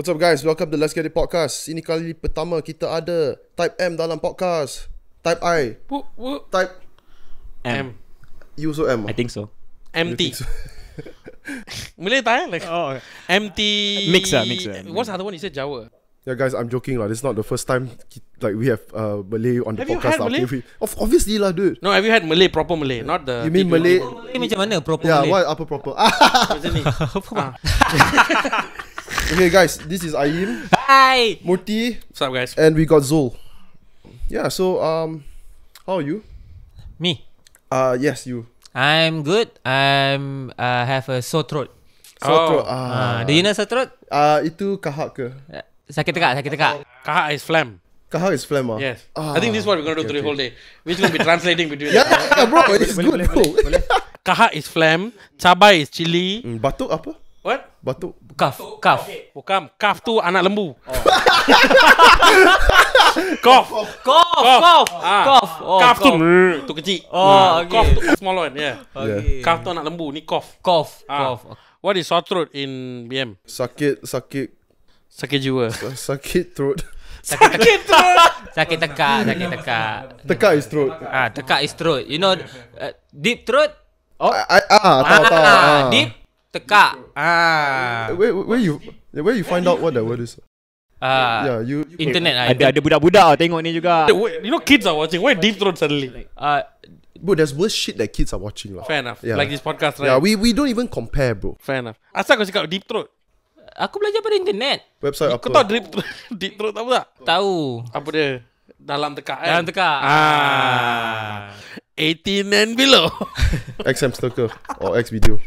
What's up guys, welcome to Let's Get It Podcast. Ini kali pertama kita ada Type M dalam podcast. Type I. Type M. You also M? I think so. MT. Malay tak like MT. Mix. What's the other one you said? Jawa. Yeah guys, I'm joking lah. This is not the first time like we have Malay on the Have you podcast. had Malay? Obviously lah dude. No, have you had Malay, proper Malay? Not the You mean Malay? Malay macam mana? Proper Yeah, Malay. what? Apa proper? Macam ni. Okay guys, this is Ayim, Hi. Murty, What's up guys? and we got Zul. Yeah, so how are you? Me. Yes, you. I'm good. I'm have a sore throat. Sore throat. Do you know sore throat? Itu kahak ke? Sakit tekak. Kaha is phlegm. Kahak is phlegm. Yes. I think this is what we're going to do the whole day. We're just going to be translating between Yeah, bro, it's good bro. Kaha is phlegm. Cabai is chili. Batuk apa? What? Batuk. Cough. Bukan. Kaf tu anak lembu. Cough. Kaf tu tu kecil. Cough tu small one. Yeah. Okay. Kaf tu anak lembu. Ni cough. Cough. What is sore throat in BM? Sakit Sakit jiwa. sakit throat. Sakit tekak. Tekak is throat. Tekak is throat. You know deep throat? Tahu. Deep tekak. Where you find out what that word is? Yeah, you Internet lah. Ada budak-budak tengok ni juga. You know kids are watching. Why deep throat suddenly? Bro, there's worse shit that kids are watching lah. Fair enough. Yeah. Like this podcast, right? Yeah, we don't even compare, bro. Fair enough. Asal kau cakap deep throat? Aku belajar pada internet. Website Kau tahu apa? deep throat apa tak? Tahu. Apa dia? Dalam tekak kan? Dalam tekak. 18 and below. X Hamster ke? Or X video?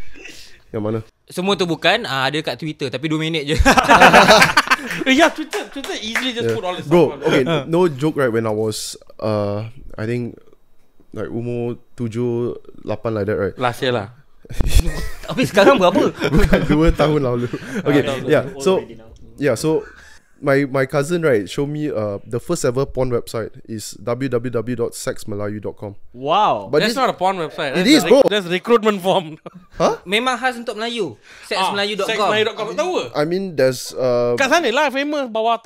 Yang mana? Semua tu bukan ada kat Twitter tapi 2 minit je. Yeah, Twitter easily just put all this Bro, stuff. okay, no joke right, when I was I think like umur 7, 8 like that right. Last year lah. Tapi sekarang berapa? Bukan 2 tahun lalu. Okay, yeah, so my cousin right showed me the first ever porn website is www.sexmelayu.com. Wow. But That's not a porn website. It is, bro. That's recruitment form. Memang khas untuk Melayu. Sexmelayu.com. Sexmelayu.com. Tahu ke? I mean there's Kat sana lah famous bawah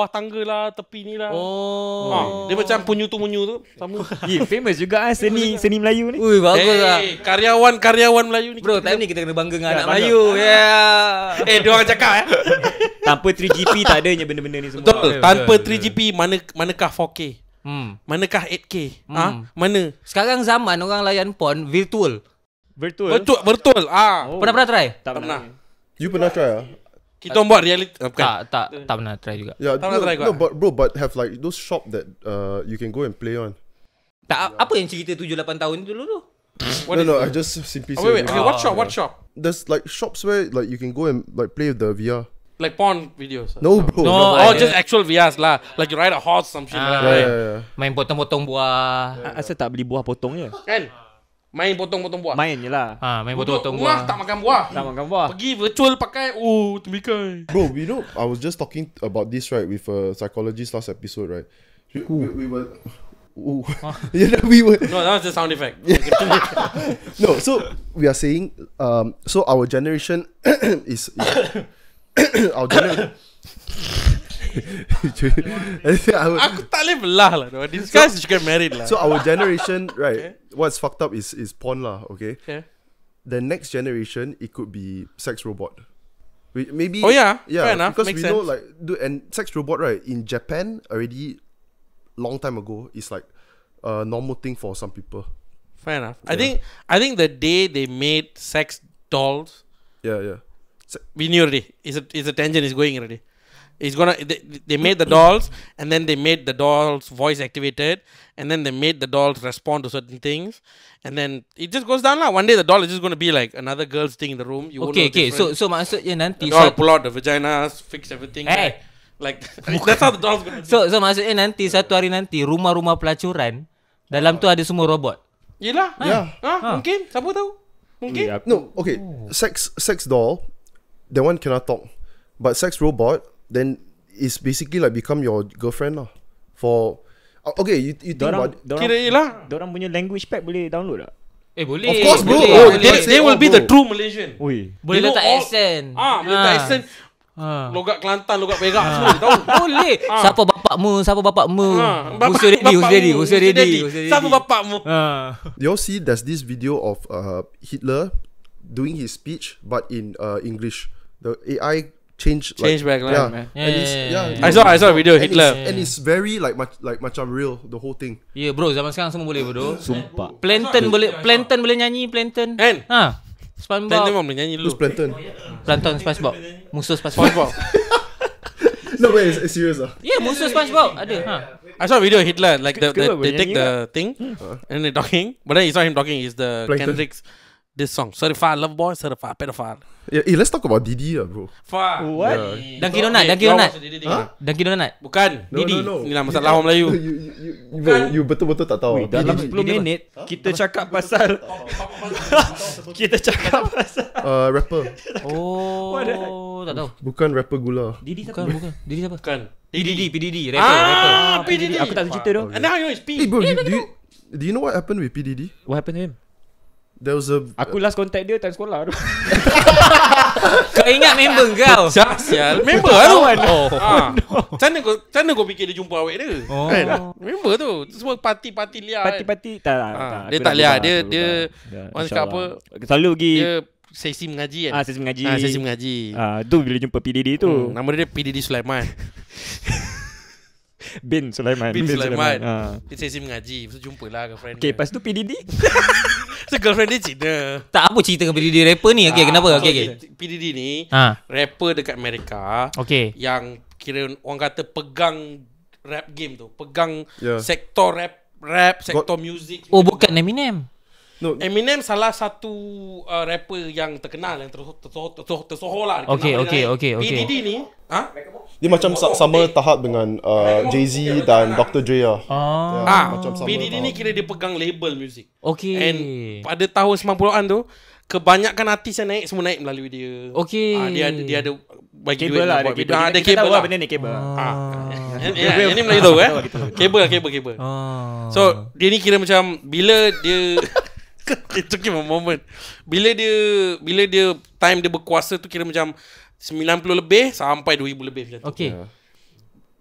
tangga lah, tepi ni lah. Dia macam punyu tu sama. Famous juga seni Melayu ni. Ui, bagus lah. Karyawan Melayu ni. Bro, time ni kita kena bangga dengan anak Melayu. Yeah. Dia orang cakap Tanpa 3GP tak adanya benda-benda ni semua. Betul. Tanpa 3GP manakah 4K? Manakah 8K? Mana? Sekarang zaman orang layan porn virtual. Betul. Pernah try? Tak pernah. You pernah try Kita buat reality. Tak pernah try juga. Yeah, Tak pernah try no, but have like those shop that you can go and play on. Tak, apa yang cerita 7-8 tahun dulu tu? No, I just simply say. Wait. Okay, what shop? There's like shops where like you can go and like play with the VR. Like porn videos? No, bro. Oh, just actual VRs lah. Like you ride a horse, some shit. Yeah. Main potong-potong buah. Asal tak beli buah potong je. Kan? Main potong-potong buah. Main je lah. Main potong-potong Rumah buah. tak makan buah. Tak makan buah. Pergi virtual pakai. Tembikai. Bro, you know, I was just talking about this right with a psychologist last episode, right? We were. We were. No, that was the sound effect. No, so we are saying, so our generation is our generation. Aku tak boleh belah lah. These guys should get married lah. So our generation, right? What's fucked up is porn lah. Okay. The next generation, it could be sex robot. Maybe. Oh yeah. Fair enough. Because Makes we know sense. like, dude, and sex robot right in Japan already long time ago is like a normal thing for some people. Fair enough. I think the day they made sex dolls, Yeah. we knew already. It's a tangent is going already. It's gonna they made the dolls, and then they made the dolls voice activated, and then they made the dolls respond to certain things, and then it just goes down lah. One day the doll is just gonna be like another girl's thing in the room. You won't know Okay. different. So maksudnya nanti The doll pull out the vaginas, fix everything. Like that's how the doll's gonna be. So maksudnya nanti satu hari nanti rumah-rumah pelacuran dalam tu ada semua robot. Yelah. Yeah. Mungkin. Siapa tahu? Mungkin. No, okay. Sex doll, that one cannot talk. But sex robot, then is basically like become your girlfriend lah. For okay, you think about Kira lah. Diorang punya language pack boleh download tak? Boleh. Of course, bro. Boleh. They will be the true Malaysian. Ui. Boleh They know letak all- accent. Boleh letak accent. Logat Kelantan, logat Perak semua dia tahu. Boleh. Siapa bapakmu? Musuh Diddy. Siapa bapakmu? You all see there's this video of Hitler doing his speech but in English. The AI change back yeah. man. And it's, I saw a video of Hitler. and it's very like macam real the whole thing. Ya bro, zaman sekarang semua boleh bro. Sumpah. Plankton boleh nyanyi Plankton. Kan? SpongeBob. Plankton boleh nyanyi dulu. Who's Plankton? Plankton SpongeBob. Musuh SpongeBob. No way, it's serious Ya, musuh SpongeBob ada. I saw a video of Hitler like they boleh take nyanyi the thing and they're talking, but then it's not him talking, it's the Plankton. Kendrick's this song. Certified Love Boy, Certified Pedophile. Yeah, let's talk about Diddy bro. Fuck. What? Dunkin' Donut. Dunkin' Donut. Bukan. No. Ni lah masalah orang Melayu. You betul-betul tak tahu. Dalam 10 minit kita cakap pasal Rapper. Oh, tak tahu. Bukan rapper gula. Diddy Bukan. Diddy siapa? Bukan. PDD, rapper. P Diddy. Aku tak tahu cerita tu. And now you know it's P. Hey bro, do you know what happened with P Diddy? What happened to him? There was a Aku last contact dia time sekolah tu. Kau ingat member kau? Sial. Member lah tu. Macam mana kau fikir dia jumpa awet dia? Member tu. Semua parti-parti liar. Parti-parti tak. Dia tak liar. Dia orang cakap apa? Selalu pergi Dia sesi mengaji kan? sesi mengaji. Sesi mengaji. Tu bila jumpa PDD tu. Nama dia P Diddy Sulaiman. Bin Sulaiman. Dia sesi mengaji. Lepas tu jumpa lah girlfriend Okay, dia. lepas tu PDD. So girlfriend dia Cina. Tak apa cerita dengan PDD rapper ni. Okay, kenapa? Okay. P Diddy ni Ha. rapper dekat Amerika. Okay. Yang kira orang kata pegang rap game tu. Pegang Yeah. sektor rap, sektor music. Oh, bukan Eminem. no. Eminem salah satu rapper yang terkenal, yang tersohor lah. Okay. P Diddy ni Dia macam sama tahap dengan Jay-Z dan Dr. Dre lah. Macam sama P Diddy ni tahap. kira dia pegang label music. Okay. And pada tahun 90-an tu, kebanyakan artis yang naik semua naik melalui dia. Okay. Dia ada bagi Kabel duit lah. buat video. Ada Ada kabel kabel lah. lah. Benda ni kabel. Yang ni Melayu tahu kabel. So dia ni kira macam bila dia it took him a moment. Bila dia time dia berkuasa tu kira macam 90 lebih sampai 2000 lebih macam tu. Okay.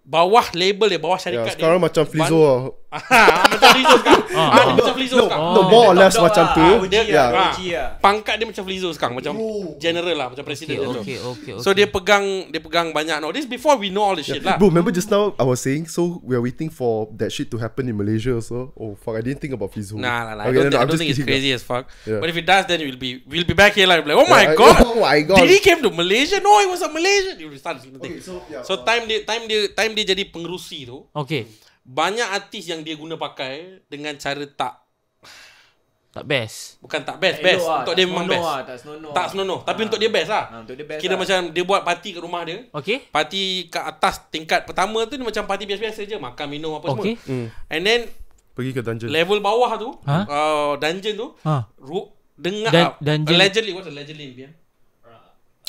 Bawah label dia, bawah syarikat Sekarang dia. macam Flizzo lah. Macam Flizzo sekarang. Dia macam Flizzo sekarang. No, more or less macam tu. Pangkat dia macam Flizzo sekarang, macam general lah, macam presiden dia tu. Okay. So dia pegang banyak. No, this before we know all this shit lah. Bro, remember just now I was saying, so we are waiting for that shit to happen in Malaysia also. Oh fuck, I didn't think about Flizzo. Nah. Okay, I I'm don't just think it's kidding. crazy as fuck. Yeah. But if it does, then we'll be back here like oh my god. Did he came to Malaysia? No, he was a Malaysian. You start to think. So time dia jadi pengerusi tu. Okay. Banyak artis yang dia guna pakai dengan cara tak best. bukan tak best. Untuk dia memang best. Tak senonoh. Tapi untuk dia best lah. Untuk dia best Kira lah. macam dia buat parti kat rumah dia. Okay. Parti kat atas tingkat pertama tu dia macam parti biasa-biasa je, makan minum apa Okay. semua. And then Pergi ke dungeon. level bawah tu, dungeon tu, dengar Dungeon. allegedly, what's allegedly Bian?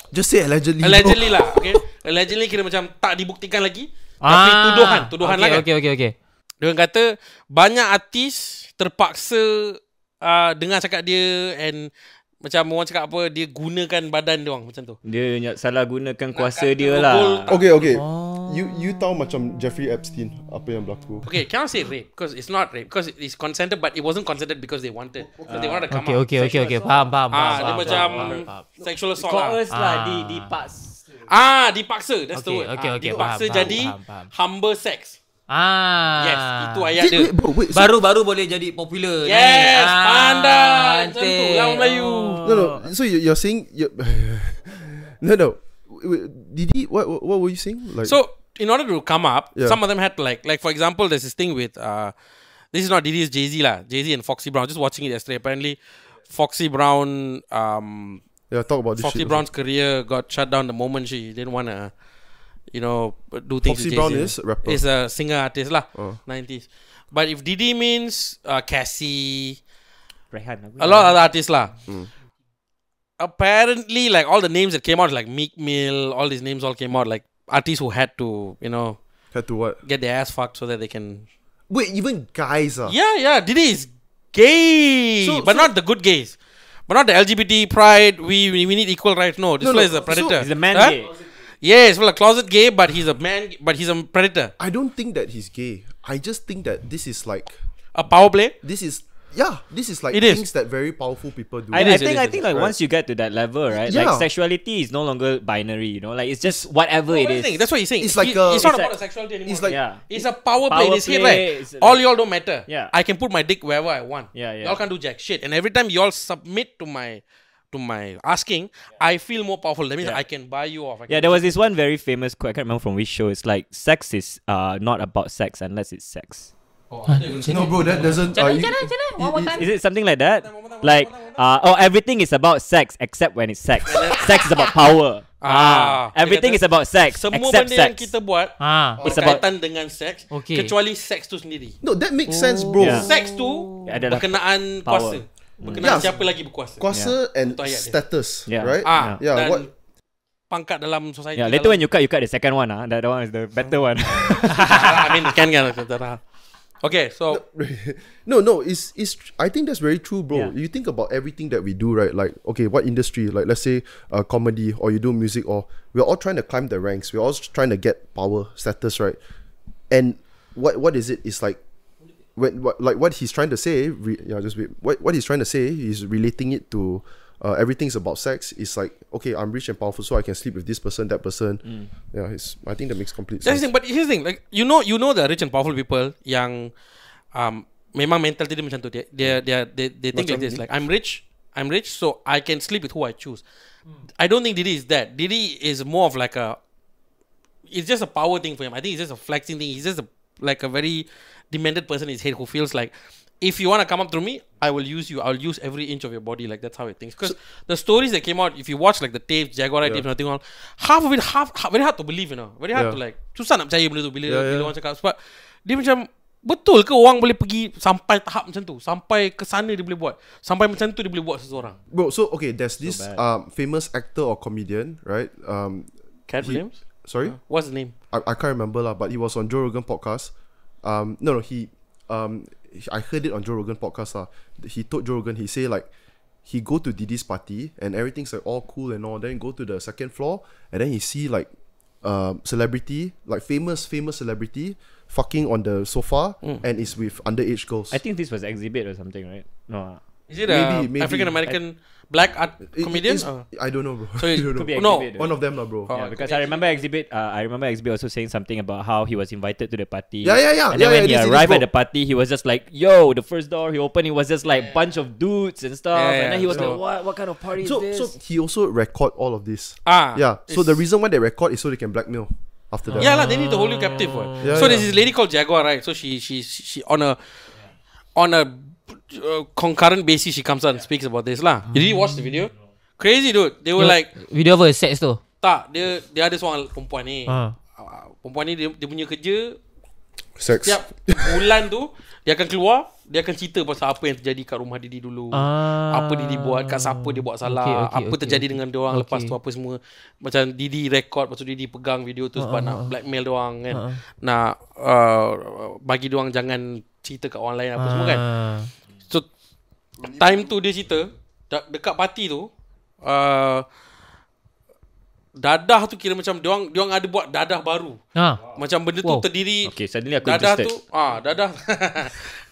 Just say allegedly. Allegedly lah, okay. Allegedly kira macam tak dibuktikan lagi. Tapi tuduhan lah kan. Okay. Dia orang kata banyak artis terpaksa dengar cakap dia and macam orang cakap apa, dia gunakan badan dia orang macam tu. Dia salah gunakan kuasa dia lah. Okay. You tahu macam Jeffrey Epstein apa yang berlaku? Okay, cannot say rape because it's not rape because it's consented, but it wasn't consented because they wanted. Because they wanted to come out. Okay. Faham. Dia macam sexual assault lah. Coerce lah di parts. Dipaksa. That's the word. Okay, Dipaksa faham, jadi faham. humble sex. Yes, itu ayat dia. Wait, bro, wait. Baru boleh jadi popular. Yes, pandai. Macam tu lah orang Melayu. No. So you're saying no. Diddy, what were you saying? Like, So in order to come up, Yeah. some of them had to like for example, there's this thing with this is not Diddy, it's Jay-Z lah. Jay-Z and Foxy Brown. Just watching it yesterday. Apparently, Foxy Brown talk about this Foxy shit. Brown's career got shut down the moment she didn't want to, do things Foxy with Brown Jay-Z. is a rapper. Is a singer artist lah, Oh. 90s. But if Diddy means Cassie, Rehan. a lot of other artists lah. Apparently, like all the names that came out, like Meek Mill, all these names all came out, like artists who had to, Had to what? get their ass fucked so that they can. Wait, even guys are. Yeah, Diddy is gay, but not the good gays. But not the LGBT pride. We need equal rights. No, this No, fella is a predator. He's a man Huh? gay. Yes, well, a closet gay, but he's a man, but he's a predator. I don't think that he's gay. I just think that this is like A power play. this is like It is. things that very powerful people do. I is, think it I is, think it like is. once you get to that level, right? Yeah. Like sexuality is no longer binary, you know? Like it's just whatever it is. That's what he's saying. It's like it's not it's about like- the sexuality anymore. it's like- Yeah. It's a power play in Power his head, play, right? it's All like- y'all don't matter. Yeah. I can put my dick wherever I want. Yeah, yeah. Y'all can't do jack shit. And every time y'all submit to my asking, I feel more powerful. That means Yeah. I can buy you off. I can Yeah, there was this one very famous quote, I can't remember from which show. It's like sex is not about sex unless it's sex. No, bro, that doesn't. Macam mana? One more time. Is it something like that? Like everything is about sex except when it's sex. Sex is about power. Everything is about sex Semua except benda yang sex. kita buat It's about- berkaitan dengan seks, Okay. kecuali seks tu sendiri. No, that makes sense, bro. Yeah. Seks tu Adalah berkenaan power. kuasa. Berkenaan Yeah. siapa lagi berkuasa. Kuasa and Betul ayat dia. status, Yeah. right? Dan Yeah, what? pangkat dalam society. Yeah, later when you cut the second one. That one is the better one. I mean, kan. Okay, so No, it's I think that's very true, bro. Yeah. You think about everything that we do, right? Like, okay, what industry? Like, let's say comedy, or you do music, or we're all trying to climb the ranks. We're all trying to get power, status, right? And what is it? It's like what he's trying to say. Just wait. What he's trying to say, he's relating it to everything's about sex. It's like, okay, I'm rich and powerful, so I can sleep with this person, that person. Yeah, I think that makes complete that's sense. the thing. But here's the thing, like you know the rich and powerful people yang memang mentality dia macam tu. They think like this. Like I'm rich, so I can sleep with who I choose. I don't think Diddy is that. Diddy is more of like it's just a power thing for him. I think it's just a flexing thing. He's just like a very demanded person in his head who feels like, if you want to come up through me, I will use you. I'll use every inch of your body. Like that's how it thinks. Because the stories that came out, if you watch like the tapes, Jaguar tapes, nothing all, half of it, very hard to believe, you know. Very hard to like, susah nak percaya benda tu bila orang cakap. Sebab dia macam, betul ke orang boleh pergi sampai tahap macam tu? Sampai ke sana dia boleh buat. Sampai macam tu dia boleh buat seseorang. Bro, so okay, there's this famous actor or comedian, right? Cat Williams? Sorry? What's the name? I can't remember lah, but he was on Joe Rogan podcast. I heard it on Joe Rogan podcast lah. He told Joe Rogan, he say like, he go to Diddy's party and everything's like all cool and all. Then go to the second floor and then he see like celebrity, like famous celebrity fucking on the sofa and is with underage girls. I think this was Exhibit or something, right? No. Is it Maybe. African American black art comedian? I don't know, bro. So it I don't could know. be no. Exhibit. One of them lah, bro. Yeah, because I remember Exhibit. Also saying something about how he was invited to the party. Yeah. And then when he it is, arrived bro. at the party, he was just like, "Yo!" The first door he opened, it was just like bunch of dudes and stuff. Yeah, and then he was so- like, "What kind of party is So this?" he also record all of this. it's- Yeah. So the reason why they record is so they can blackmail after that. Yeah lah, they need to hold you captive. What? Yeah, So yeah. there's this lady called Jaguar, right? So she on a concurrent basis she comes out and speaks about this lah. Did you watch the video? Crazy dude. They were like, Video apa? Sex tu? tak, dia ada seorang perempuan ni. Perempuan ni dia punya kerja Sex. setiap bulan tu dia akan keluar, dia akan cerita pasal apa yang terjadi kat rumah Diddy dulu. Apa Diddy buat, kat siapa dia buat salah, apa terjadi dengan dia orang lepas tu apa semua. Macam Diddy record, lepas tu Diddy pegang video tu sebab nak blackmail dia orang kan. Nak bagi dia orang jangan cerita kat orang lain apa semua kan. So time tu dia cerita dekat party tu dadah tu kira macam dia orang ada buat dadah baru. Macam benda tu terdiri. Okay, suddenly aku dadah interested. tu dadah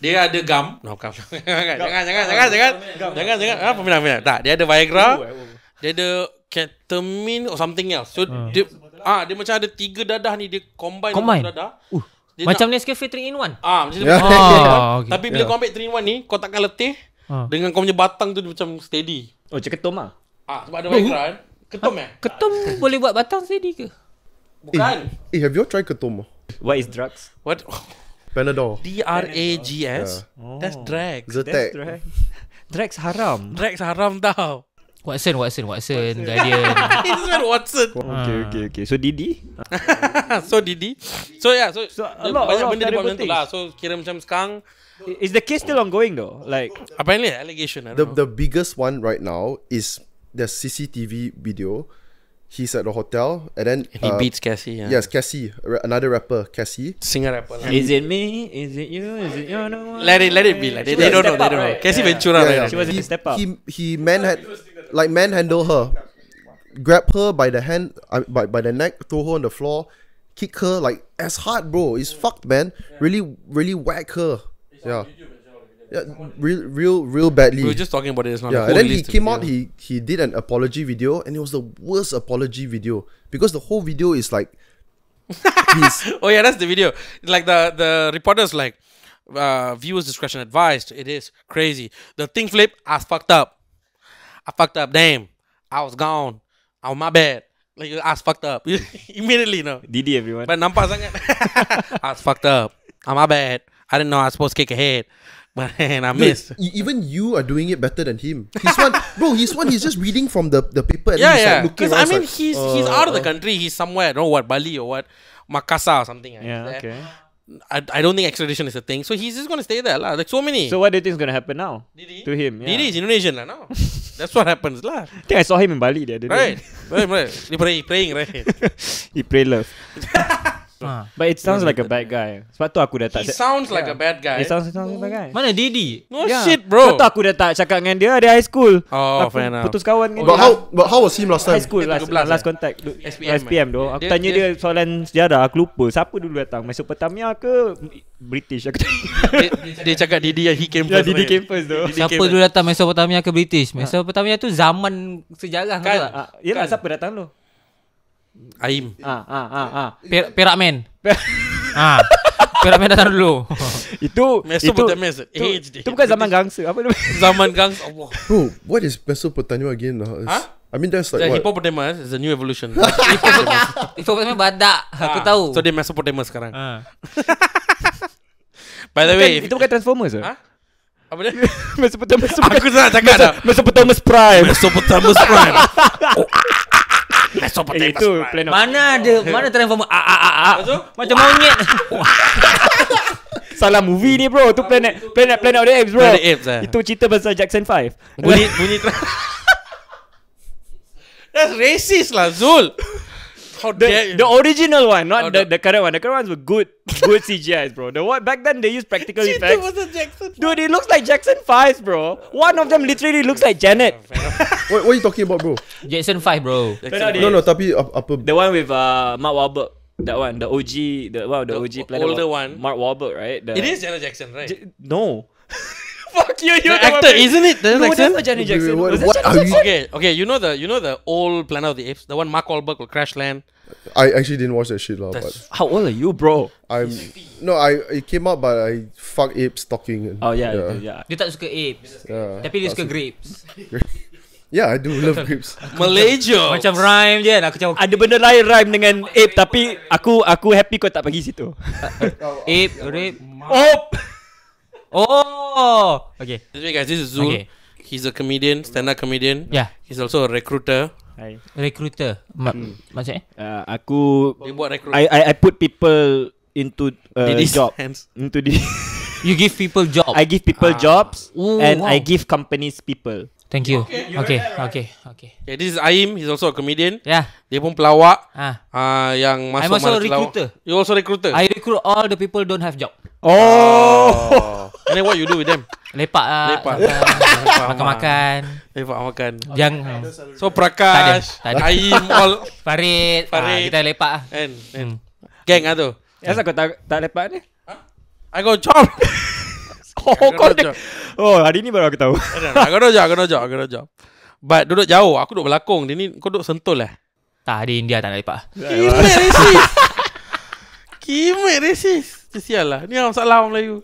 dia ada gam. Jangan. Peminat. Tak, dia ada Viagra. Dia ada ketamine or something else. So dia macam ada 3 dadah ni dia combine. Dadah. Dia Macam Nescafe 3-in-1. macam tu. Okay. Tapi bila kau ambil 3-in-1 ni, kau takkan letih. Dengan kau punya batang tu dia macam steady. Oh, ceketom ah. Sebab ada Viagra kan. Ketum Ketum boleh buat batang steady ke? Bukan. Have you all tried ketum? What is drugs? What? Panadol. DRAGS. That's drags. Zetek. Drugs haram. Drags haram tau. Watson, Guardian. It's not Watson. Okay. So Diddy? So Diddy. So yeah, so a lot banyak of benda dia buat terrible macam tu lah. So kira macam sekarang Is the case still ongoing though? Like apparently allegation. I don't know. The biggest one right now is the CCTV video. He's at the hotel and then He beats Cassie. Yeah. Yes, Cassie, another rapper, Cassie. Singer rapper. Lah. is it me? Is it you? Is it you? No. Let it be. Like, they don't know. They don't know. Cassie Ventura. Yeah, Right? She was in Step Up. He manhandle her. grab her by the hand, by the neck, throw her on the floor, kick her like as hard, bro. It's fucked, man. Really whack her. Yeah. Yeah, real badly. We were just talking about it. It's not. Yeah, and then he came out. He did an apology video, and it was the worst apology video because the whole video is like. Oh yeah, that's the video. Like the reporters like, viewers discretion advised. It is crazy. The thing flip. I fucked up. Damn, I was gone. Oh my bad. Like I fucked up immediately. No. Diddy everyone. But nampak sangat. I was fucked up. Oh my bad. I didn't know I was supposed to kick ahead. But I missed. Even you are doing it better than him. He's just reading from the paper. And Yeah. Like Because I mean, he's out of the country. He's somewhere. I don't know what, Bali or what, Makassar or something. Yeah. Okay. I don't think extradition is a thing. So he's just gonna stay there, lah. Like so many. So what do you think is gonna happen now Diddy? to him? Yeah. Diddy is Indonesian, lah. No, that's what happens, lah. I think I saw him in Bali the other day. Right. He praying, right? He pray love. But it sounds like a bad guy. Sebab tu aku dah tak. He sounds like a bad guy. It sounds like a bad guy. Mana Diddy? No shit, bro. Sebab tu aku dah tak cakap dengan dia dari high school. Oh, aku fair enough. putus kawan dengan But dia. how was him last time? High school Dia 13 last contact SPM SPM tu. Aku tanya dia soalan sejarah, aku lupa siapa dulu datang, Mesopotamia ke British aku tanya. Dia cakap Diddy he came Ya, first. Diddy right? came first tu. Diddy Siapa came dulu datang Mesopotamia ke British? Mesopotamia tu zaman sejarah Kan. kan? Yelah, siapa datang tu? Ayim. Perak Man. Perak Man datang dulu. Itu Mesopotamia is age. itu bukan zaman gangster. Apa nama? Zaman gangs. Allah. Bro, what is Mesopotamia again? I mean, that's like The what? hippopotamus is a new evolution. Mesopotamia badak. Aku tahu. So dia Mesopotamus sekarang. By the way, Itu bukan Transformers ke? apa dia? Mesopotamus. Aku tak nak cakap dah. Mesopotamus Prime. Mesopotamus Prime. Mesopotamus Itu Prime. plan of Mana Transformer? Macam monyet. salah movie ni bro. Tu Planet of the Apes bro. Planet Apes, Itu cerita pasal Jackson 5. Bunyi That's racist lah, Zul. How dare you? The original one, not Oh, the current one. The current ones were good CGIs, bro. The one back then they used practical effects. Dude, it looks like Jackson 5, bro. One of them literally looks like Janet. What are you talking about, bro? Jackson 5 bro. No, tapi apa? The one with Mark Wahlberg. That one, the OG, the OG Planet older of- one. Mark Wahlberg, right? It is Janet Jackson, right? No. Fuck you, The actor, isn't it? Janet No, Jackson? that's not Janet Jackson. Wait, Was that what Janet are Jackson? Okay. You know the old Planet of the Apes, the one Mark Wahlberg will crash land. I actually didn't watch that shit lah. But How old are you, bro? it came out, but I fuck apes talking. Oh yeah. Dia tak suka apes. Yeah. Tapi dia suka grapes. Yeah, I do love grapes. Malaysia. Macam rhyme je. Aku macam Ada benda lain rhyme dengan ape, tapi aku happy kau tak pergi situ. ape, rape. Okay. This way, guys, this is Zul. Okay. He's a comedian, stand-up comedian. Yeah. He's also a recruiter. Hai. Recruiter. Maksudnya? Aku Dia buat recruit. I put people into Diddy's job. hands. Into the You give people job. I give people jobs Oh, and wow. I give companies people. Thank you. Okay. Yeah, this is Ayim. He's also a comedian. Yeah. Dia pun pelawak. Ah. Yang masuk I'm also mana a recruiter. You also recruiter. I recruit all the people don't have job. Oh. And then what you do with them? Lepak lah. Lepak. Makan-makan. Lepak makan. Jangan. So Prakash, Tak ada. Ayim, all Farid. Farid. Kita lepak lah. and gang lah tu. Asal kau tak lepak ni? I got job. Oh, kau job. hari ni baru aku tahu. I got no job. But duduk jauh. Aku duduk Belakong. Dia ni kau duduk Sentul lah. Tak, di India tak nak lepak. Kimek resis. Sial lah. Ni orang salah orang Melayu.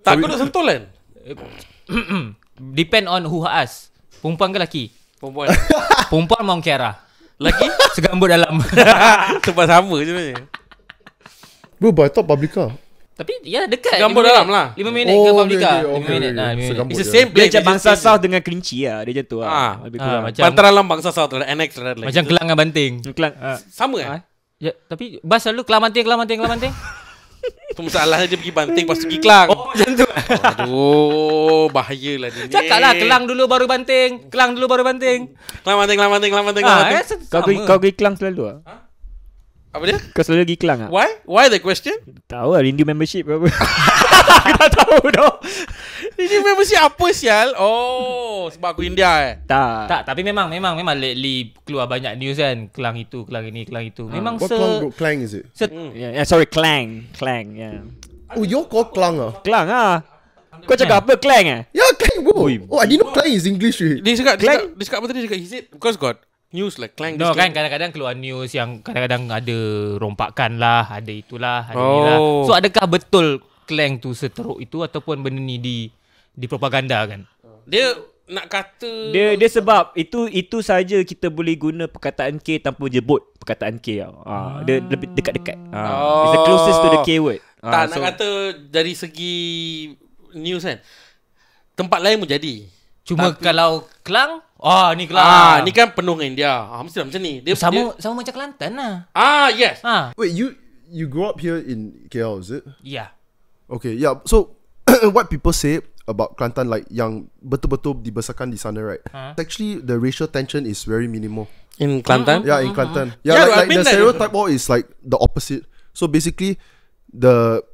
Tak, kau duduk Sentul kan? Depend on who ask. Perempuan ke lelaki? Perempuan. Perempuan Mount Kiara. Lagi? Segambut dalam. Tempat sama je sebenarnya. Bro, but I thought Publica. Tapi ya dekat. Segambut 5 dalam minit. lah. 5 minit ke Publica. 5 okay, minit. okay. 5 minit. Segambut It's the je. same Dia place. macam bangsa South dengan Kelinci lah. Dia macam tu lah. Lebih kurang. macam Bantaran Bangsa South ada annex lah. macam Kelang dengan Banting. Kelang. Sama kan? Ya, tapi bas selalu Kelang Banting. Tu masalahnya dia pergi Banting lepas tu pergi Kelang. Oh, macam tu. Aduh, bahayalah dia ni. Cakap lah Kelang dulu baru Banting. Kelang dulu baru Banting. Kelang Banting. Kau pergi Kelang selalu lah? Apa dia? Kau selalu pergi Kelang lah? Why the question? Tahu lah, Rindu membership ke apa. Aku tak tahu dah. Ini memang siapa sial? Oh, sebab aku India Tak, tapi memang lately keluar banyak news kan. Kelang itu, kelang ini, kelang itu. Memang What Klang, bro? Klang is it? Yeah, sorry, clang, yeah. Oh, you're called Klang ah? Klang ah. Kau cakap apa, clang ah? Yeah, Klang bro. Oh, I didn't know Klang is English. Dia cakap apa tadi? Dia cakap, he said, because got news like clang. No kan kadang-kadang keluar news yang kadang-kadang ada rompakan lah, ada itulah, ada inilah. So adakah betul clang tu seteruk itu ataupun benda ni di propaganda kan? Dia nak kata Dia sebab itu saja kita boleh guna perkataan K tanpa jebut perkataan K tau. Dia lebih dekat-dekat. It's the closest to the K word. nak kata dari segi news kan. Tempat lain pun jadi. Cuma kalau Kelang, ni Kelang. Ni kan penuh dengan India. Mesti macam ni. Dia sama macam Kelantan lah. Yes. Wait, you grew up here in KL, is it? Yeah. Okay, yeah. So what people say about Kelantan, like yang betul-betul dibesarkan di sana, right? Actually, the racial tension is very minimal. In Kelantan? Yeah, in Kelantan. Yeah, like the stereotype all is like the opposite. So basically, the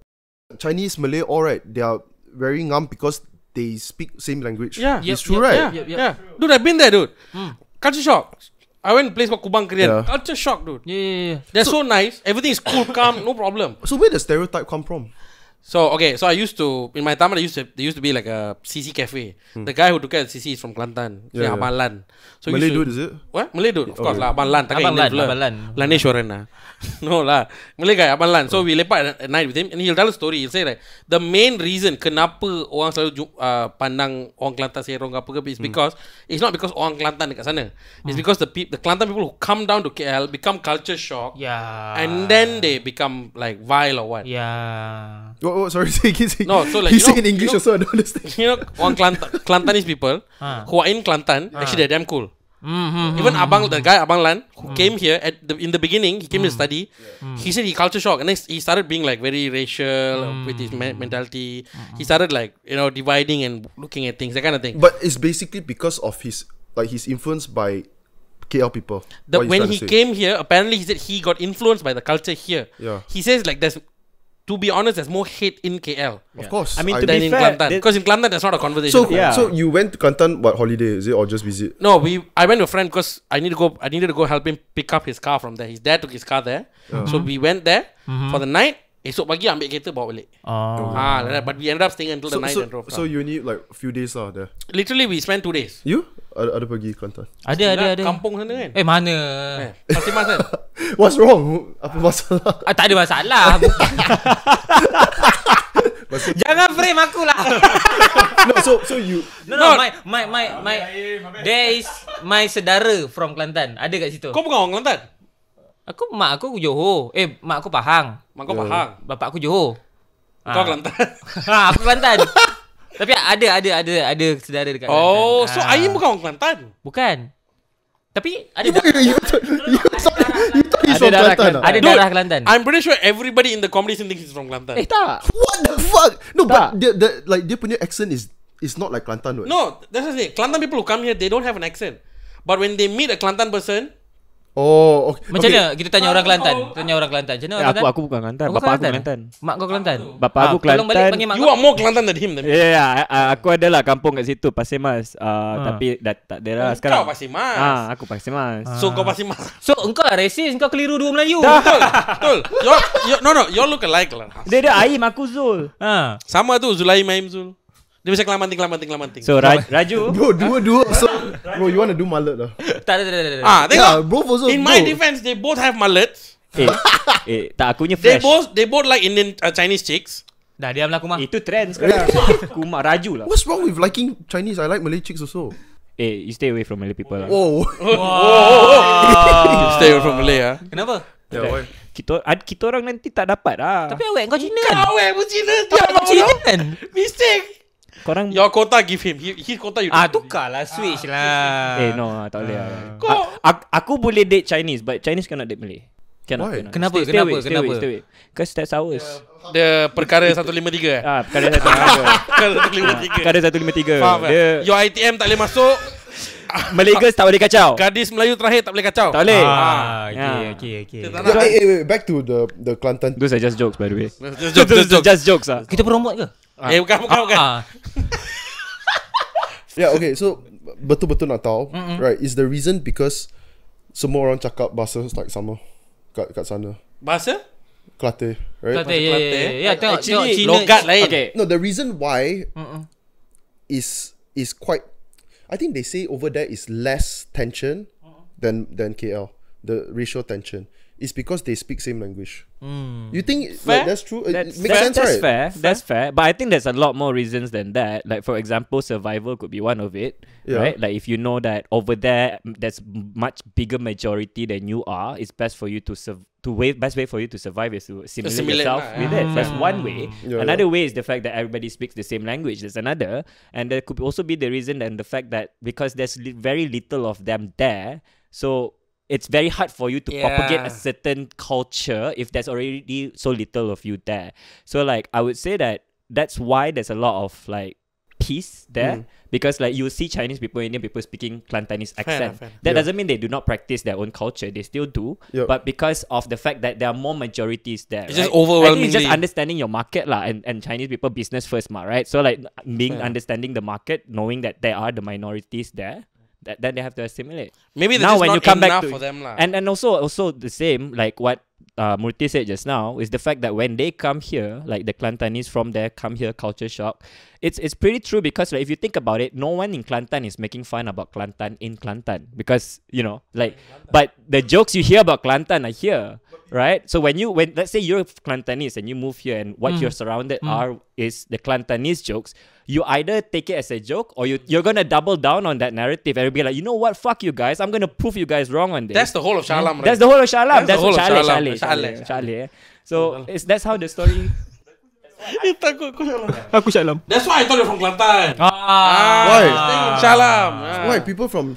Chinese, Malay, all right, they are very ngam because they speak same language. Yeah, it's true, right? Yeah. Dude, I've been there, dude. Culture shock. I went to a place called Kubang Korean. Yeah. Culture shock, dude. Yeah. They're so nice. Everything is cool, calm, no problem. So where does stereotype come from? So I used to in my time there used to be like a CC cafe. The guy who took care of CC is from Kelantan. Yeah, Abang Lan. So Malay dude, is it? What? Malay dude, of course lah. Abang Lan. Abang Lan. Laneshwaran lah. No lah. Malay guy, Abang Lan. So we lepak at night with him and he'll tell a story. He'll say like the main reason kenapa orang selalu pandang orang Kelantan serong apa ke is because it's not because orang Kelantan dekat sana. It's because the Kelantan people who come down to KL become culture shock. Yeah. And then they become like vile or what. Yeah. Oh, sorry. No, so like he's saying in English also. I don't understand. You know, orang Kelantanese people who are in Kelantan, actually they're damn cool. Even the guy Abang Lan, who came here in the beginning, he came to study. He said he culture shock, and then he started being like very racial with his mentality. He started like dividing and looking at things, that kind of thing. But it's basically because of his influenced by KL people. When he came here, apparently he said he got influenced by the culture here. Yeah. He says like to be honest, there's more hate in KL. Of course. I mean, to than be in fair, Kelantan. Because in Kelantan, that's not a conversation. So you went to Kelantan what holiday is it or just visit? No, I went with a friend because I needed to go help him pick up his car from there. His dad took his car there. So we went there for the night. Esok pagi ambil kereta bawa balik. Like that. But we ended up staying until the night and drove. So you need like a few days lah there. Literally we spent 2 days. You? Ada pergi Kelantan? Ada. Kampung sana kan? Mana? Pasir Mas kan? What's wrong? Apa masalah? Tak ada masalah. Jangan frame aku lah. No, so you No, my there is my saudara from Kelantan. Ada kat situ. Kau bukan orang Kelantan? Mak aku Johor. Mak aku Pahang. Mak kau Pahang. Bapak aku Johor. Kau Kelantan. Aku Kelantan. Tapi ada saudara dekat Kelantan. Oh, so Ayim bukan orang Kelantan? Bukan. Tapi ada you thought he's from Kelantan? ada darah Kelantan. I'm pretty sure everybody in the comedy scene thinks he's from Kelantan. Tak. What the fuck? No, Tak. but dia punya accent is not like Kelantan. Right? No, that's the thing. Kelantan people who come here, they don't have an accent. But when they meet a Kelantan person, Oh, okay. Macam mana kita tanya orang Kelantan? Tanya orang Kelantan. Macam mana orang Kelantan? Aku bukan Kelantan. Kau Bapak aku Kelantan? Kelantan. Mak kau Kelantan? Bapak aku Tolong balik Kelantan. panggil mak you are more Kelantan than him. Aku adalah kampung kat situ, Pasir Mas. Tapi dah tak ada lah sekarang. Kau Pasir Mas. Aku Pasir Mas. So kau Pasir Mas. So engkau lah racist, engkau keliru dua Melayu. Betul. You look alike lah. Dia Ayim, aku Zul. Sama tu Zul Ayim Zul. Dia bisa kelamanting. So Raju. Bro, dua. So, bro, you want to do mullet lah? Tak. Tengok. Yeah, both also. In my defense, they both have mullets. Tak, akunya They fresh. both like Indian Chinese chicks. Dah diamlah aku mah. Itu trend sekarang. Kumar Raju lah. What's wrong with liking Chinese? I like Malay chicks also. You stay away from Malay people lah. Oh. Stay away from Malay ah. Kenapa? Yeah, why? Kita orang nanti tak dapat lah. Tapi awak kau Cina kan? Kau pun Cina. Kau Cina kan? Mistake. Korang Your quota give him. His quota you. Tukarlah switch lah. no, tak boleh lah. Kau- Aku boleh date Chinese, but Chinese cannot date Malay. Why? Kenapa? Stay away. Because that's ours. The perkara 153 Perkara 153. Perkara 153. Perkara 153. Faham Dia Your ITM tak boleh masuk. Malay girls tak boleh kacau. Gadis Melayu terakhir tak boleh kacau. Tak boleh. Okay. Kita tak Yeah, nak. wait, back to the Kelantan. Those are just jokes, by the way. Just joke. Just jokes ah. Kita promote ke? Bukan. Yeah, okay. So betul-betul nak tahu, right? Is the reason because semua orang cakap bahasa like sama kat sana. Bahasa? Kelate, right? Kelate, yeah. Tengok Cina. Logat lain. Okay. No, the reason why is quite. I think they say over there is less tension than KL. The racial tension is because they speak same language. You think like, that's true? It makes sense, that's right? fair. That's fair. But I think there's a lot more reasons than that. Like for example, survival could be one of it. Yeah. Right? Like if you know that over there there's much bigger majority than you are, it's best for you to best way for you to survive is to assimilate yourself with it. That's one way. Yeah, Another way is the fact that everybody speaks the same language. There's another, and there could also be the reason and the fact that because there's very little of them there, so it's very hard for you to propagate a certain culture if there's already so little of you there. So like I would say that that's why there's a lot of like peace there because like you see Chinese people, Indian people speaking Kelantanese accent. Fair. That doesn't mean they do not practice their own culture. They still do. Yep. But because of the fact that there are more majorities there, It's right? just overwhelmingly. I think it's just understanding your market lah, and Chinese people business first ma, right? So like being understanding the market, knowing that there are the minorities there. Then they have to assimilate. Maybe now that's when not you come back enough to for them lah. and also the same like what Murty said just now is the fact that when they come here, like the Kelantanese from there come here, culture shock. It's pretty true because like if you think about it, no one in Kelantan is making fun about Kelantan in Kelantan because like but the jokes you hear about Kelantan are here, right? So when let's say you're Kelantanese and you move here and what you're surrounded is the Kelantanese jokes, you either take it as a joke or you're gonna double down on that narrative and be like, you know what, fuck you guys, I'm gonna prove you guys wrong on this. That's the whole of Shalam, right? That's the whole of Shalam. That's the whole of Chalet. So that's how the story. Aku Shalam. That's why I thought you're from Kelantan. Why? Shalam. Why people from?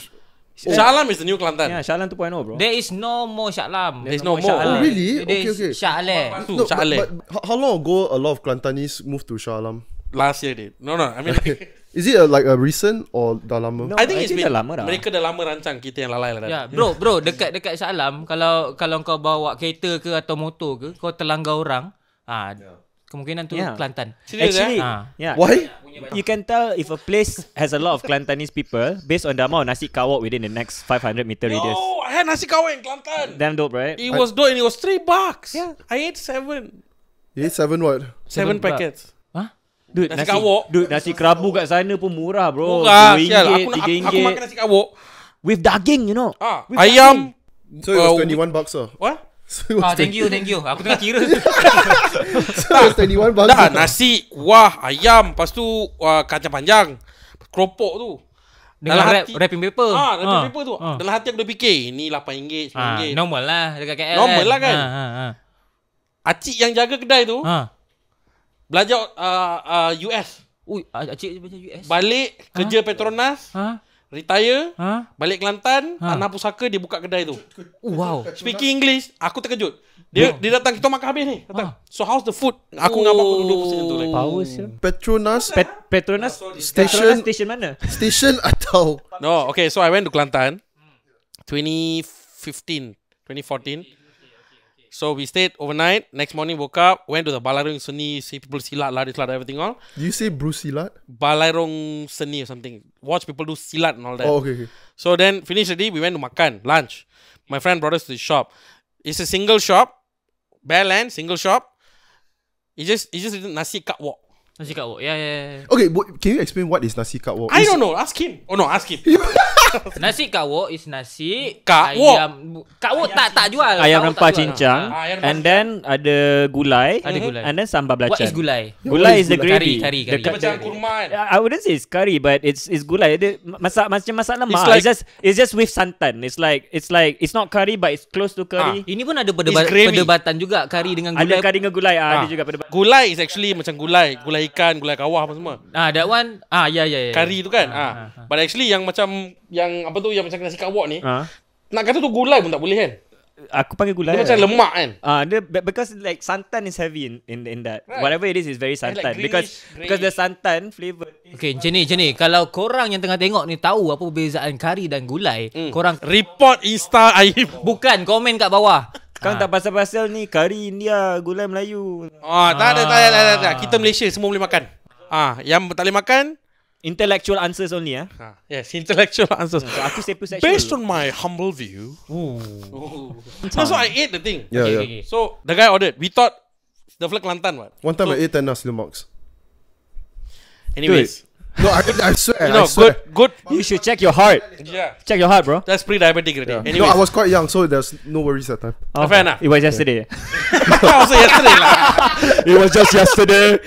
Shalam is the new Kelantan. Yeah, Shalam 2.0, bro. There is no more Syaklam. There's no more. Oh, really? There Okay. is Syakle. No, Chalet. but how long ago a lot of Kelantanese moved to Shah Alam? Last year did. No. I mean, Is it like a recent or dah lama? No, I think it's actually been dah lama dah. mereka dah lama rancang, kita yang lalai lah. Ya, bro, dekat Syaklam kalau kau bawa kereta ke atau motor ke, kau terlanggar orang, kemungkinan tu Kelantan. Actually, Ah. Why? You can tell if a place has a lot of Kelantanese people based on the amount of nasi kawak within the next 500 meter radius. Oh, I had nasi kawin in Kelantan. Damn dope, right? It was dope and it was $3. Yeah. I ate 7 You ate 7 what? packets. Dude, Nasi kawak. Dude, nasi kerabu kat sana pun murah, bro. Murah, RM2, sial. RM3. Aku makan nasi kawak. With daging, you know. With Ayam. So it was $21 ah. What? So it was Thank you. Aku tengah kira. so it was $21 Dah, nasi, kuah, ayam, lepas tu kacang panjang, keropok tu. Dengan Dalam hati- wrapping paper. Wrapping paper tu. Dalam hati aku dah fikir, ni RM8, RM9. Normal lah dekat KL. Normal lah kan? Acik yang jaga kedai tu belajar US. Ui, acik baca US. Balik kerja Petronas, retire, balik Kelantan, tanah pusaka dia buka kedai tu. Wow. Speaking English, aku terkejut. Dia datang, kita makan habis ni. Datang. So how's the food? Aku dengan abang aku duduk pusing tu like. Power sih. Petronas Petronas Station station mana? Station atau No, okay, so I went to Kelantan 2014. So we stayed overnight. Next morning woke up, went to the Balarong Seni, see people silat, lari silat, everything all. you say Bruce Silat? Balarong Seni or something. Watch people do silat and all that. Oh, okay. So then finished the day, we went to makan, lunch. My friend brought us to the shop. It's a single shop, bare land, single shop. It's just written nasi kat wok. Nasi kat wok. Ya. Okay, can you explain what is nasi kat wok? I don't know. Ask him. Oh no, ask him. Nasi kat wok is nasi Kat wok. ayam. Kat wok tak jual. Ayam Kat wok rempah tak jual. cincang. Ayam And then ada gulai. Ada gulai. And then sambal What belacan. is gulai? Gulai What is is the gulai? gravy. Kari. The Dia macam kurma kan? I wouldn't say it's curry, but it's gulai. Dia macam masak lemak. It's like- It's just with santan. It's not curry, but it's close to curry. Ini pun ada It's gravy. perdebatan juga kari dengan Ada gulai. curry dengan gulai. Ada juga perdebatan. Gulai is actually macam gulai ikan, gulai kawah apa semua. That one. Ya. Kari tu kan. But actually yang macam yang apa tu yang macam nasi kat wok ni, Ah. nak kata tu gulai pun tak boleh kan. Aku panggil gulai. Dia macam lemak kan. Because like santan is heavy in that. Right. Whatever it is very santan. like because the santan flavor. Okay, macam ni. Kalau korang yang tengah tengok ni tahu apa perbezaan kari dan gulai, korang Report Insta Ayim. bukan komen kat bawah. Kau tak pasal-pasal ni kari India, gulai Melayu. Tak ada. Kita Malaysia semua boleh makan. Yang tak boleh makan Intellectual answers only, Yes, intellectual answers. So aku sapiosexual. Based on my humble view. No, so I ate the thing. Yeah, yeah. Okay. So the guy ordered. We thought the flag Kelantan, what? One time So, I ate 10 nasi lemak. anyways, No, I swear. you know, I swear. good. You should check your heart. Yeah, Check your heart, bro. that's pre-diabetic already. Yeah. Anyways, No, I was quite young, so there's no worries that time. fair enough. It was yesterday. Also yesterday, lah. It was just yesterday.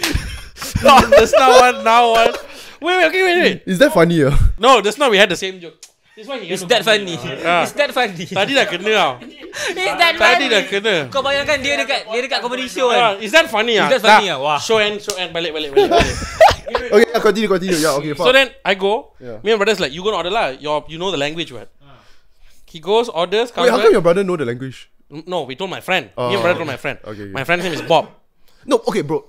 Just now one. Wait. Is that funny? No, just now we had the same joke. This one he Is that funny? Ah. Is that funny? Tadi dah kena tau. Is that Tadi dah funny? kena. Kau bayangkan dia dekat comedy show Ah, kan? is that funny Is ah? that funny Dah. ah? Wah. Show and balik. Okay, continue. Yeah, okay, So then I go. Yeah. Me and brother's like, you gonna order lah. You know the language, what? He goes, orders, comes Wait, how back. come your brother know the language? No, we told my friend. Oh, Me and brother okay. told my friend. Okay. My friend's name is Bob. No, okay, bro.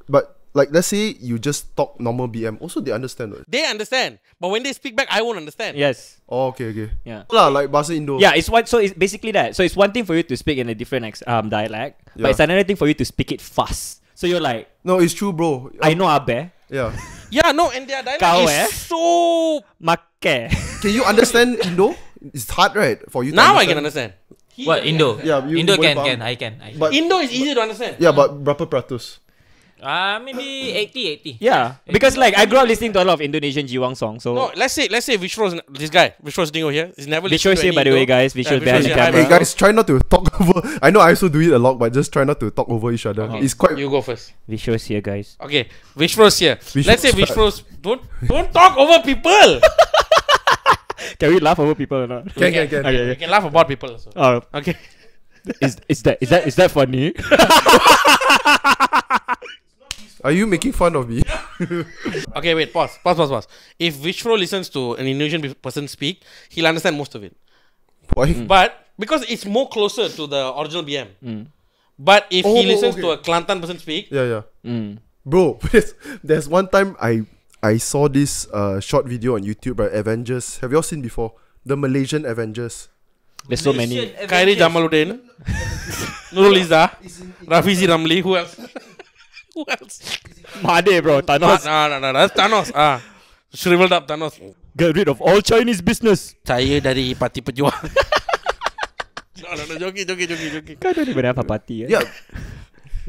But like, let's say you just talk normal BM. Also, they understand. Right? They understand, but when they speak back, I won't understand. Yes. Oh, okay. Yeah. Like Bahasa Indo. Yeah, it's one. So it's basically that. So it's one thing for you to speak in a different dialect, Yeah. but it's another thing for you to speak it fast. So you're like, No, it's true, bro. I know abe, Yeah. Yeah, no, and their dialect Kau, is so. make. Can you understand Indo? It's hard, right, for you. Now to I can understand. What Indo? Yeah, you Indo boleh can. faham. I can. But Indo is easy to understand. yeah, but berapa peratus? Maybe 80. Yeah, because like I grew up listening to a lot of Indonesian Jiwang songs. So No, let's say Vishro's this guy. Vishro's sitting over here. He's never listened Vishwas to here, any by the way, Indo. guys. Vishwas behind the Vishwas here. camera. Hey guys, try not to talk over. I know I also do it a lot, but just try not to talk over each other. Okay. It's quite. You go first. Vishwas here, guys. Okay, Vishro's here. Vishro's Let's say back. Vishro's don't talk over people. Can we laugh over people or not? Can. We Okay. can laugh about people also. Oh, Okay. is that funny? Are you making fun of me? Okay, wait, pause. If Vishro listens to an Indonesian person speak, he'll understand most of it. Why? But because it's more closer to the original BM. But if he listens to a Kelantan person speak, Yeah. Mm. Bro, there's one time I saw this short video on YouTube, right? Avengers. Have you all seen before? The Malaysian Avengers. There's so many. Khairi Jamaluddin, Nurul Izzah, Rafizi Ramli, who else? Who else? Made, bro. Thanos. No, that's Thanos. Shriveled up Thanos. Get rid of all Chinese business. Saya dari Parti Pejuang. No, joking. Kau don't even have a party. Yeah.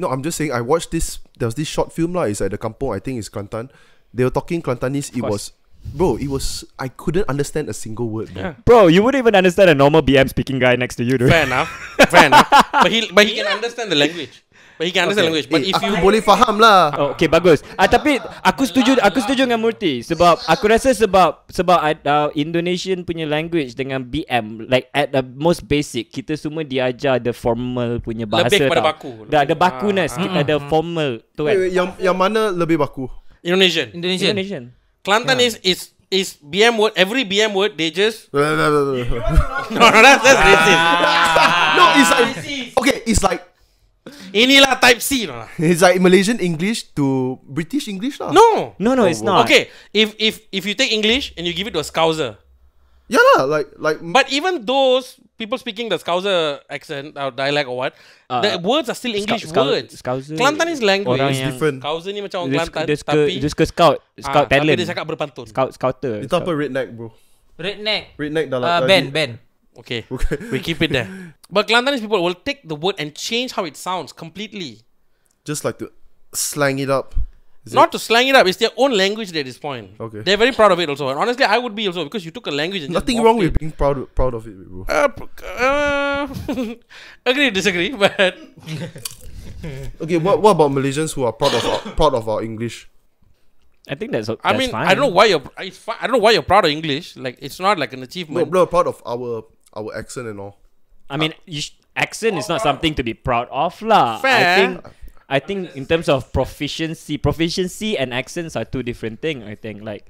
No, I'm just saying. I watched this. There was this short film lah. It's at the kampung. I think it's Kelantan. They were talking Kelantanese. It was, bro. It was. I couldn't understand a single word. Bro. Yeah. Bro, you wouldn't even understand a normal BM speaking guy next to you, dude. Fair enough. But he can understand the language. But if Aku you boleh faham lah. Oh, okay, bagus. Tapi aku setuju dengan Murty sebab aku rasa sebab Indonesian punya language dengan BM like at the most basic kita semua diajar the formal punya bahasa. Lebih pada tau. baku. Ada bakuness, kita ada formal tu kan. Wait, yang mana lebih baku? Indonesian. Indonesian. Kelantan is BM word. Every BM word they just No, that's racist. it's like okay. It's like Inilah type C no. it's like Malaysian English to British English lah. No. No, it's not. Okay, if you take English and you give it to a Scouser, Yeah lah, like. but even those people speaking the Scouser accent or dialect or what, the words are still English words. Scouser. Kelantanese language. Orang It's yang different. Scouser ni macam orang Kelantan dia suka scout tapi talent. dia cakap berpantun. Scouter. Itu apa redneck, bro? Redneck dalam. band. Okay, we keep it there. But Kelantanese people will take the word and change how it sounds completely. Just like to slang it up. Is Not to slang it up, it's their own language at this point. Okay. They're very proud of it also. And honestly, I would be also because you took a language and Nothing just wrong morphed with being proud of it, bro. agree, disagree, but Okay, what about Malaysians who are proud of our English? I think that's I mean, fine. I don't know why you're proud of English. Like it's not like an achievement. No, proud of our accent and all. I mean, accent is not something to be proud of lah. Fair. I think in terms of proficiency and accents are two different things. I think like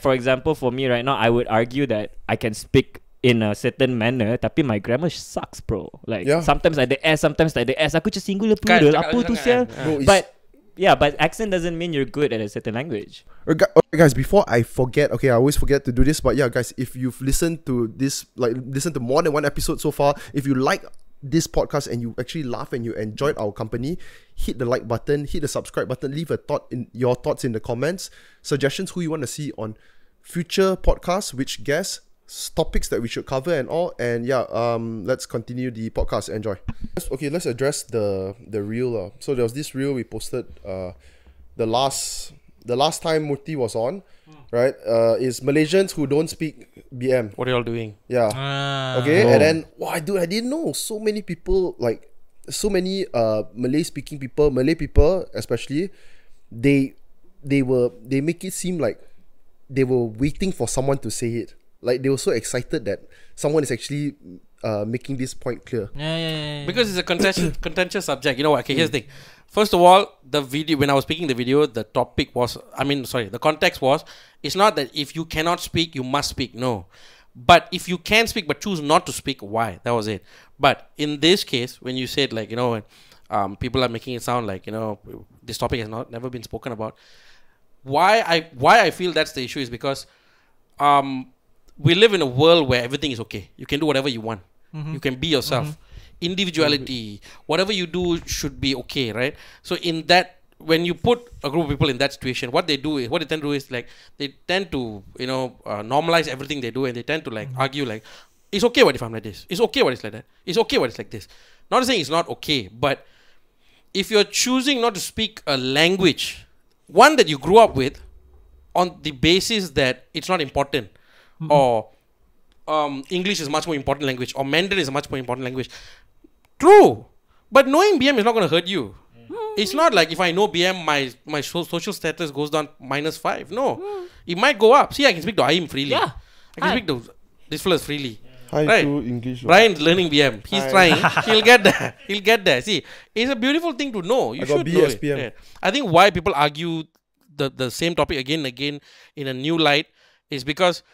for example, for me right now, I would argue that I can speak in a certain manner, tapi my grammar sucks, bro. Like Yeah. sometimes ada S, sometimes tak ada S. Aku just singular Kan, plural. cakap Apa tu sangat sial? kan. Bro, it's- But yeah, but accent doesn't mean you're good at a certain language. Okay, guys, before I forget, okay, I always forget to do this, but yeah, guys, if you've listened to this, like, listen to more than one episode so far, if you like this podcast and you actually laugh and you enjoyed our company, hit the like button, hit the subscribe button, leave your thoughts in the comments, suggestions who you want to see on future podcasts, which guests, topics that we should cover and all. And yeah, let's continue the podcast. Enjoy. Okay, let's address the reel. So there was this reel we posted the last time Murty was on, right? Is Malaysians who don't speak BM. What are y'all doing? Yeah. Okay, and then I didn't know so many people, like so many Malay people especially, they make it seem like they were waiting for someone to say it. Like they were so excited that someone is actually making this point clear. Yeah. Because it's a contentious subject. You know what? Okay, here's the thing. First of all, the video, when I was speaking the video, the topic was, the context was, it's not that if you cannot speak, you must speak. No. But if you can speak but choose not to speak, why? That was it. But in this case, when you said like, people are making it sound like, this topic has never been spoken about. Why I feel that's the issue is because we live in a world where everything is okay. You can do whatever you want. You can be yourself. Individuality, whatever you do should be okay, right? So in that, when you put a group of people in that situation, what they tend to do is like they tend to normalize everything they do, and they tend to like argue like, it's okay what if I'm like this, it's okay what it's like that, it's okay what it's like this. Not saying it's not okay, but if you're choosing not to speak a language, one that you grew up with, on the basis that it's not important, or English is much more important language, or Mandarin is a much more important language. True, but knowing BM is not going to hurt you. It's not like if I know BM, my social status goes down -5. No, it might go up. See, I can speak to Ayim freely. Yeah. I can speak to this fellas freely. Hi Right. to English. Bryan's learning BM. He's Hi. trying. He'll get there. He'll get there. See, it's a beautiful thing to know. You I got should B know as it. PM. Yeah. I think why people argue the same topic again and again in a new light is because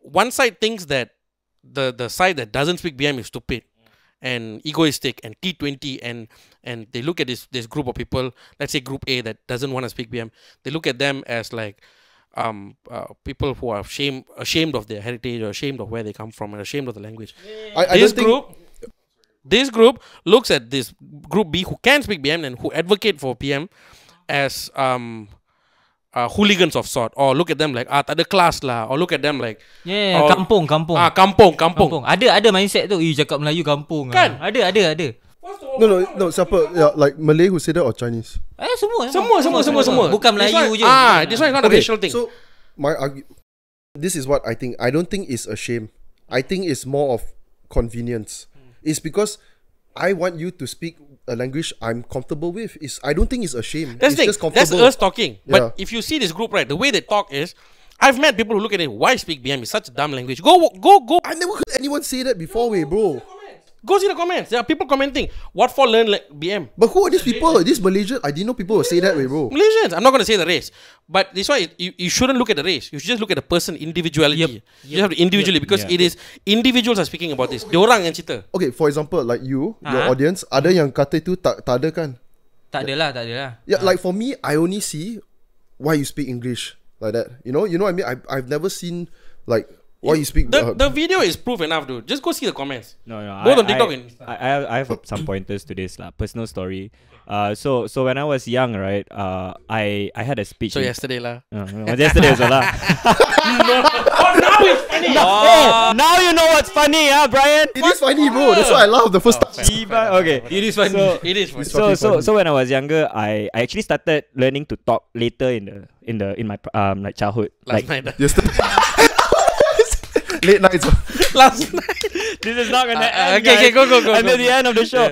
one side thinks that the side that doesn't speak BM is stupid and egoistic and T20, and they look at this group of people, let's say group A that doesn't want to speak BM, they look at them as like people who are ashamed of their heritage, or ashamed of where they come from, and ashamed of the language. This group looks at this group B who can speak BM and who advocate for PM as hooligans of sort, or look at them like tak ada kelas lah, or look at them like kampung. Kampung. Ada mindset tu. Cakap Melayu kampung. Kan? Ada. No, siapa? Yeah, like Malay who say that or Chinese? Semua. Bukan Melayu je. This one is not a racial thing. So this is what I think. I don't think it's a shame. I think it's more of convenience. It's because I want you to speak a language I'm comfortable with. I don't think it's a shame. That's it's just that's comfortable. us talking. But Yeah. if you see this group, right, the way they talk is, I've met people who look at it, why speak BM? It's such a dumb language. Go. I never heard anyone say that before, bro. Go see the comments. There are people commenting, what for learn BM? But who are these people? These Malaysian? I didn't know people would say that way, bro. Malaysians. I'm not going to say the race. But this why you shouldn't look at the race. You should just look at the person individuality. You have to individually, because it is individuals are speaking about this. Diorang yang cerita. Okay, for example, like your audience, ada yang kata itu tak ada kan? Tak adalah. Yeah, like for me, I only see why you speak English like that. You know what I mean? I've never seen like why you speak. The video is proof enough, dude. Just go see the comments. No. Both on TikTok and Insta. I have some pointers to this lah. Personal story. So when I was young, right, I had a speech. So yesterday lah. Yesterday also lah. Now it's funny. Now you know what's funny, Bryan. It is funny, bro. That's why I laugh the first time. Okay. It is funny. So- It is funny. So when I was younger, I actually started learning to talk later in my like childhood. Last like night. Yesterday. Late nights. Last night. this is not gonna end. Okay, guys, go. Until the end of the show.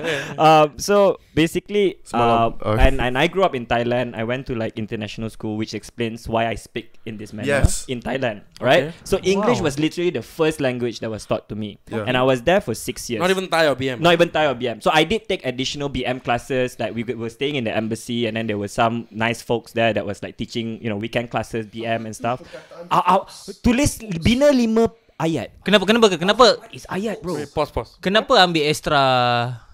So basically, Semalam. and I grew up in Thailand. I went to like international school, which explains why I speak in this manner Yes. in Thailand. Right. Okay. So English was literally the first language that was taught to me, Yeah. and I was there for 6 years. Not even Thai or BM. Not even Thai or BM. So I did take additional BM classes. Like we were staying in the embassy, and then there were some nice folks there that was like teaching, weekend classes, BM and stuff. Tulis bina 5 ayat. Kenapa? It's ayat, bro. Wait, pause. Kenapa ambil extra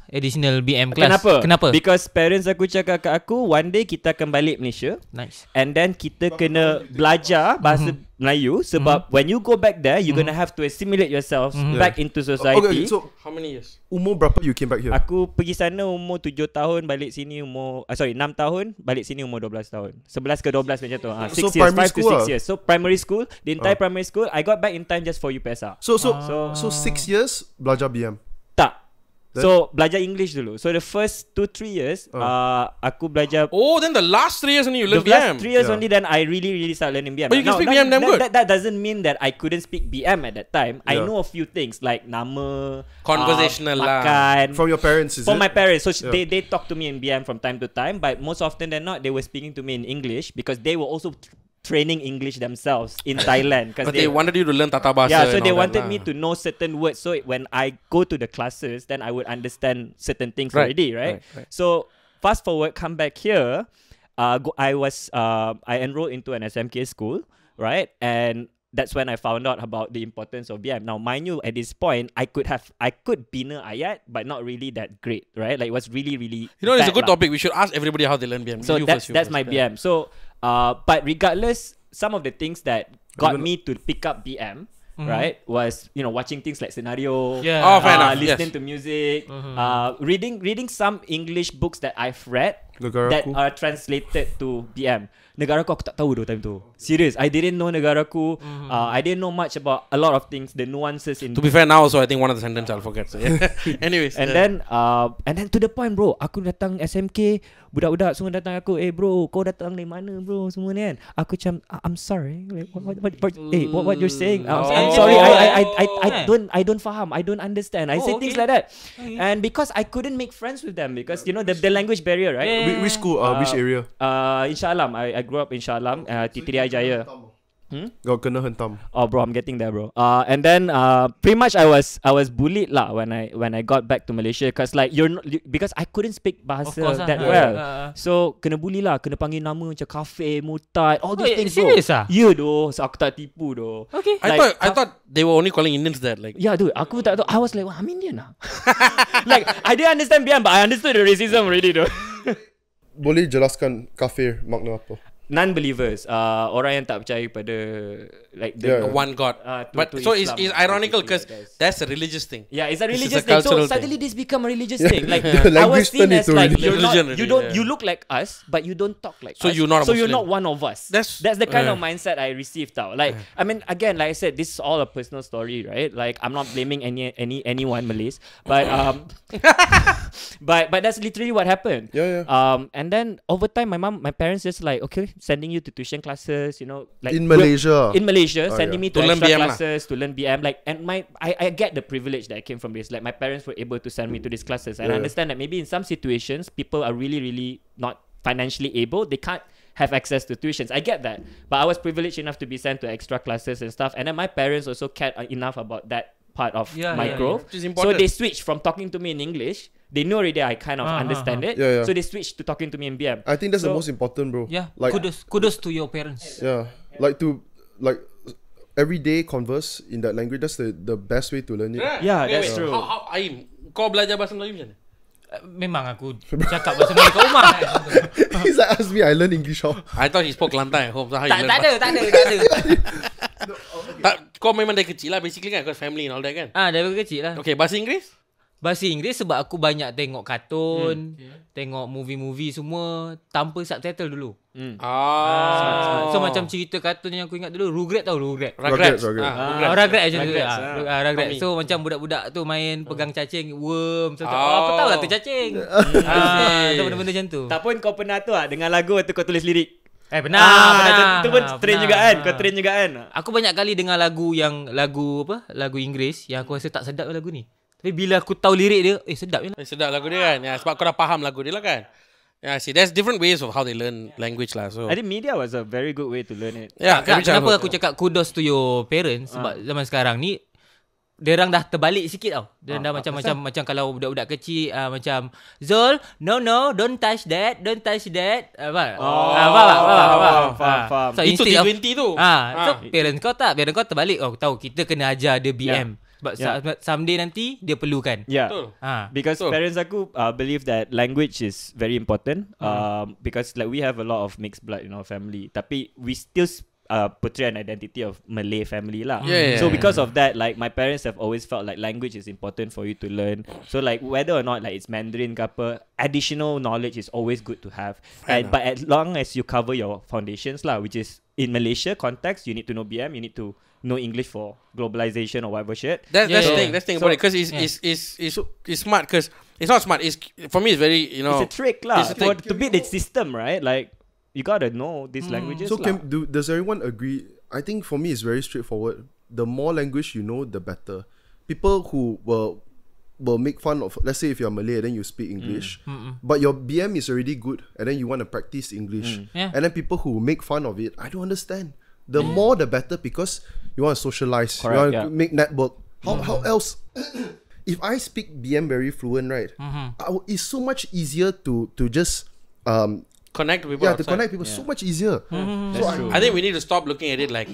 additional BM class. Kenapa? Because parents aku cakap kat aku, one day kita akan balik Malaysia. Nice. And then kita kena belajar bahasa Melayu sebab when you go back there, you're gonna have to assimilate yourself back into society. Okay, so How many years? umur berapa you came back here? Aku pergi sana umur 7 tahun, balik sini umur 6 tahun, balik sini umur 12 tahun. 11 ke 12 macam tu. 6 So years, primary 5 to school 6 years. So primary school, the entire primary school, I got back in time just for UPESA. So 6 years belajar BM. Tak. So belajar English dulu. So the first 2-3 years aku belajar. Oh, then the last 3 years only you The learn last BM. 3 years Yeah. only, then I really started learning BM. But you can speak BM damn good. That doesn't mean that I couldn't speak BM at that time. I Yeah. know a few things like nama, Conversational lah. makan. From your parents, is From it? my parents. So Yeah. they talk to me in BM from time to time, but most often than not, they were speaking to me in English because they were also training English themselves in Thailand. But they wanted you to learn Tata Bahasa. Yeah, so and they all that wanted lah. me to know certain words. So when I go to the classes, then I would understand certain things Right, already, right? right. So fast forward, come back here. I enrolled into an SMK school, right? And that's when I found out about the importance of BM. Now, mind you, at this point, I could bina ayat, but not really that great, right? Like it was really You know, it's a bad good lah. topic. We should ask everybody how they learn BM. So You that's first. my BM. So but regardless, some of the things that got me to pick up BM, right, was watching things like scenario, Yeah. Oh, fair enough. listening Yes. to music, reading some English books that I've read Negaraku. that are translated to BM. Negaraku aku tak tahu time tu. Serious, I didn't know negaraku. I didn't know much about a lot of things, the nuances in. To be fair, now also I think one of the sentence I'll forget. So yeah. Anyways, And then to the point, bro, aku datang SMK, budak-budak semua datang aku, bro, kau datang dari mana, bro, semua ni kan. Aku macam, I'm sorry, like, what you're saying? I'm sorry, I don't faham, I don't understand. I say things like that, and because I couldn't make friends with them because the language barrier, right? Which school? Which area? Insya Allah, I grew up in Shah Alam, Titiria Jaya. Kau kena hentam. Oh bro, I'm getting there, bro. And then pretty much I was bullied lah when I got back to Malaysia because like because I couldn't speak bahasa that well. So kena bully lah, kena panggil nama macam kafe, murtad, all these things. Serious ah? Yeah, doh. So aku tak tipu doh. Okay. I thought they were only calling Indians that. Like, Yeah, dude. Aku tak tahu. I was like, I'm Indian lah. Like I didn't understand BM, but I understood the racism already though. Boleh jelaskan kafir makna apa? Non-believers, orang yang tak percaya pada like Yeah. one God. But to so Islam, it's ironical because guys. that's a religious thing. Yeah, it's a This is religious a thing. So cultural suddenly thing. this become a religious thing. Like The I was language seen turned as into like religion. you're not, Religion you already, don't yeah. you look like us, but you don't talk like So us. you're not a so you're Muslim. not one of us. That's- the kind of mindset I received out. Like I mean, again, like I said, this is all a personal story, right? Like I'm not blaming anyone Malays, but but that's literally what happened. Yeah. And then over time, my parents just like, okay, sending you to tuition classes, like In Malaysia. in Malaysia, Oh, sending yeah. me to To learn extra BM lah. classes to learn BM. Like, and I get the privilege that I came from this. Like, my parents were able to send me to these classes, and I Yeah. understand that maybe in some situations people are really not financially able. They can't have access to tuitions. I get that, but I was privileged enough to be sent to extra classes and stuff. And then my parents also cared enough about that part of my growth. Which is So important. they switched from talking to me in English. They know already I kind of understand it. Yeah. So they switched to talking to me in BM. I think that's the So- most important, bro. Yeah. Like, Kudos to your parents. yeah. Like everyday converse in that language. That's the best way to learn it. Yeah, that's true. How Ayim, kau belajar bahasa Melayu macam mana? Memang aku cakap bahasa Melayu kat rumah. He's like, ask me, I learn English how. I thought he spoke Kelantan at home. So how you Tak learn ada. Kau memang dari kecil lah basically kan, kau family and all that kan. Dari kecil lah. Okay, bahasa Inggeris? Bahasa Inggeris sebab aku banyak tengok kartun, tengok movie-movie semua tanpa subtitle dulu. So macam cerita kartun yang aku ingat dulu, Rugrats tahu Rugrats. Rugrats. Rugrats je dulu. Rugrats, Rugrats. So macam budak-budak tu main pegang cacing, worm. So, aku tahu lah tu cacing. Tu benda-benda macam tu. Tak pun kau pernah tu dengar lagu atau kau tulis lirik? Benar. Itu pun train juga kan? Kau train juga kan? Aku banyak kali dengar lagu Inggeris yang aku rasa tak sedap lagu ni. Tapi bila aku tahu lirik dia, sedap je lah. Sedap lagu dia kan. Ya, sebab kau dah faham lagu dia lah kan. Yeah, see, there's different ways of how they learn language lah. So I think media was a very good way to learn it. yeah, every Kenapa childhood. aku cakap kudos to your parents sebab zaman sekarang ni dia orang dah terbalik sikit tau. Dia dah macam kalau budak-budak kecil macam Zul, no, don't touch that. Faham. So Itu instead of T20 tu. so parents kau terbalik. Oh, tahu kita kena ajar dia BM. But someday nanti dia perlukan. Yeah. Betul. Because Betul. parents aku believe that language is very important. Because like we have a lot of mixed blood in our family. Tapi we still portray an identity of Malay family lah. So because of that, like my parents have always felt like language is important for you to learn. So like whether or not like it's Mandarin ke apa, additional knowledge is always good to have. But as long as you cover your foundations lah, which is in Malaysia context, you need to know BM, you need to know English for globalization or whatever shit. That's the thing. That's the thing about it, because it's smart. Because it's not smart. It's, for me, it's very, you know, it's a trick lah. It's a trick. To beat the system, right? Like you gotta know these languages. So lah. does everyone agree? I think for me it's very straightforward. The more language you know, the better. People who will make fun of, let's say if you're Malay and then you speak English, but your BM is already good and then you want to practice English, and then people who make fun of it, I don't understand. The more the better, because you want to socialize, Correct, you want to make network. How else? If I speak BM very fluent, right, it's so much easier to just connect with people. to outside. connect people. So much easier. That's true. I think we need to stop looking at it like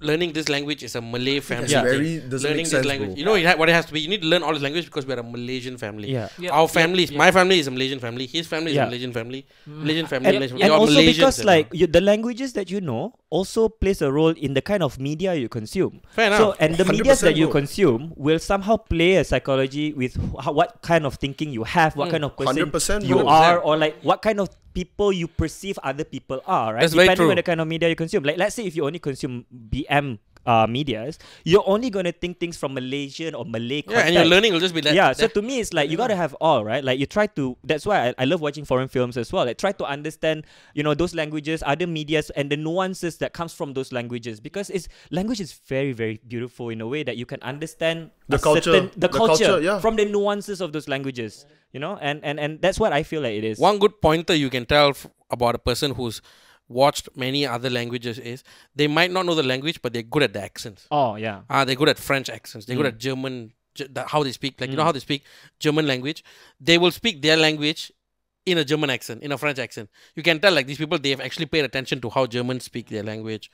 learning this language is a Malay family. Yeah. thing. Doesn't Learning make this sense, language, bro. you know what it has to be. You need to learn all this language because we're a Malaysian family. Yeah. Our family, my family is a Malaysian family. His family is a Malaysian family. Malaysian family. Malaysian family. And You're also Malaysians, because you like know. the languages that you know also plays a role in the kind of media you consume. Fair enough. So and the media 100%, that you bro. consume will somehow play a psychology with what kind of thinking you have, what kind of person 100%, you bro. are, or like what kind of people you perceive other people are, right? That's very Depending true. on the kind of media you consume. Like let's say if you only consume BM medias, you're only going to think things from Malaysian or Malay context. And your learning will just be that. Yeah, so to me it's like you gotta have all, right? Like you try to, that's why I love watching foreign films as well. Like try to understand, you know, those languages, other medias, and the nuances that comes from those languages, because language is very, very beautiful in a way that you can understand The culture. the culture Yeah. from the nuances of those languages, you know, and that's what I feel like it is. One good pointer you can tell about a person who's watched many other languages is they might not know the language, but they're good at the accents. Oh yeah. They're good at French accents. They're good at German, how they speak. Like, you know how they speak German language? They will speak their language in a German accent, in a French accent. You can tell like these people, they have actually paid attention to how Germans speak their language.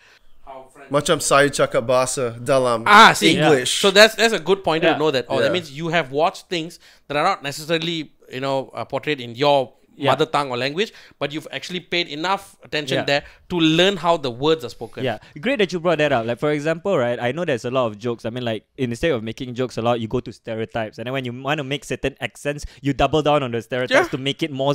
Macam saya cakap bahasa dalam See, English. So that's a good pointer to know that. Yeah. That means you have watched things that are not necessarily, you know, portrayed in your mother tongue or language, but you've actually paid enough attention there to learn how the words are spoken. Yeah, great that you brought that up. Like for example, right, I know there's a lot of jokes. I mean, like instead of making jokes a lot, you go to stereotypes, and then when you want to make certain accents, you double down on the stereotypes to make it more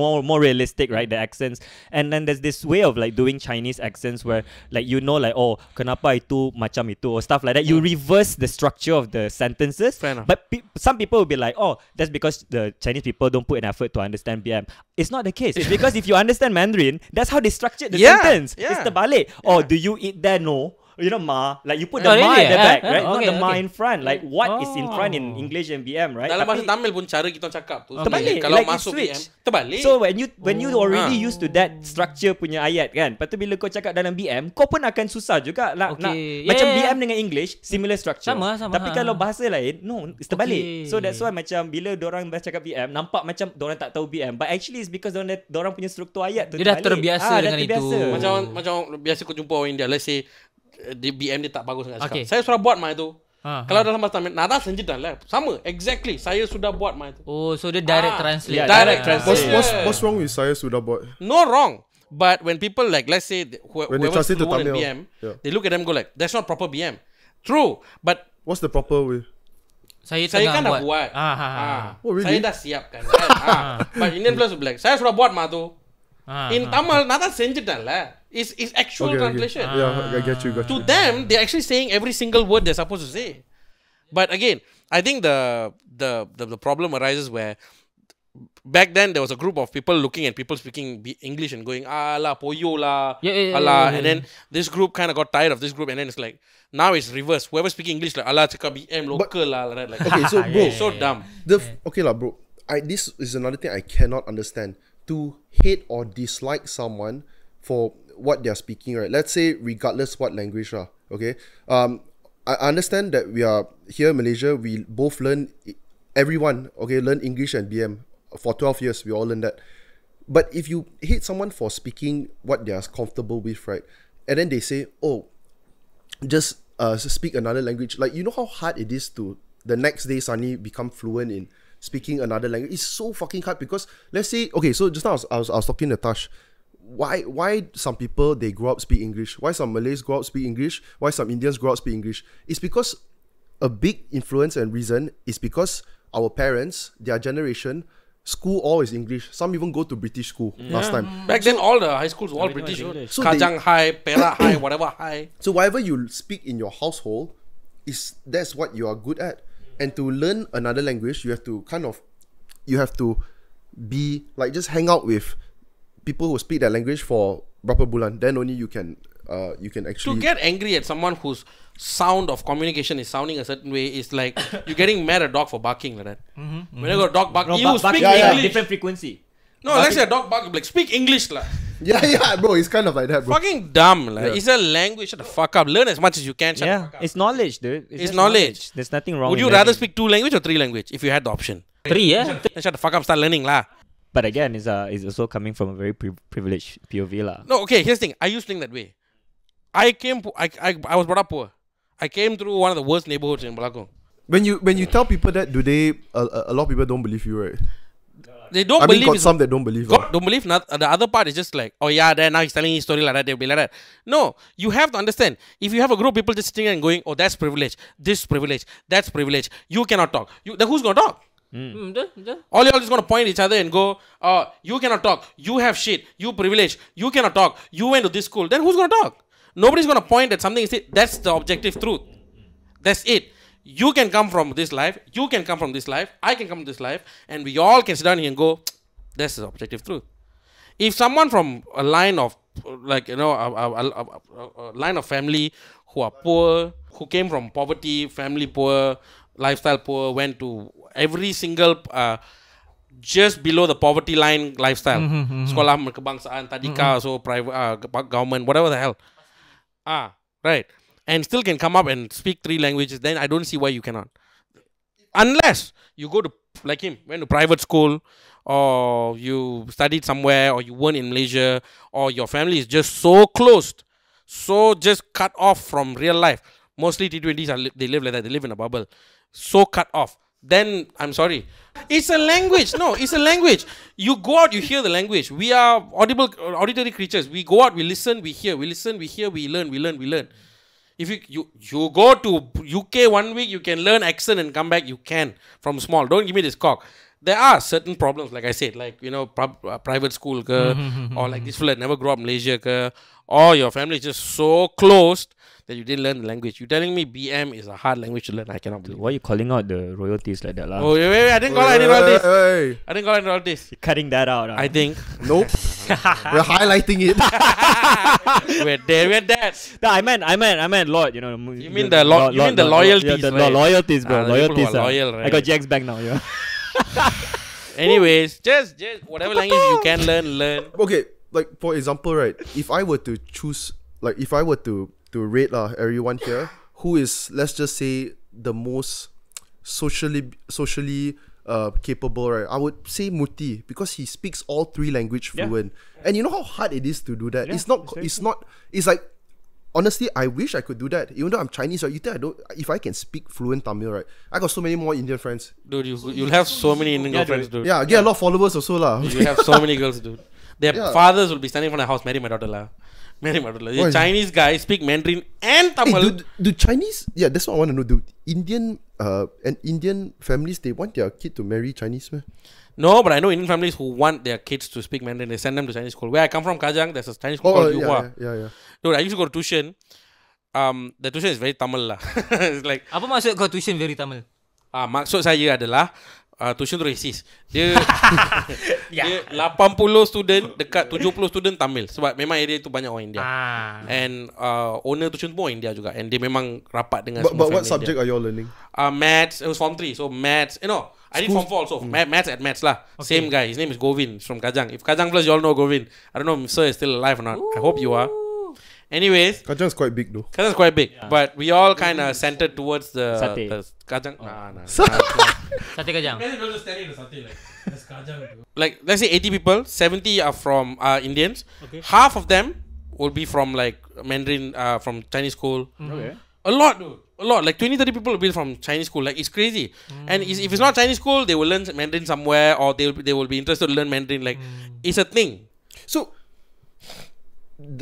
more realistic, right? The accents, and then there's this way of like doing Chinese accents where like you know like oh kenapa itu macam itu or stuff like that. You reverse the structure of the sentences. Fair enough. But some people will be like, oh, that's because the Chinese people don't put an effort to understand BM. It's not the case. It's because if you understand Mandarin, that's how they structured the sentence. It's terbalik. Oh, do you eat there? No. You know, ma. Like you put the ma at the back, right? Not the ma in front. Like what is in front in English and BM, right? Dalam bahasa Tamil pun cara kita cakap tu. Terbalik. Kalau Like masuk switch. BM, terbalik. So when you already used to that structure punya ayat kan, lepas tu bila kau cakap dalam BM, kau pun akan susah juga nak macam BM dengan English similar structure. Sama. Tapi kalau bahasa lain, no, it's terbalik. So that's why macam bila dorang cakap BM, nampak macam dorang tak tahu BM, but actually it's because dorang punya struktur ayat tu Dia dah terbalik. terbiasa dengan itu. Macam biasa kau jumpa orang India, let's say di BM dia tak bagus sangat cakap. Okay. Saya sudah buat mah itu. Kalau dalam bahasa Tamil, nada senjitan lah. Sama, exactly. Saya sudah buat mah itu. Oh, so dia direct translate. Yeah, direct translate. What's wrong with saya sudah buat? No wrong. But when people like, let's say, When they whoever's translate to fluent in Tamil, BM, yeah. they look at them and go like, that's not proper BM. True, but What's the proper way? saya tengah kan dah buat. Oh, really? Saya dah siapkan. But Indian players will be like, saya sudah buat mah tu. In Tamil, nada senjitan lah. It's actual translation. Yeah, I get you. To them, they're actually saying every single word they're supposed to say. But again, I think the problem arises where back then there was a group of people looking at people speaking English and going ala poyo la ala, and then this group kind of got tired of this group, and then it's like now it's reverse. Whoever speaking English like ala cakap BM local la, like Okay, so bro, so dumb. Okay lah, bro. This is another thing I cannot understand. To hate or dislike someone for what they're speaking, right? Let's say regardless what language lah, okay? I understand that we are here in Malaysia, we both learn, everyone, okay, learn English and BM. For 12 years, we all learn that. But if you hate someone for speaking what they're comfortable with, right? And then they say, oh, just speak another language. Like, you know how hard it is to the next day suddenly become fluent in speaking another language. It's so fucking hard because let's say, okay, so just now I was talking to Tash. Why some people they grow up speak English? Why some Malays grow up speak English? Why some Indians grow up speak English? It's because a big influence and reason is because our parents, their generation, school all is English. Some even go to British school last time. Back then, all the high schools were all British. So Kajang High, Perak High, whatever high. So whatever you speak in your household, that's what you are good at. And to learn another language, you have to be like, just hang out with people who speak that language for berapa bulan. Then only you can actually. To get angry at someone whose sound of communication is sounding a certain way is like you're getting mad at a dog for barking like that. When I got a dog bark, you speak English. Different frequency. No, let's say a dog bark, like speak English lah. Yeah, bro. It's kind of like that, bro. Fucking dumb lah. It's a language. Shut the fuck up. Learn as much as you can. Shut the fuck up. It's knowledge, dude. It's just knowledge. There's nothing wrong. Would you in rather learning. speak 2 language or 3 language if you had the option? 3, yeah. Then shut the fuck up. Start learning lah. But again, it's also coming from a very privileged POV lah. No, okay. Here's the thing. I used to think that way. I was brought up poor. I came through one of the worst neighborhoods in Balakong. When you tell people that, do they? A lot of people don't believe you, right? They don't I mean, believe. got some that don't believe. God don't believe. Not the other part is just like, oh yeah, then now he's telling his story like that. They'll be like that. No, you have to understand. If you have a group of people just sitting and going, oh, that's privilege, this privilege, that's privilege. You cannot talk. Then who's gonna talk? All y'all just gonna point each other and go, oh, you cannot talk. You have shit. You privilege. You cannot talk. You went to this school. Then who's gonna talk? Nobody's gonna point at something and say that's the objective truth. That's it. You can come from this life. You can come from this life. I can come from this life, and we all can sit down here and go, that's the objective truth. If someone from a line of, like, you know, a line of family who are poor, who came from poverty, family poor, lifestyle poor, went to every single just below the poverty line lifestyle, sekolah kebangsaan, tadika, so private, government, whatever the hell, right, and still can come up and speak 3 languages, then I don't see why you cannot. Unless you go to, like him, went to private school, or you studied somewhere, or you weren't in Malaysia, or your family is just so closed, so just cut off from real life. Mostly T20s, they live like that, they live in a bubble. So cut off. Then, I'm sorry. It's a language. No, it's a language. You go out, you hear the language. We are auditory creatures. We go out, we listen, we hear. We listen, we hear, we learn. If you go to UK 1 week, you can learn accent and come back, you can from small. Don't give me this cock. There are certain problems, like I said, like, you know, private school or like this fella never grew up in Malaysia or your family is just so closed that you didn't learn the language. You telling me BM is a hard language to learn? I cannot believe. Why are you calling out the royalties like that lah? Oh wait, I didn't call any royalties. I didn't call any royalties. You're cutting that out. I think. Nope. We're highlighting it. We're that. No, I meant Lord. You know. You mean the loyalties? The right? loyalties, bro. Loyalties. Loyal, right? I got Jack's back now. Yeah. Anyways, just whatever language you can learn. Okay, like for example, right? If I were to choose, like if I were to rate everyone here, who is, let's just say, the most socially capable, right? I would say Murty, because he speaks all 3 language fluent. And you know how hard it is to do that. It's like, honestly, I wish I could do that. Even though I'm Chinese, right? You think if I can speak fluent Tamil, right? I got so many more Indian friends. Dude, you'll have so many Indian girlfriends, dude. Yeah, I get a lot of followers also lah. You have so many girls, dude. Their fathers will be standing in front of the house, marry my daughter lah. Marry my daughter lah. The Chinese guys speak Mandarin and Tamil. Hey, do Chinese? Yeah, that's what I want to know. Do Indian and Indian families, they want their kid to marry Chinese, man? No, but I know Indian families who want their kids to speak Mandarin. They send them to Chinese school. Where I come from, Kajang, there's a Chinese school called Yuhua. Yeah. Dude, I used to go to tuition. The tuition is very Tamil lah. It's like, Apa maksud kau tuition very Tamil? maksud saya adalah tuition tu resis. Dia 80 student dekat 70 student Tamil. Sebab memang area tu banyak orang India. And owner tuition pun orang India juga. And dia memang rapat dengan semua But what family subject India. are you all learning? Maths. It was form 3. So maths. I did form 4 also. Maths at maths lah. Okay. Same guy. His name is Govin. He's from Kajang. If Kajang plus you all know Govin. I don't know if sir is still alive or not. I hope you are. Anyways, Kajang is quite big though. Kajang is quite big, but we all kind of centered towards the Satay. Kajang. Sate Kajang. Like, let's say 80 people, 70 are from Indians. Okay. Half of them will be from like Mandarin, from Chinese school. Okay. A lot, dude. A lot. Like 20-30 people will be from Chinese school. Like, it's crazy. And if it's not Chinese school, they will learn Mandarin somewhere, or they will be interested to learn Mandarin. Like, it's a thing. So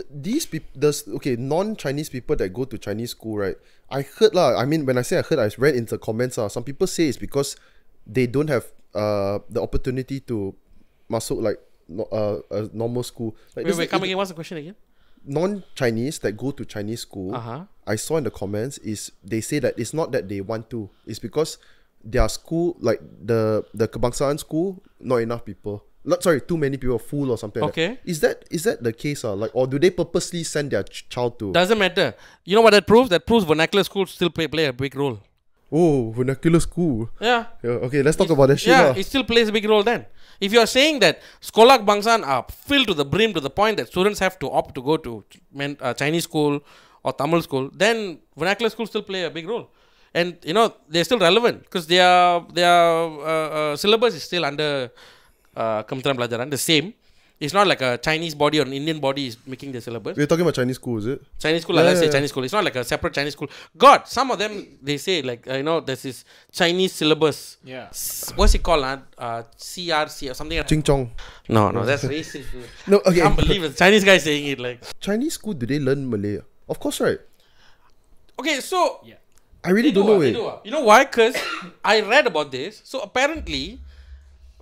these people, non-Chinese people that go to Chinese school, right? I heard lah. I mean, when I say I heard, I read in the comments. Some people say it's because they don't have the opportunity to masuk like a normal school. Like, Wait, come again. What's the question again? Non-Chinese that go to Chinese school, I saw in the comments is they say that it's not that they want to. It's because their school, like the Kebangsaan school, not enough people. Too many people, full or something. Okay. Like that. Is that the case? Like, or do they purposely send their child to? Doesn't matter. You know what that proves? That proves vernacular schools still play a big role. Oh, vernacular school. Yeah. Okay, let's talk about that shit. Yeah, it still plays a big role then. If you are saying that sekolah kebangsaan are filled to the brim to the point that students have to opt to go to Chinese school or Tamil school, then vernacular schools still play a big role. And you know, they're still relevant because their syllabus is still under Kementerian Pelajaran, the same. It's not like a Chinese body or an Indian body is making the syllabus. We're talking about Chinese school, is it? Chinese school, let's say Chinese school. It's not like a separate Chinese school. God, some of them, they say like, there's this Chinese syllabus. Yeah. What's it called? CRC or something. Ching Chong. No, that's racist. Dude. No, okay. I can't believe it. Chinese guy saying it like. Chinese school, do they learn Malay? Of course, right? Okay, so. Yeah. I really don't know it. You know why? Because I read about this. So apparently,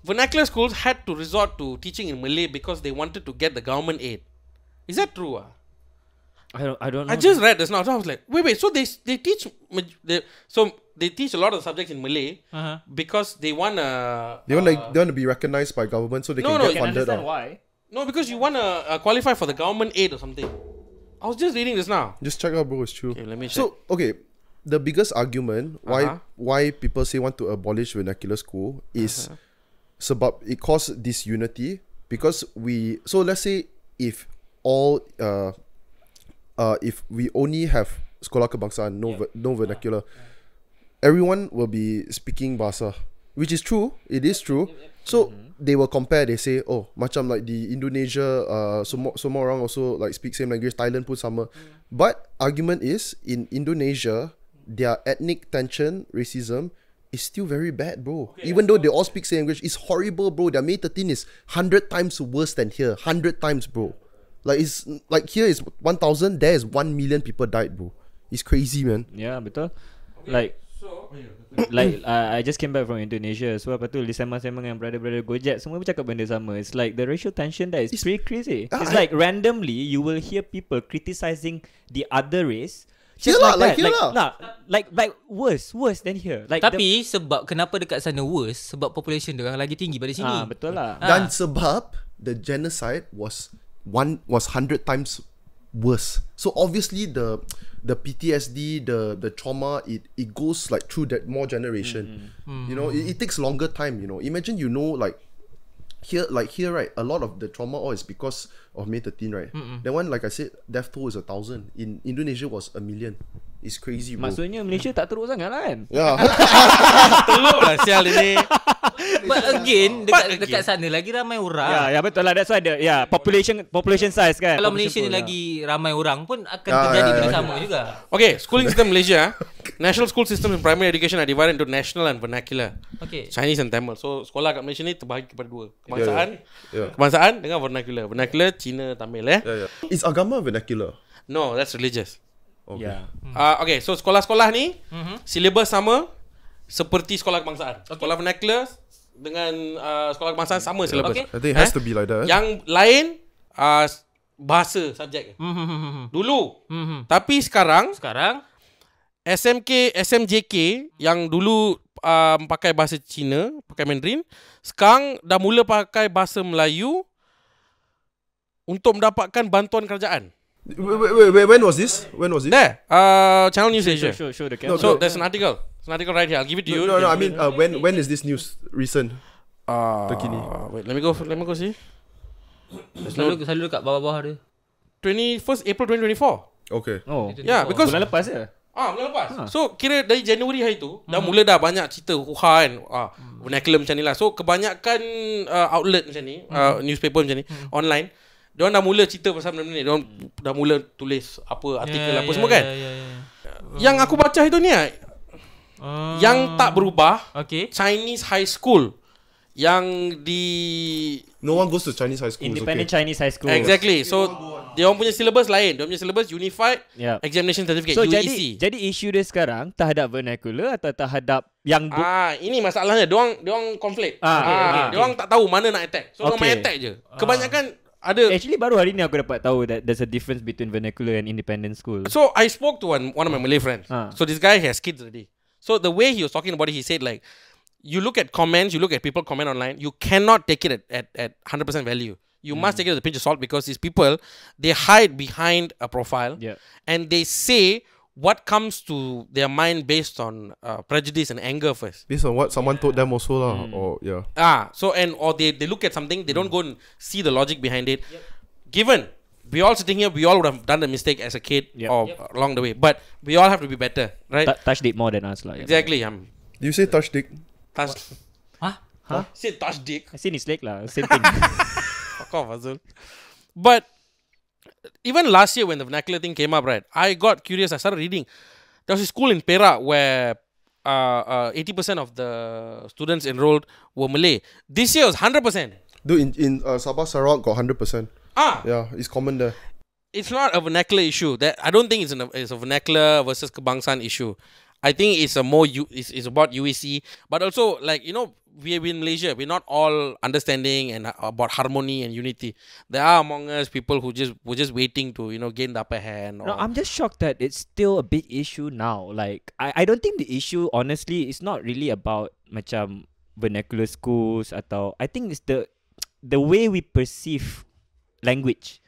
vernacular schools had to resort to teaching in Malay because they wanted to get the government aid. Is that true? I don't know. I just read this now. So I was like, wait. So they teach they teach a lot of subjects in Malay because they want to. They want to be recognized by government so they can I get can funded. understand why. No, because you want to qualify for the government aid or something. I was just reading this now. Just check out, bro. It's true. Okay, let me check. So okay, the biggest argument why people say want to abolish vernacular school is sebab it cause disunity because let's say if we only have sekolah kebangsaan, no vernacular, everyone will be speaking bahasa, which is true. It is true. So they will compare. They say, oh, macam like the Indonesia, semua orang also like speak same language. Thailand pun sama. But argument is in Indonesia, their ethnic tension, racism is still very bad, bro. Even though they all speak same language, it's horrible, bro. Their May 13 is 100 times worse than here. 100 times, bro. Like it's like here is 1,000, there is 1 million people died, bro. It's crazy, man. Yeah, betul. Like I just came back from Indonesia. So apa tu sembang-sembang dengan brother-brother Gojek, semua bercakap benda sama. It's like the racial tension there is pretty crazy. It's like randomly you will hear people criticizing the other race. Just like worse than here. Like tapi sebab kenapa dekat sana worse? Sebab population dia orang lagi tinggi pada sini. Betul lah. Dan sebab the genocide was 100 times worse. So obviously the PTSD, the trauma, it goes like through that more generation. You know, it takes longer time. You know, imagine like here right, a lot of the trauma all is because of May 13, right? That one, like I said, death toll is 1,000. In Indonesia was 1 million. It's crazy, bro. Maksudnya Malaysia tak teruk sangat lah kan? Yeah. Teluk lah sial ini. But again, dekat sana lagi ramai orang. Ya betul lah. That's why population size kan. Kalau Malaysia ni lagi ramai orang pun akan terjadi benda sama juga. Okay, schooling system Malaysia. National school system in primary education are divided into national and vernacular. Okay. Chinese and Tamil. So sekolah kat Malaysia ni terbahagi kepada dua. Kebangsaan dengan vernacular. Vernacular Cina, Tamil Is agama vernacular? No, that's religious. Okay. Okay, so sekolah-sekolah ni syllabus sama seperti sekolah kebangsaan. Sekolah vernacular dengan sekolah kebangsaan sama syllabus. Okay. I think it has to be like that. Yang lain bahasa subjek. Dulu. Tapi sekarang SMJK yang dulu pakai bahasa Cina, pakai Mandarin, sekarang dah mula pakai bahasa Melayu untuk mendapatkan bantuan kerajaan. Wait, when was this? There, Channel News Asia. Sure, the So there's an article. There's an article right here. I'll give it to you. No, I mean, when is this news recent? Terkini. Wait, let me go see. Selalu dekat bawah-bawah dia. 21st April 2024. Okay. Oh. Yeah, because bulan lepas ya. bulan lepas. So kira dari Januari hari tu dah mula dah banyak cerita kan. Vernacular macam ni lah. So kebanyakan outlet macam ni, newspaper macam ni, online, diorang dah mula cerita pasal benda ni. Diorang dah mula tulis apa artikel apa semua kan. Yang aku baca itu ni yang tak berubah. Okay. Chinese high school yang di No one goes to Chinese high school. Independent Chinese high school. exactly. So dia orang punya syllabus lain. Dia punya syllabus unified Yeah. examination certificate So UEC. jadi isu dia sekarang terhadap vernacular atau terhadap yang Ini masalahnya. Dia orang conflict. Okay. Dia orang tak tahu mana nak attack. So dia main attack je. Kebanyakan ada. Actually baru hari ni aku dapat tahu that there's a difference between vernacular and independent school. So I spoke to one of my Malay friends. So this guy has kids already. So the way he was talking about it, he said like, you look at comments, you look at people comment online, you cannot take it at 100% value. You must take it with a pinch of salt because these people, they hide behind a profile and they say what comes to their mind based on prejudice and anger first. Based on what someone told them also lah. Or Or they look at something, they don't go and see the logic behind it. Given we all sitting here, we all would have done the mistake as a kid or along the way, but we all have to be better, right? Touch did more than us lah. Exactly. Do you say touch dick? Touch. Huh? Say touch dick. I seen his leg lah. Same thing. Fuck off, Azul. But even last year when the vernacular thing came up, right, I got curious. I started reading. There was a school in Perak where 80% of the students enrolled were Malay. This year was 100%. Dude, in Sabah Sarawak got 100%. Yeah, it's common there. It's not a vernacular issue. That I don't think it's a vernacular versus kebangsaan issue. I think it's it's about UEC, but also like we in Malaysia, we're not all understanding and about harmony and unity. There are among us people who were just waiting to gain the upper hand. No, I'm just shocked that it's still a big issue now. Like I don't think the issue honestly is not really about macam vernacular schools atau I think it's the way we perceive language.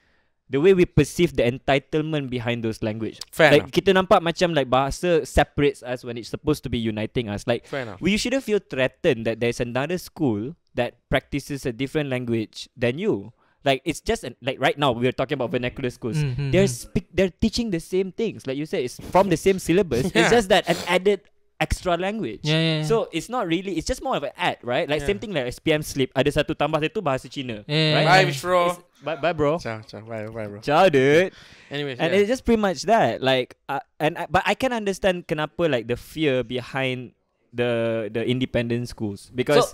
The way we perceive the entitlement behind those language. Fair like enough. kita nampak macam like bahasa separates us when it's supposed to be uniting us. Like Fair enough. we shouldn't feel threatened that there's another school that practices a different language than you. Like it's just like right now we're talking about vernacular schools. They're teaching the same things. Like you said, it's from the same syllabus. It's just that an added extra language. So it's not really, it's just more of an ad, right? Like same thing like SPM slip. Ada satu tambah satu bahasa Cina. Right? Bye, bro. Bye, bro. Ciao, bye, bro. Ciao, dude. Anyways, And it's just pretty much that. Like, but I can understand kenapa like the fear behind the independent schools because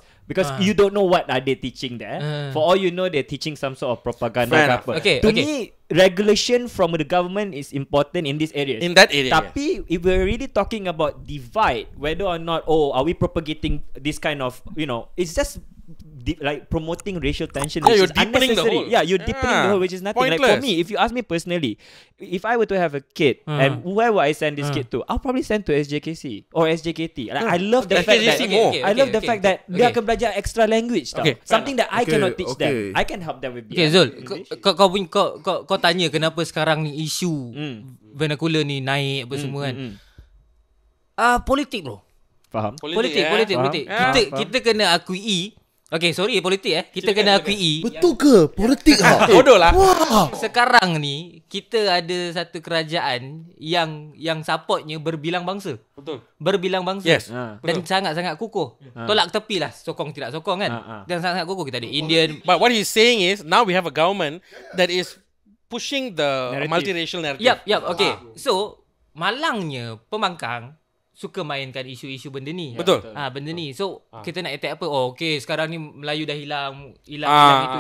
you don't know what are they teaching there. For all you know, they're teaching some sort of propaganda. To me, regulation from the government is important in this area. In that area. Tapi if we're really talking about divide, whether or not are we propagating this kind of it's just like promoting racial tension, which you're is deepening the unnecessary. whole. You're deepening the whole, which is nothing. Like for me, if you ask me personally, if I were to have a kid, and where would I send this kid to? I'll probably send to SJKC or SJKT. Like, I love the fact that I love the fact that dia akan belajar extra language, something that I cannot teach them. I can help them with. Okay, Zul, kau tanya kenapa sekarang ni isu vernacular ni naik apa semua kan? Politik bro. Faham? Politik. Kita kena akui. Okay, sorry politik kita kena akui. Betul ke? Politik Bodoh lah. Sekarang ni kita ada satu kerajaan yang supportnya berbilang bangsa. Betul. Berbilang bangsa. Yes. Dan sangat-sangat kukuh. Tolak tepi lah sokong tidak sokong kan. Dan sangat kukuh kita ada Indian. But what he's saying is now we have a government that is pushing the multiracial narrative. Yup. Okay. So malangnya pembangkang suka mainkan isu-isu benda ni. Betul. Benda ni. So kita nak attack apa? Okay, sekarang ni Melayu dah hilang itu,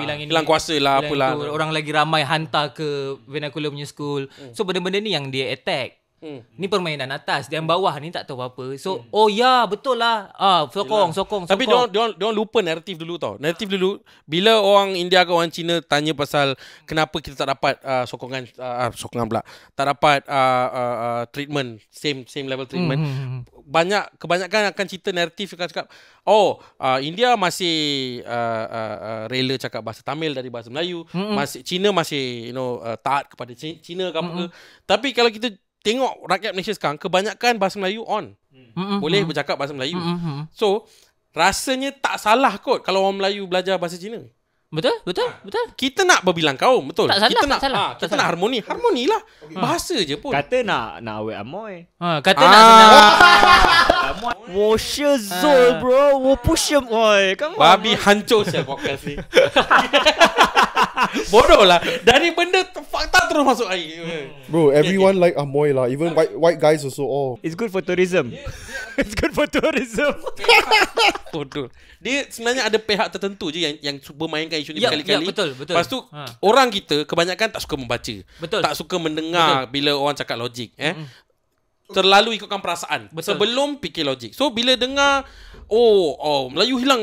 hilang ini. Hilang kuasa lah, apalah. Orang lagi ramai hantar ke vernacular punya school. So benda-benda ni yang dia attack. Ni permainan atas. Yang bawah ni tak tahu apa. So betul lah. Sokong. Tapi dia lupa naratif dulu tau. Naratif dulu bila orang India ke orang Cina tanya pasal kenapa kita tak dapat sokongan pula. Tak dapat treatment, same level treatment. Kebanyakan akan cerita naratif akan cakap India masih rela cakap bahasa Tamil dari bahasa Melayu. Cina masih taat kepada Cina ke apa ke. Tapi kalau kita tengok rakyat Malaysia sekarang, kebanyakan bahasa Melayu on. Boleh bercakap bahasa Melayu. So, rasanya tak salah kot kalau orang Melayu belajar bahasa Cina. Betul. Kita nak berbilang kaum, betul. Tak salah, kita tak salah. Kita nak harmoni. Harmoni lah. Bahasa je pun. Kata nak awet amoy. Kata nak senang. 我是 Zul bro, 我不是 Oi, come on. Babi hancur saya podcast ni. Bodoh lah. Dari benda fakta terus masuk air. Bro, everyone like Amoy lah. Even white guys also. Oh, It's good for tourism. It's good for tourism. Bodoh. Dia sebenarnya ada pihak tertentu je yang cuba mainkan isu ni Ya, berkali-kali. ya, betul. Lepas tu orang kita kebanyakan tak suka membaca. Betul. Tak suka mendengar bila orang cakap logik, terlalu ikutkan perasaan. Betul. Sebelum fikir logik. So bila dengar Melayu hilang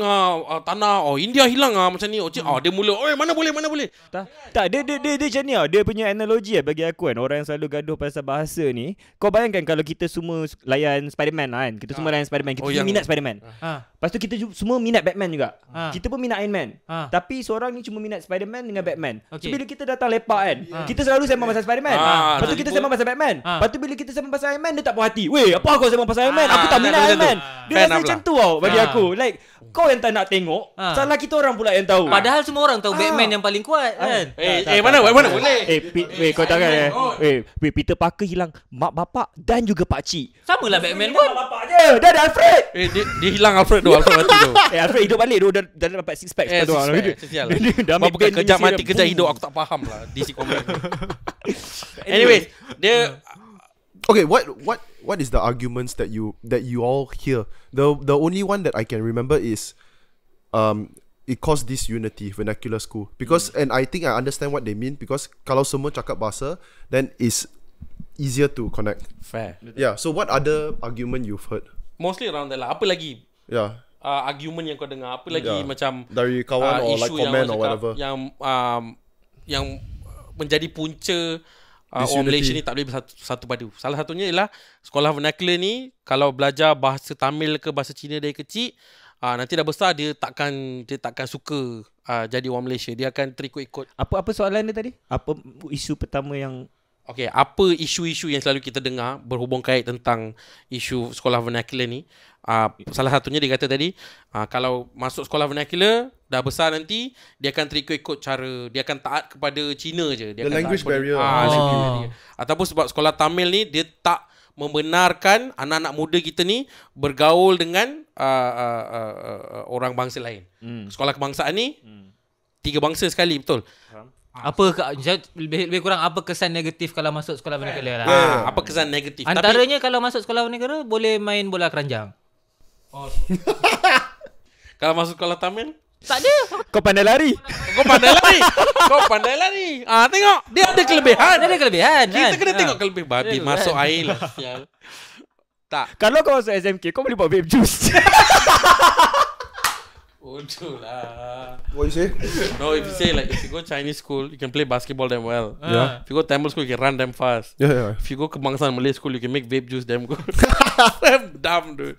tanah, India hilang macam ni, dia mula mana boleh. Tak, dia macam ni dia punya analogi bagi aku kan. Orang yang selalu gaduh pasal bahasa ni, kau bayangkan kalau kita semua layan Spiderman kan. Kita semua layan Spiderman. Kita semua minat Spiderman. Lepas tu kita semua minat Batman juga. Kita pun minat Iron Man. Tapi seorang ni cuma minat Spiderman dengan Batman. So bila kita datang lepak kan, kita selalu sembang pasal Spiderman. Lepas tu kita sembang pasal Batman. Lepas tu bila kita sembang pasal Iron Man, dia tak puas hati. Weh, apa kau sembang pasal Iron Man? Aku tak minat Iron Man. Dia rasa macam tu tau bagi aku. Like kau yang tak nak tengok, salah kita orang pula yang tahu. Padahal semua orang tahu Batman yang paling kuat kan. Mana boleh. Kau tahu kan? Peter Parker hilang mak bapak dan juga pak cik. Sama lah Batman pun. Bapak je. Dia ada Alfred. Dia hilang Alfred tu. Alfred mati tu. Alfred hidup balik tu. Dah dapat six pack tu. Berapa kejap mati kejap hidup, aku tak faham lah DC Comics. Anyways, dia okay. What is the arguments that you all hear? The only one that I can remember is, it caused disunity vernacular school because and I think I understand what they mean because kalau semua cakap bahasa, then it's easier to connect. fair. Yeah. So what other argument you've heard? Mostly around that lah. Apa lagi? Yeah. Argument yang kau dengar, apa lagi macam dari kawan or like isu yang comment orang or cakap whatever. yang menjadi punca orang Malaysia ni tak boleh bersatu padu. Salah satunya ialah sekolah vernacular ni kalau belajar bahasa Tamil ke bahasa Cina dari kecil, nanti dah besar dia takkan suka jadi orang Malaysia. Dia akan terikut-ikut. Apa soalan dia tadi? Apa isu pertama yang Okay, apa isu-isu yang selalu kita dengar berhubung kait tentang isu sekolah vernacular ni? Salah satunya dia kata tadi, kalau masuk sekolah vernacular, dah besar nanti, dia akan terikut-ikut cara, dia akan taat kepada Cina je. Dia The akan language taat barrier. language barrier. Ataupun sebab sekolah Tamil ni, dia tak membenarkan anak-anak muda kita ni bergaul dengan orang bangsa lain. Sekolah kebangsaan ni, 3 bangsa sekali, betul? Apa lebih kurang apa kesan negatif kalau masuk sekolah vernacular lah. Apa kesan negatif? Antaranya kalau masuk sekolah vernacular boleh main bola keranjang. Kalau masuk sekolah Tamil, Tak ada. Kau pandai lari. Kau pandai lari. Tengok, dia ada kelebihan. Ada kelebihan. Kita kan? kena tengok kelebihan. Babi masuk air lah. Sial. Tak. Kalau kau masuk SMK, kau boleh buat vape juice. Bodoh lah. What you say? No, if you say like, if you go Chinese school, you can play basketball damn well. Yeah. If you go Tamil school, you can run damn fast. Yeah. If you go Kebangsaan Malay school, you can make vape juice damn good. Damn dumb, dude.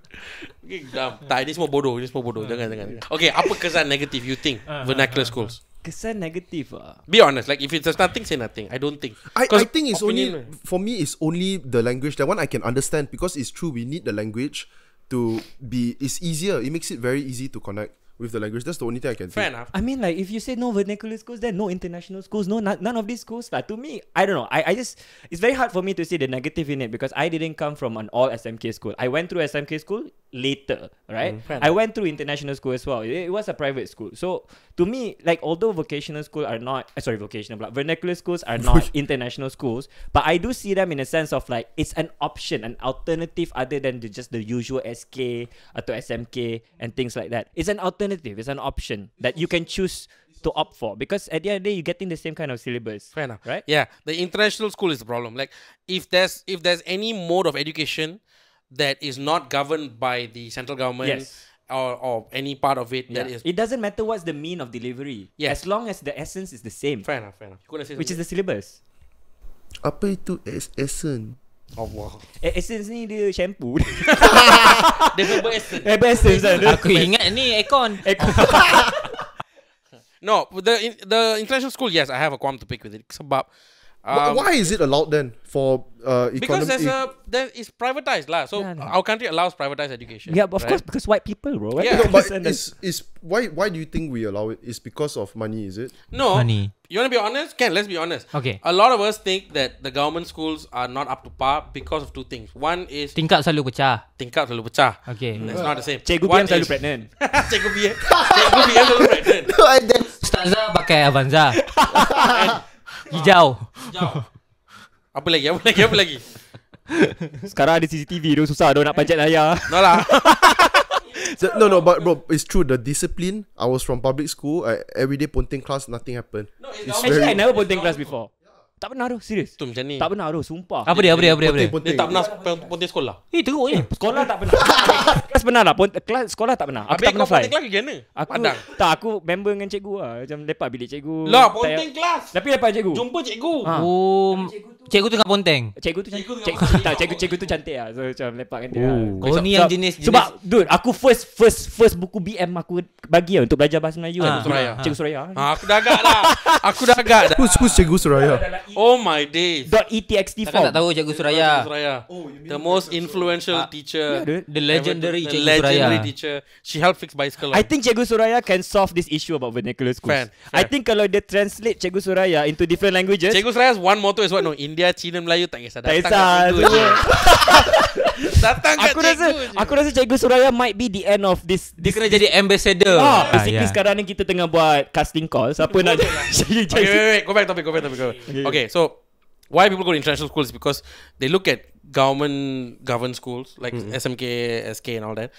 Okay, dumb. Tak, ini semua bodoh. Jangan. Okay, apa kesan negatif you think vernacular schools? Kesan negatif Be honest. Like, if it's nothing, say nothing. I don't think. I think it's opinion, only for me. It's only the language. That one I can understand because it's true. We need the language to be. It's easier. It makes it very easy to connect with the language. That's the only thing I can Fair think. enough. I mean, like, if you say no vernacular schools, then no international schools, none of these schools. Like, to me, I don't know. I just, it's very hard for me to see the negative in it because I didn't come from an all SMK school. I went through SMK school later, right? I went through international school as well. It was a private school. So, to me, like, although vocational school are not, vernacular schools are not international schools, but I do see them in a sense of, like, it's an option, an alternative other than just the usual SK atau SMK and things like that. It's an alternative. It's an option that you can choose to opt for because at the end of the day, you're getting the same kind of syllabus. Fair enough. Right? Yeah, the international school is the problem. Like, if there's any mode of education that is not governed by the central government, Yes. or any part of it that is It doesn't matter what's the mean of delivery. Yes. As long as the essence is the same, fair enough. You gonna say which is something? the syllabus. Apa itu essence? Allah. Essence ni dia shampoo. Dia herbal essence. Essence kan. Aku ingat ni aircon. No, the international school, yes, I have a qualm to pick with it. Sebab Why is it allowed then for because economy? there is privatized lah. So Yeah, no. our country allows privatized education. Yeah, of right? course, because white people, bro. White Yeah. people No, but understand that. is why do you think we allow it? It's because of money, is it? No. Money. You want to be honest? Let's be honest. Okay. A lot of us think that the government schools are not up to par because of two things. One is Tingkap selalu pecah. tingkap selalu pecah. Okay. That's not the same. Cikgu One PM selalu is- pregnant. Cikgu PM selalu pregnant. Start Avanza pakai Avanza. Hijau. Apa lagi? Sekarang ada CCTV tu susah dah nak panjat layar. No lah. No, but bro, it's true. The discipline. I was from public school. Everyday ponting class, nothing happened. Actually, I never ponting class before. Tak pernah tu, serius. Tu macam ni. Tak pernah tu, sumpah. Apa dia? Dia tak pernah ponting sekolah. Teruk je. Sekolah tak pernah. Kelas pernah lah. Kelas sekolah tak pernah. Aku tak pernah fly. Ponting kelas gimana? Aku member dengan cikgu lah. Macam lepak bilik cikgu. Lah, ponting kelas. Tapi lepak cikgu. Jumpa cikgu. Oh, cikgu tengah ponteng. Cikgu tu cantik lah. So macam lepak dengan dia. Oh, ni yang jenis. Sebab dude, aku first buku BM aku bagi lah untuk belajar bahasa Melayu. Cikgu Suraya. Aku dah agak dah. Who's Cikgu Suraya? Oh my days. .etxt Takkan form. tak tahu Cikgu Suraya. The most influential teacher. The legendary The Cikgu legendary Suraya. teacher. She helped fix bicycle. I think Cikgu Suraya can solve this issue about vernacular schools. Fair. I think kalau dia translate Cikgu Suraya into different languages, Cikgu Suraya's one motto is what? No, India, China, Melayu tak kisah. tak Datang kisah. kat cikgu je. Datang kat cikgu je. Aku rasa Cikgu Suraya might be the end of this. Dia kena jadi ambassador. Basically sekarang ni kita tengah buat casting call. Siapa nak jadi Okay, wait. Go back topic. Okay, so why people go to international schools is because they look at governed schools like SMK, SK and all that.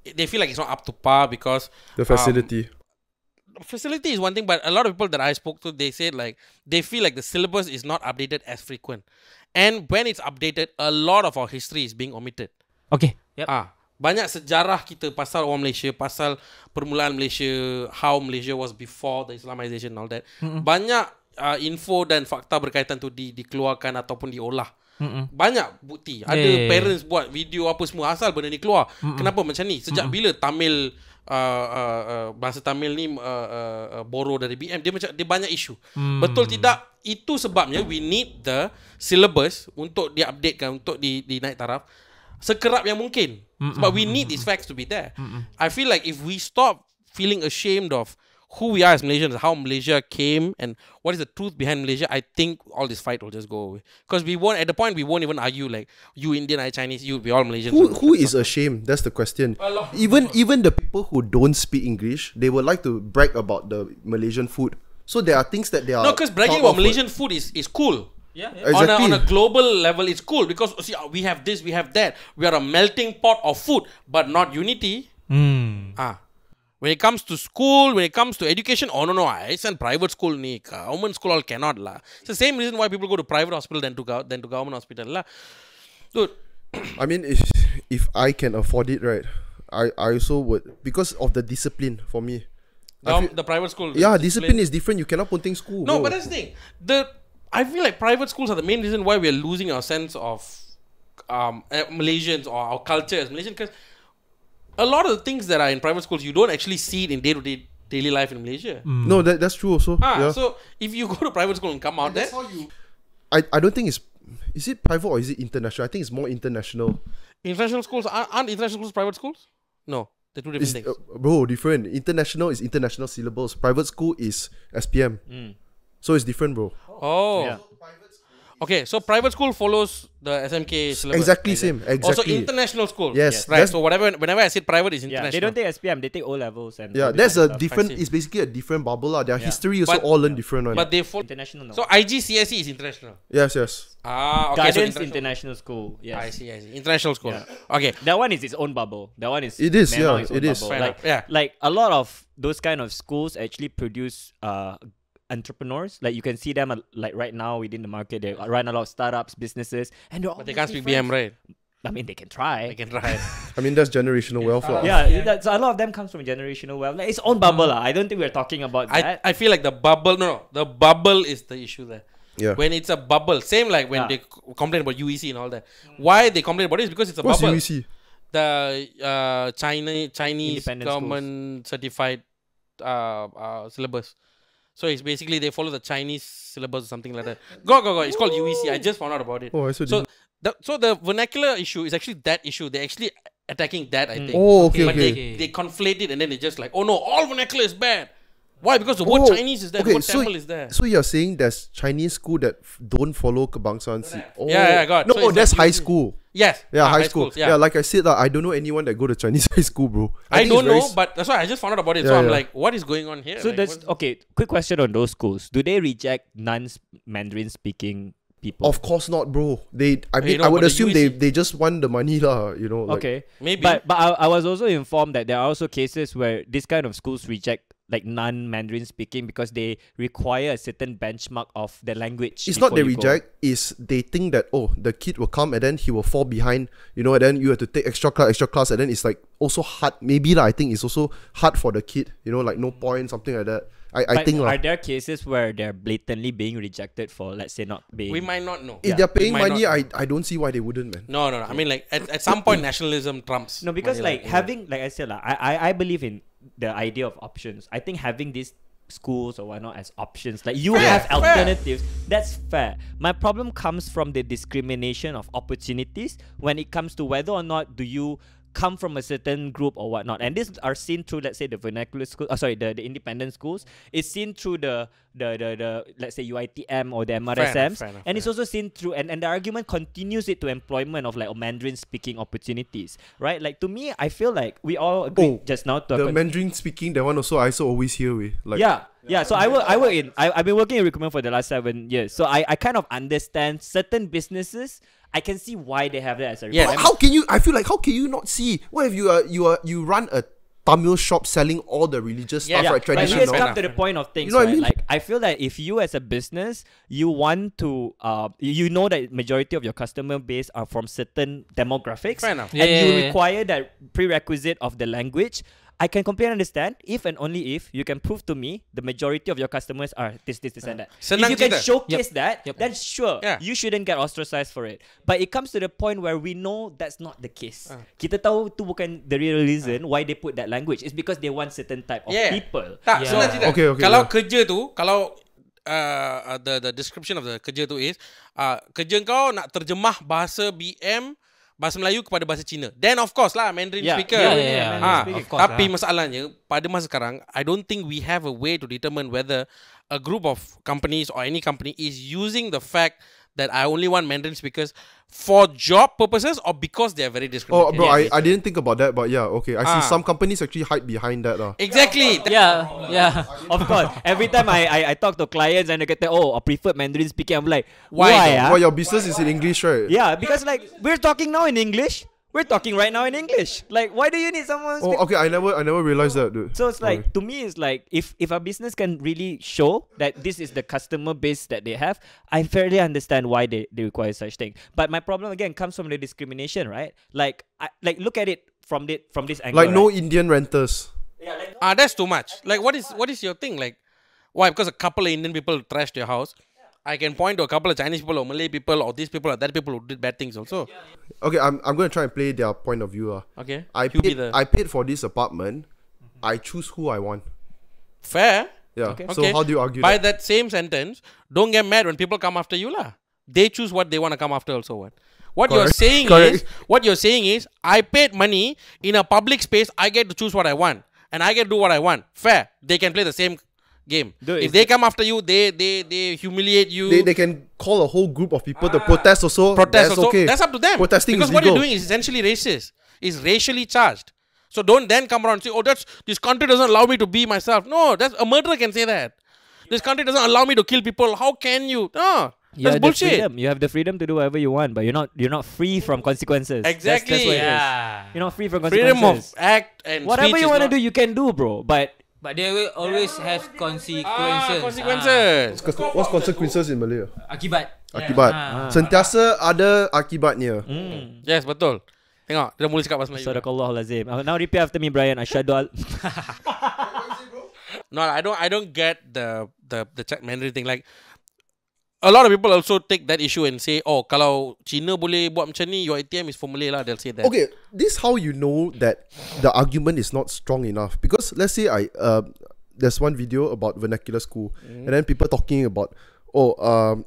They feel like it's not up to par because The facility. facility is one thing, but a lot of people that I spoke to, they said like they feel like the syllabus is not updated as frequent, and when it's updated, a lot of our history is being omitted. Okay. Yep. Banyak sejarah kita pasal orang Malaysia, pasal permulaan Malaysia, how Malaysia was before the Islamization and all that. Banyak info dan fakta berkaitan tu dikeluarkan ataupun diolah. Banyak bukti. Ada parents buat video apa semua asal benda ni keluar. Kenapa macam ni? Sejak bila Tamil bahasa Tamil ni borrow dari BM, dia banyak isu. Betul tidak? Itu sebabnya we need the syllabus untuk di-updatekan, untuk dinaik taraf sekerap yang mungkin. But we need these facts to be there. I feel like if we stop feeling ashamed of who we are as Malaysians, how Malaysia came and what is the truth behind Malaysia, I think all this fight will just go away. Because we won't, at the point we won't even argue like you Indian, I Chinese, we all Malaysians. Who is ashamed? That's the question. Even the people who don't speak English, they would like to brag about the Malaysian food. So there are things that they are. No, because bragging proud about of, Malaysian food is cool. Yeah. Exactly. On a global level, it's cool because see, we have this, we have that. We are a melting pot of food, but not unity. When it comes to school, when it comes to education, oh no, I send private school ni, government school all cannot lah. It's the same reason why people go to private hospital than to government hospital lah. Dude, I mean, if I can afford it, right, I also would, because of the discipline for me. the private school. Yeah, discipline is different. You cannot put things school. No, bro. but that's the thing. I feel like private schools are the main reason why we are losing our sense of Malaysians or our culture as Malaysians. Because a lot of the things that are in private schools, you don't actually see it in day-to-day daily life in Malaysia. No, that's true also. Yeah. So if you go to private school and come out there, I don't think is it private or is it international? I think it's more international. international schools aren't international schools private schools? No, they're two different things. Bro, different. International is international syllables. Private school is SPM. So it's different, bro. Oh. Yeah. Okay, so private school follows the SMK syllabus. Exactly same. Also Exactly. international school. Yes, Right. that's- So whenever I say private, it's Yeah, international. they don't take SPM, they take O levels and Yeah, all that's this a kind of stuff. different. I see. It's basically a different bubble lah. Their Yeah. history also But- all learn different one. But they follow. International. No. So IGCSE is international. Yes. Okay. Guidance So International School. Yes. I see. International school. Yeah. Okay. That one is its own bubble. That one is. It is, memang yeah, its own it is. bubble. Fair Like, enough, yeah. like a lot of those kind of schools actually produce entrepreneurs. Like you can see them like right now within the market. They run a lot of startups, businesses, and they're all But they can't speak Muslim BM, friends. right? I mean, they can try. They can try. I mean, that's generational wealth lah. Yeah, that's, a lot of them comes from generational wealth. Like its own bubble. I don't think we're talking about that. I feel like the bubble. No, the bubble is the issue there. Yeah. When it's a bubble, same like when Yeah. they complain about UEC and all that. Why they complain about it is because it's a What's bubble. UEC? The Chinese Independent government certified syllabus. So it's basically they follow the Chinese syllabus or something like that. Go. It's called UEC. I just found out about it. Oh, I saw. So the vernacular issue is actually that issue. They're actually attacking that, I think. Oh, okay, But okay. they conflate it and then they just like, oh no, all vernacular is bad. Why? Because the word Oh, Chinese is there. okay, the word temple is there. So you're saying there's Chinese school that don't follow Kebangsaan? Oh. Yeah, got. No, So oh, it's that's like high using- school. Yes. Yeah, high school. schools, Yeah. Like I said, I don't know anyone that go to Chinese high school, bro. I think don't it's very know, but that's why I just found out about it. So Yeah, I'm yeah. like, what is going on here? So Like, that's okay. Quick question on those schools. Do they reject non-Mandarin speaking people? Of course not, bro. I mean, know, I would but the assume UAC they just want the money, lah. You know. Like, Okay. maybe. But I was also informed that there are also cases where this kind of schools reject like non-Mandarin speaking because they require a certain benchmark of the language. It's not before they you go. reject. Is they think that the kid will come and then he will fall behind. You know, and then you have to take extra class, and then it's like also hard. Maybe lah. I think it's also hard for the kid. You know, like no point, something like that. I But think are lah. there cases where they're blatantly being rejected for, let's say, not being? we might not know. If they're paying might money, not. I don't see why they wouldn't, man. No. I mean, like at some point, nationalism trumps. No, because money, like having, like I said, I believe in the idea of options. I think having these schools or whatnot as options, like you have fair. alternatives, that's fair. My problem comes from the discrimination of opportunities when it comes to whether or not do you come from a certain group or whatnot, and these are seen through, let's say, the vernacular school. The independent schools. It's seen through the let's say UiTM or the MRSMs, fair enough, and it's also seen through and the argument continues it to employment of like Mandarin speaking opportunities, right? Like to me, I feel like we all agreed just now to a The Mandarin speaking, that one also I also always hear with. Like, yeah. So I've been working in recruitment for the last 7 years. So I kind of understand certain businesses. I can see why they have that as a Yes. requirement. How can you? I feel like how can you not see? What if you run a Tamil shop selling all the religious stuff, right? But Tradition, here's fair come enough. to the point of things, You know what I right? mean? Like I feel that if you as a business, you want to, you know that majority of your customer base are from certain demographics, Fair enough. and you require that prerequisite of the language. I can completely understand if and only if you can prove to me the majority of your customers are this, and that. If Senang you can cerita. showcase that, then sure, Yeah. you shouldn't get ostracized for it. But it comes to the point where we know that's not the case. Kita tahu tu bukan the real reason why they put that language. It's because they want certain type of people. Tak, Yeah. senang cerita. Okay, Kalau yeah. kerja tu, kalau the description of the kerja tu is kerja kau nak terjemah bahasa BM, bahasa Melayu kepada bahasa Cina. Then of course lah Mandarin speaker. Mandarin speaker. Of course Tapi lah. masalahnya pada masa sekarang, I don't think we have a way to determine whether a group of companies or any company is using the fact that I only want Mandarin speakers for job purposes or because they are very Oh, discriminating. bro, I didn't think about that, but yeah, okay. I see Ah. some companies actually hide behind that. Exactly. Yeah. Of course. Every time I talk to clients and they get I prefer Mandarin speaking, I'm like, Why why? though? ah? Well, your business is in English, right? Yeah, because like we're talking now in English. We're talking right now in English. Like, why do you need someone? Oh, okay. I never realized that, dude. So it's like Okay. to me, it's like if a business can really show that this is the customer base that they have, I fairly understand why they require such thing. But my problem again comes from the discrimination, right? Like look at it from this angle. Like no right? Indian renters. That's too much. Like what is your thing? Like why? Because a couple of Indian people trashed your house. I can point to a couple of Chinese people or Malay people or these people or that people who did bad things also. Okay, I'm gonna try and play their point of view. Okay. I You be I paid for this apartment. I choose who I want. fair. Yeah. Okay. So how do you argue By that? that same sentence, don't get mad when people come after you lah. They choose what they want to come after also. What you're Correct. saying Correct. is I paid money in a public space. I get to choose what I want and I get to do what I want. Fair. They can play the same game. Dude, if they come after you, they humiliate you. They can call a whole group of people to protest also. Protest That's also. okay. That's up to them. Protesting because is what legal. you're doing is essentially racist. It's racially charged. So don't then come around and say, oh, this country doesn't allow me to be myself. No, that's a murderer can say that. This country doesn't allow me to kill people. How can you? No, You that's have the bullshit. freedom. You have the freedom to do whatever you want, but you're not free from consequences. Exactly. That's what it is. Yeah. You're not free from consequences. Freedom of act and whatever speech you is want to not- do, you can do, bro. But But they will always have consequences. consequences. What's consequences in Malay? Akibat. Akibat. Sentiasa ada akibatnya. Yes, betul. Tengok, dia dah mula cakap bahasa Melayu. Sadaqallahul Azim. Now repeat after me, Bryan. Asyhadu al No, I don't get the Mandarin thing. Like a lot of people also take that issue and say, oh, kalau Cina boleh buat macam ni, your ATM is for Malay lah. They'll say that. Okay, this how you know that the argument is not strong enough. Because let's say there's one video about vernacular school, and then people talking about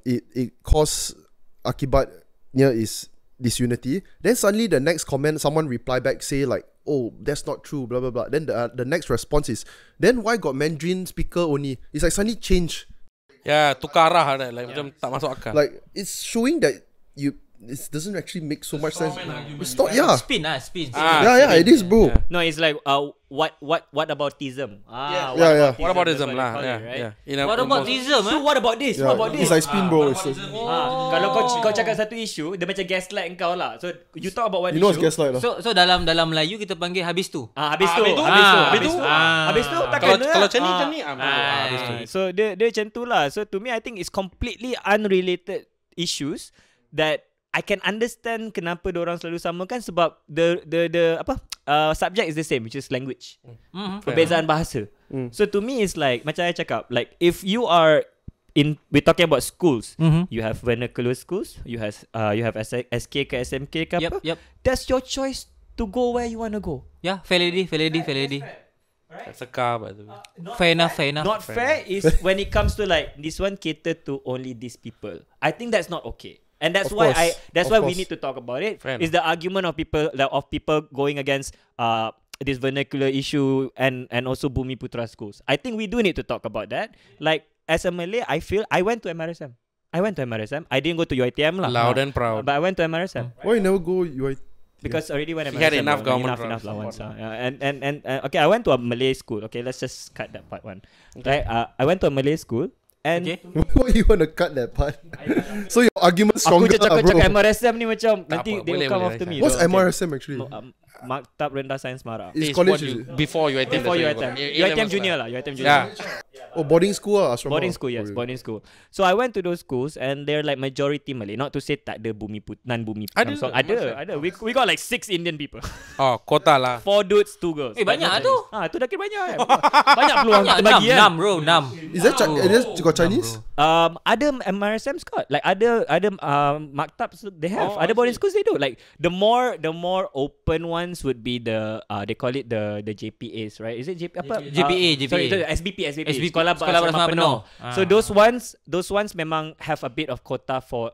it cause akibatnya is disunity. Then suddenly the next comment, someone reply back say like, oh, that's not true, blah blah blah. Then the next response is, then why got Mandarin speaker only? It's like suddenly change. Yeah, tukar arah ada, like macam tak masuk akal. Like it's showing that it doesn't actually make so much sense. It's not, yeah. Spin. Yeah, it is, bro. Yeah. No, it's like what aboutism? What about ism lah? Right? What about ism? So what about this? Yeah, What about it's this? like spin, bro. It's like, Kalau kau cakap satu isu, dia macam gaslight engkau lah. So you talk about what you know issue. what's gaslight lah. So dalam Melayu kita panggil habis tu. Habis tu takkan Kalau macam ni, habis tu. So dia macam tu lah. So to me, I think it's completely unrelated issues that I can understand kenapa diorang selalu samakan sebab the subject is the same, which is language. Perbezaan bahasa. So to me it's like macam I cakap, like if you are we're talking about schools, you have vernacular schools, you have SK ke SMK ke apa. Yep. That's your choice to go where you want to go. Yeah, fair lady. That's a car, by the way. Fair enough. Not fair is when it comes to like this one cater to only these people. I think that's not okay. And that's Of why course. we need to talk about it. Fair Is the argument of people going against this vernacular issue and also Bumiputera schools. I think we do need to talk about that. Like as a Malay, I feel I went to MRSM. I didn't go to UiTM lah. Loud and proud. But I went to MRSM. Why you never go UiTM? Because already when He had enough government enough programs. allowance. And okay, I went to a Malay school. Okay, let's just cut that part one. Okay. Right, I went to a Malay school. And Why you want to cut that part? So your argument aku stronger, cakap bro. MRSM ni macam nanti apa, they will boleh, come boleh, after me. What's So, okay. MRSM actually? Maktab Rendah Sains Mara. It's It's college. what you, before UiTM. Before that's UiTM. what you got. UiTM junior lah. UiTM junior. Yeah. Oh, boarding school ah, asrama. Boarding school, yes, boarding school. So I went to those schools and they're like majority Malay. Not to say tak ada non-Bumi. Ada. Ada. We got like 6 Indian people. Oh, kota lah. 4 dudes, 2 girls. Banyak tu. Tu dah kira banyak kan. Banyak peluang kita bagi kan. 6 bro, 6. Is that got Chinese? Ada MRSM Scott. Like ada maktab they have. Ada boarding schools they do. Like the more open ones would be the they call it the JPAs, right? Is it apa? JPA. Sorry, SBP. Sekolah Sekolah Bersama Penuh. So those ones memang have a bit of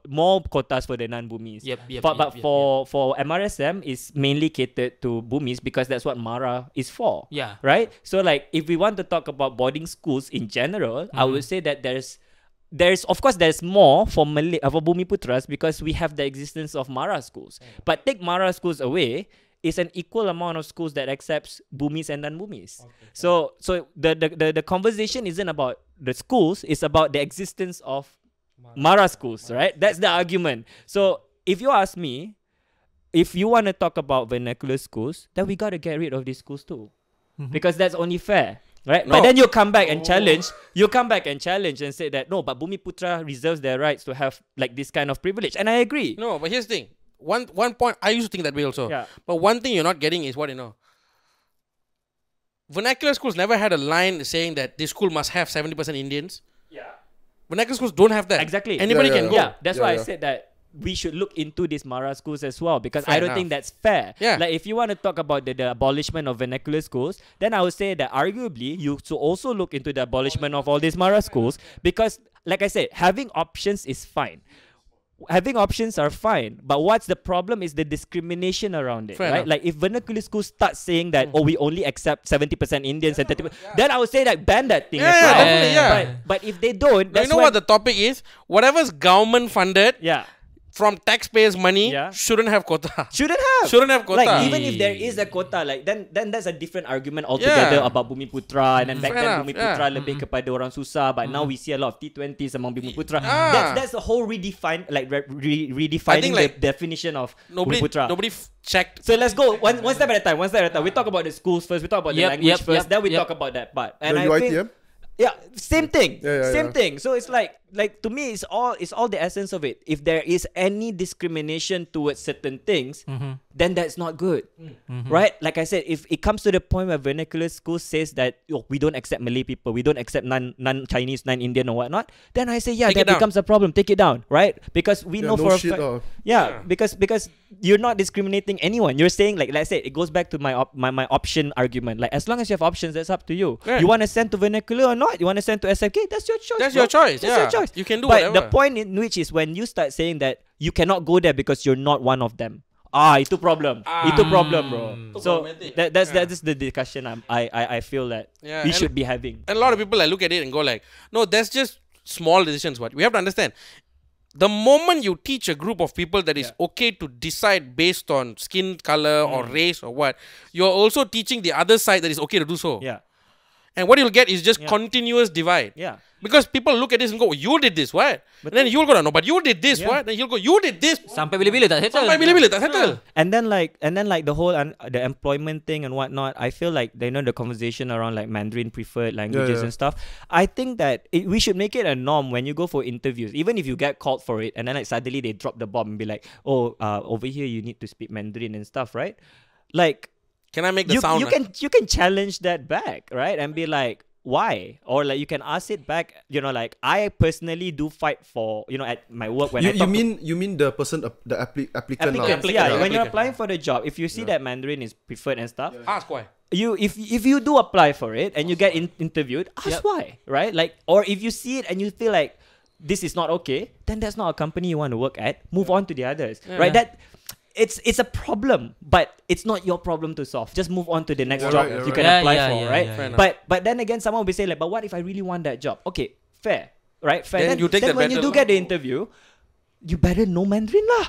more quotas for the non-Bumis. But for MRSM is mainly catered to Bumis because that's what Mara is for. Yeah. Right? So like if we want to talk about boarding schools in general, I would say that there's of course there's more for Bumiputras because we have the existence of Mara schools. But take Mara schools away, it's an equal amount of schools that accepts Bumis and non-Bumis. So the conversation isn't about the schools, it's about the existence of Mara schools, right? That's the argument. So if you ask me, if you want to talk about vernacular schools, then we got to get rid of these schools too. Because that's only fair. Right? No. But then you come back and challenge. You come back and challenge and say that no, but Bumiputra reserves their rights to have like this kind of privilege. And I agree. No, but here's the thing. One point, I used to think that way also. Yeah. But one thing you're not getting is what you know. Vernacular schools never had a line saying that this school must have 70% Indians. Yeah. Vernacular schools don't have that. Exactly. Anybody can go. Yeah, that's why I Yeah. said that we should look into these Mara schools as well because Fair I don't enough. think that's fair. Yeah. Like if you want to talk about the abolishment of vernacular schools, then I would say that arguably you should also look into the abolishment of all these Mara schools because like I said, having options is fine. Having options are fine, but what's the problem is the discrimination around it, Fair right? enough. Like if vernacular schools start saying that, oh, we only accept 70% Indians and 30%, then I would say that ban that thing as Yeah, well. definitely, yeah. But if they don't, Now, that's you know when- what the topic is? Whatever's government funded yeah. from taxpayers' money Yeah. shouldn't have quota. Shouldn't have. Shouldn't have quota. Like even if there is a quota, like then that's a different argument altogether Yeah. about Bumiputra. And then back Fair then enough, Bumiputra yeah. lebih kepada orang susah, but now we see a lot of T20s among Bumiputra. Ah. That's the whole redefining I think, the like, definition of Nobody Bumiputra. checked. So let's go one step at a time. We talk about the schools first. We talk about the language first. Then we talk about that part. And The I think, UiTM? yeah, same thing. Same Yeah. thing. So it's like to me it's all the essence of it. If there is any discrimination towards certain things, then that's not good. Right? Like I said, if it comes to the point where vernacular school says that we don't accept Malay people, we don't accept non-Chinese, non-Indian or whatnot, then I say Take that it down. becomes a problem. Take it down, right? Because we know no for a shit, fact. Yeah, because you're not discriminating anyone. You're saying like I said, it goes back to my option argument. Like as long as you have options, that's up to you. Right. You want to send to vernacular or not? You want to send to SFK? That's your choice. That's bro. your choice. That's yeah. your choice. You can do but whatever. the point in which is when you start saying that you cannot go there because you're not one of them. Itu problem. Itu problem, bro. So problematic. that's the discussion I feel that we should be having. And a lot of people look at it and go like, no, that's just small decisions. What we have to understand, the moment you teach a group of people that it's okay to decide based on skin color or race or what, you're also teaching the other side that it's okay to do so. Yeah. And what you'll get is just continuous divide. Yeah. Because people look at this and go, you did this, what? And then you'll go, no, but you did this, what? Then you'll go, you did this. Sampai bila-bila tak settle. Sampai bila-bila tak settle. And then like the whole the employment thing and whatnot, I feel like the conversation around like Mandarin preferred languages and stuff. I think that we should make it a norm when you go for interviews, even if you get called for it, and then like suddenly they drop the bomb and be like, oh, over here you need to speak Mandarin and stuff, right? Like, can I make the sound? You can challenge that back, right? And be like, why? Or like you can ask it back. Like I personally do fight for at my work when you mean the person the applicant now. When you're applying for the job, if you see that Mandarin is preferred and stuff, ask why. If you do apply for it and you get interviewed, ask why, right? Like, or if you see it and you feel like this is not okay, then that's not a company you want to work at. Move on to the others, right? That it's a problem, but it's not your problem to solve. Just move on to the next job you can apply for, right? But then again, someone will be saying like, but what if I really want that job? Okay, fair, right? Fair. Then when you do get the interview, you better know Mandarin lah.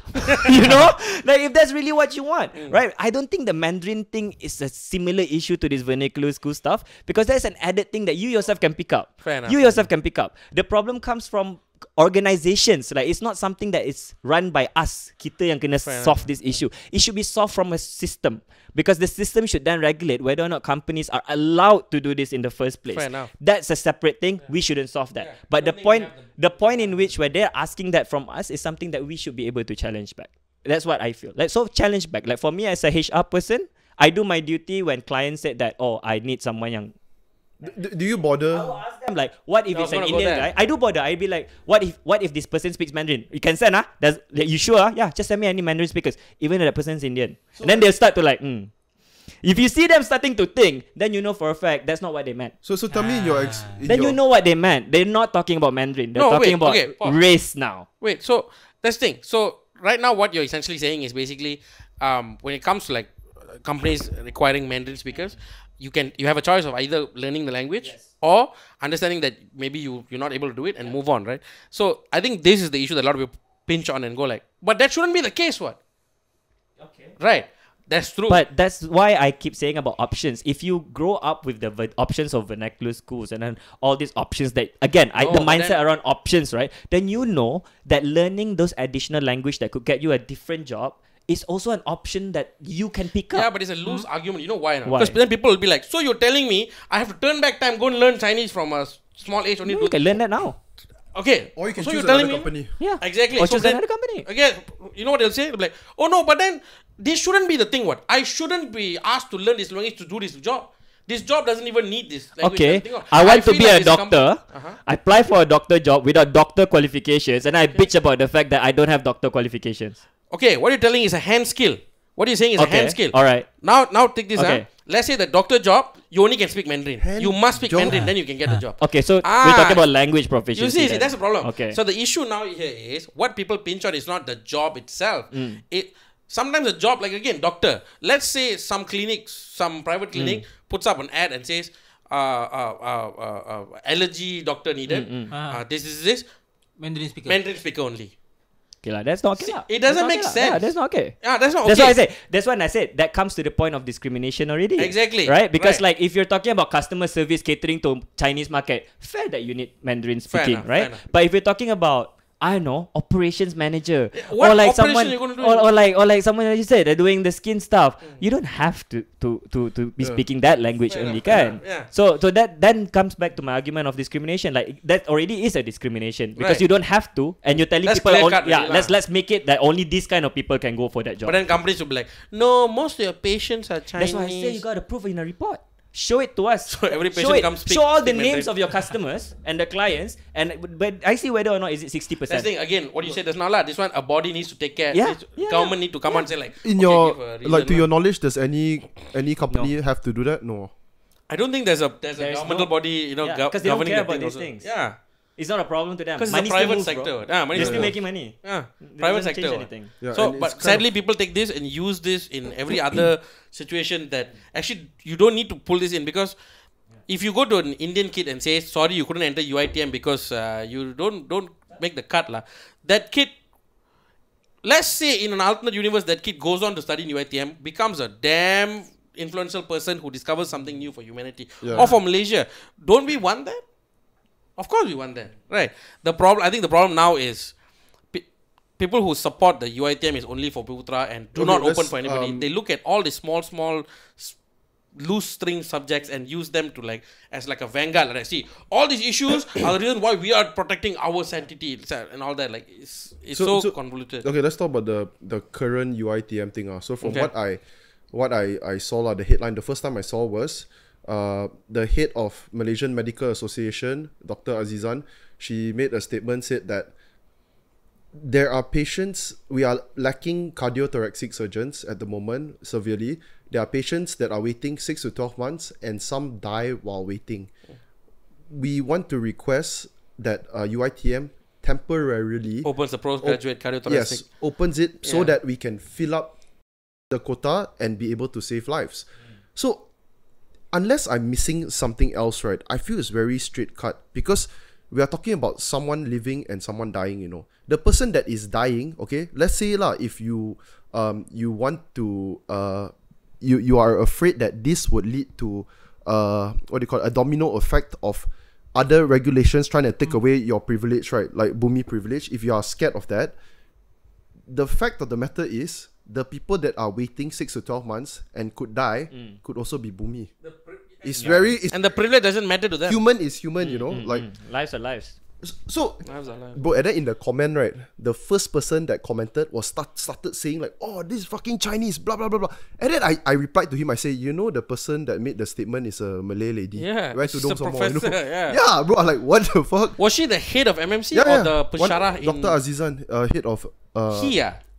Like if that's really what you want, right? I don't think the Mandarin thing is a similar issue to this vernacular school stuff, because there's an added thing that you yourself can pick up. Fair enough. You yourself can pick up. The problem comes from organizations. Like it's not something that is run by us. Kita yang kena solve this issue. It should be solved from a system, because the system should then regulate whether or not companies are allowed to do this in the first place. Fair enough. That's a separate thing. We shouldn't solve that. But the point in which where they're asking that from us is something that we should be able to challenge back. That's what I feel. Like, so challenge back. Like for me as a HR person, I do my duty when clients said that, oh, I need someone young. Do you bother? I will ask them like, what if it's an Indian guy? I do bother. I'd be like, what if this person speaks Mandarin? You can send, you sure? Yeah, just send me any Mandarin speakers, even if that person's Indian. So and then they'll start to like, If you see them starting to think, then you know for a fact that's not what they meant. So tell me you know what they meant. They're not talking about Mandarin. They're talking about race now. Wait, so that's the thing. So right now what you're essentially saying is basically when it comes to like companies requiring Mandarin speakers, you have a choice of either learning the language or understanding that maybe you're not able to do it and move on, right? So I think this is the issue that a lot of people pinch on and go like, but that shouldn't be the case, what? Okay. Right. That's true. But that's why I keep saying about options. If you grow up with the options of vernacular schools and then all these options that, again, the mindset around options, right? Then you know that learning those additional language that could get you a different job is also an option that you can pick up. Yeah, but it's a loose argument. You know why? Because then people will be like, so you're telling me I have to turn back time, go and learn Chinese from a small age only? No, you can learn that now. Okay. Or you can so choose you're telling another me, company. Yeah. Exactly. Or so choose another company. Again, you know what they'll say? They'll be like, oh no, but then this shouldn't be the thing, what? I shouldn't be asked to learn this language to do this job. This job doesn't even need this language. Okay, I want to be a doctor. I apply for a doctor job without doctor qualifications, and I bitch about the fact that I don't have doctor qualifications. Okay, what you're telling is a hand skill. What you're saying is a hand skill. All right. Now take this. Let's say the doctor job, you only can speak Mandarin. You must speak Mandarin, then you can get the job. Okay, so we're talking about language proficiency. You see, that's the problem. Okay. So the issue now here is what people pinch on is not the job itself. Sometimes a job, like again, doctor. Let's say some clinic, some private clinic puts up an ad and says, allergy doctor needed. This. Mandarin speaker only. Okay, that's not okay. It doesn't make sense. Yeah, that's not okay. Yeah, that's not okay. That's why I say. That's when I said that comes to the point of discrimination already. Exactly. Right? Because like if you're talking about customer service catering to Chinese market, fair that you need Mandarin speaking, right? But if you're talking about, I don't know, operations manager, what or like operation someone, you gonna do? or like someone that you said they're doing the skin stuff. You don't have to be speaking that language only, kan? So that then comes back to my argument of discrimination. Like that already is a discrimination because you don't have to, and you're telling people, let's make it that only this kind of people can go for that job. But then companies will be like, no, most of your patients are Chinese. That's why I say you gotta prove in a report. Show it to us. So every patient comes show all the names of your customers and the clients, but I see whether or not is it 60%. That's the thing. Again, what you said, there's not lah. This one, a body needs to take care. Government need to come and say like, in to your knowledge, does any company have to do that? No. I don't think there's a governmental body, because they don't care about these things. Yeah. It's not a problem to them. Because it's a Money still private moves, sector. bro. Yeah, money They're still still moves. making money. Yeah, It private doesn't change sector. anything. Yeah, So, and it's but kind sadly, of- people take this and use this in every other situation that actually you don't need to pull this in, because if you go to an Indian kid and say sorry you couldn't enter UiTM because you don't make the cut lah, that kid, let's say in an alternate universe, that kid goes on to study in UiTM, becomes a damn influential person who discovers something new for humanity or for Malaysia. Don't we want that? Of course we want that, right? I think the problem now is people who support the UiTM is only for Bumiputera and do not open for anybody. They look at all the small loose string subjects and use them to as a vanguard. Like, see, all these issues are the reason why we are protecting our sanctity and all that. Like, it's so convoluted. Okay, let's talk about the current UiTM thing. So from what I saw, the headline, the first time I saw was the head of Malaysian Medical Association, Dr. Azizan. She made a statement, said that there are patients, we are lacking cardiothoracic surgeons at the moment severely. There are patients that are waiting 6 to 12 months and some die while waiting. We want to request that UiTM temporarily opens the postgraduate cardiothoracic. Yes, opens it so that we can fill up the quota and be able to save lives. So unless I'm missing something else, right, I feel it's very straight cut, because we are talking about someone living and someone dying, The person that is dying, okay, let's say if you want to you are afraid that this would lead to a domino effect of other regulations trying to take away your privilege, right? Like bumi privilege. If you are scared of that, the fact of the matter is the people that are waiting 6 to 12 months and could die could also be bumi. And the privilege doesn't matter to them. Human is human, Lives are lives. So, bro, and then in the comment, right, the first person that commented was started saying oh, this is fucking Chinese, blah blah blah blah. And then I replied to him. I say, the person that made the statement is a Malay lady. Yeah, right, she's a professor. Yeah, bro. I'm like, what the fuck? Was she the head of MMC or the Pensyarah? Dr. Azizan, head of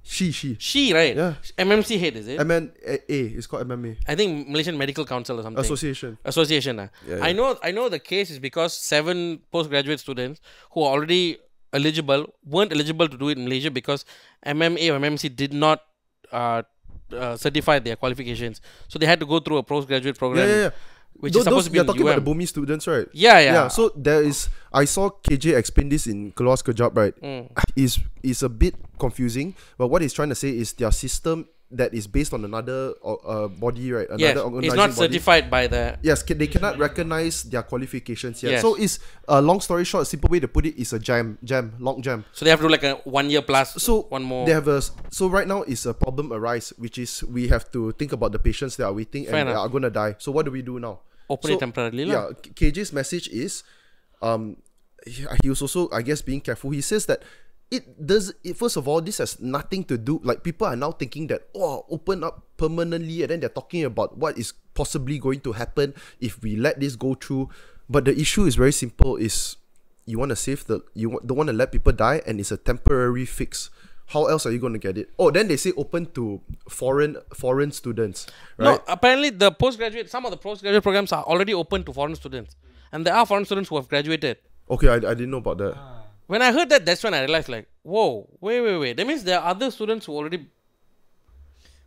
She, right? Yeah. MMC head, is it? MMA, it's called MMA. I think Malaysian Medical Council or something. Association. Yeah. I know the case is because 7 postgraduate students who are already weren't eligible to do it in Malaysia because MMA or MMC did not certify their qualifications. So they had to go through a postgraduate program. Yeah. Which is supposed to be you're in talking UM. about the Bumi students, right? Yeah. So I saw KJ explain this in Keluar Sekejap, right? Is a bit confusing, but what he's trying to say is their system that is based on another body, right? Another organizing it's not body. certified by the... Yes, they cannot recognize their qualifications yet. Yes. So it's long story short, a simple way to put it is a long jam. So they have to do a 1 year plus. So one more. They have so right now is a problem arise, which is we have to think about the patients that are waiting and they are going to die. So what do we do now? Open it temporarily. Yeah, KJ's message is, he was also, I guess, being careful. He says that first of all, this has nothing to do, people are now thinking that, open up permanently, and then they're talking about what is possibly going to happen if we let this go through. But the issue is very simple, is you want to save don't want to let people die, and it's a temporary fix. How else are you going to get it? Oh, then they say open to foreign students, right? No, apparently some of the postgraduate programs are already open to foreign students. And there are foreign students who have graduated. Okay, I didn't know about that. When I heard that, that's when I realized whoa, wait. That means there are other students who already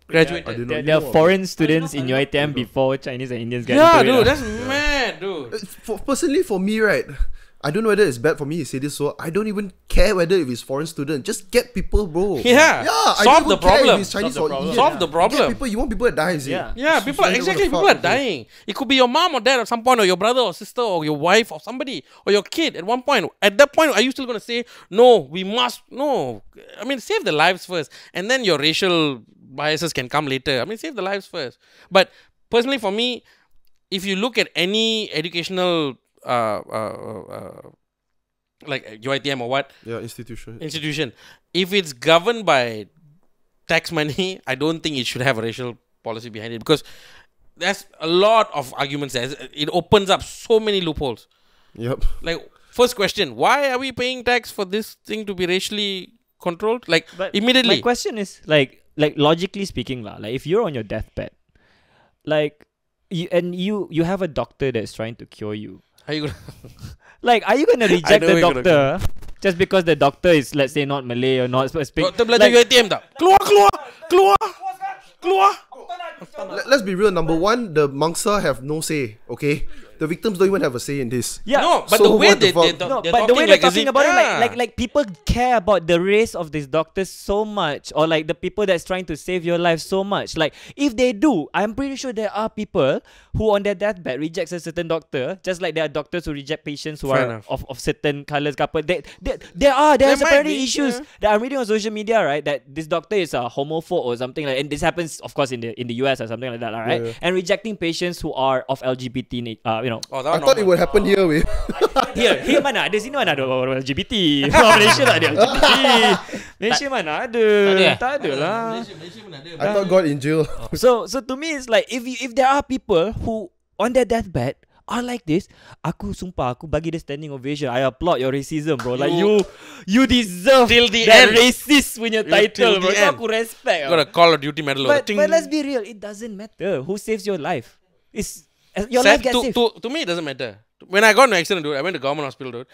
graduated. There are foreign students in UiTM before Chinese and Indians get Yeah, into it. dude, that's mad, dude. Personally, for me, right, I don't know whether it's bad for me to say this, so I don't even care whether if it's foreign student. Just get people, bro. Yeah. I Solve don't the even care problem. if it's Chinese or Indian. Solve the problem. Get people, you want people to die, is it? Yeah, people are dying. It could be your mom or dad at some point, or your brother or sister, or your wife or somebody, or your kid at one point. At that point, are you still going to say, no, we must, no. I mean, save the lives first. And then your racial biases can come later. I mean, save the lives first. But personally, for me, if you look at any educational like UiTM or what institution, if it's governed by tax money, I don't think it should have a racial policy behind it, because there's a lot of arguments there. It opens up so many loopholes. Yep. First question, why are we paying tax for this thing to be racially controlled? But immediately. My question is logically speaking, if you're on your deathbed, you have a doctor that's trying to cure you. How you gonna? Like, are you gonna reject know the you're gonna doctor just because the doctor is, let's say, not Malay or not speak? Doktor belajar UiTM tak? Keluar. Let's be real. Number one, the mangsa have no say. Okay, the victims don't even have a say in this. Yeah. No, but So the way what the they fuck? No, they're but the way talking they're like as talking if- about it, yeah. like people care about the race of these doctors so much, or like the people that's trying to save your life so much. Like, if they do, I'm pretty sure there are people who on their deathbed rejects a certain doctor, just like there are doctors who reject patients who Fair are enough. of certain colors. There's might apparently be, issues that I'm reading on social media, right? That this doctor is a homophobe or something like, and this happens, of course, in the US or something like that, right? Yeah. And rejecting patients who are of LGBT, Oh, I thought it would happen here, weh. Here mana ada, sini mana ada orang LGBT. Malaysia tak ada LGBT. Malaysia mana ada? Tak ada lah. I thought God in jail. So to me it's like, if there are people who on their deathbed are like this, aku sumpah aku bagi dia standing ovation. I applaud your racism, bro. Like you deserve Till the that end. racist punya title, till bro. the So end. aku respect. You got a Call of Duty medal. But let's be real, it doesn't matter who saves your life. It's your life gets saved. To me, it doesn't matter. When I got in an accident, dude, I went to government hospital, dude.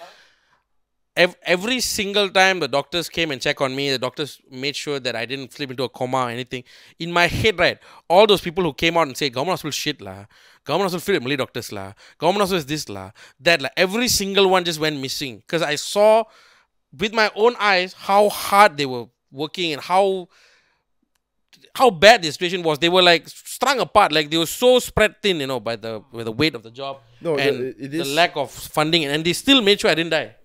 Every single time the doctors came and checked on me, the doctors made sure that I didn't slip into a coma or anything. In my head, right, all those people who came out and say, government hospital shit lah, government hospital filled with Malay doctors lah, government hospital is this lah, that lah, every single one just went missing. Because I saw with my own eyes how hard they were working and how bad the situation was. They were like strung apart, like they were so spread thin, by the weight of the job No, and it the is- lack of funding, and they still made sure I didn't die.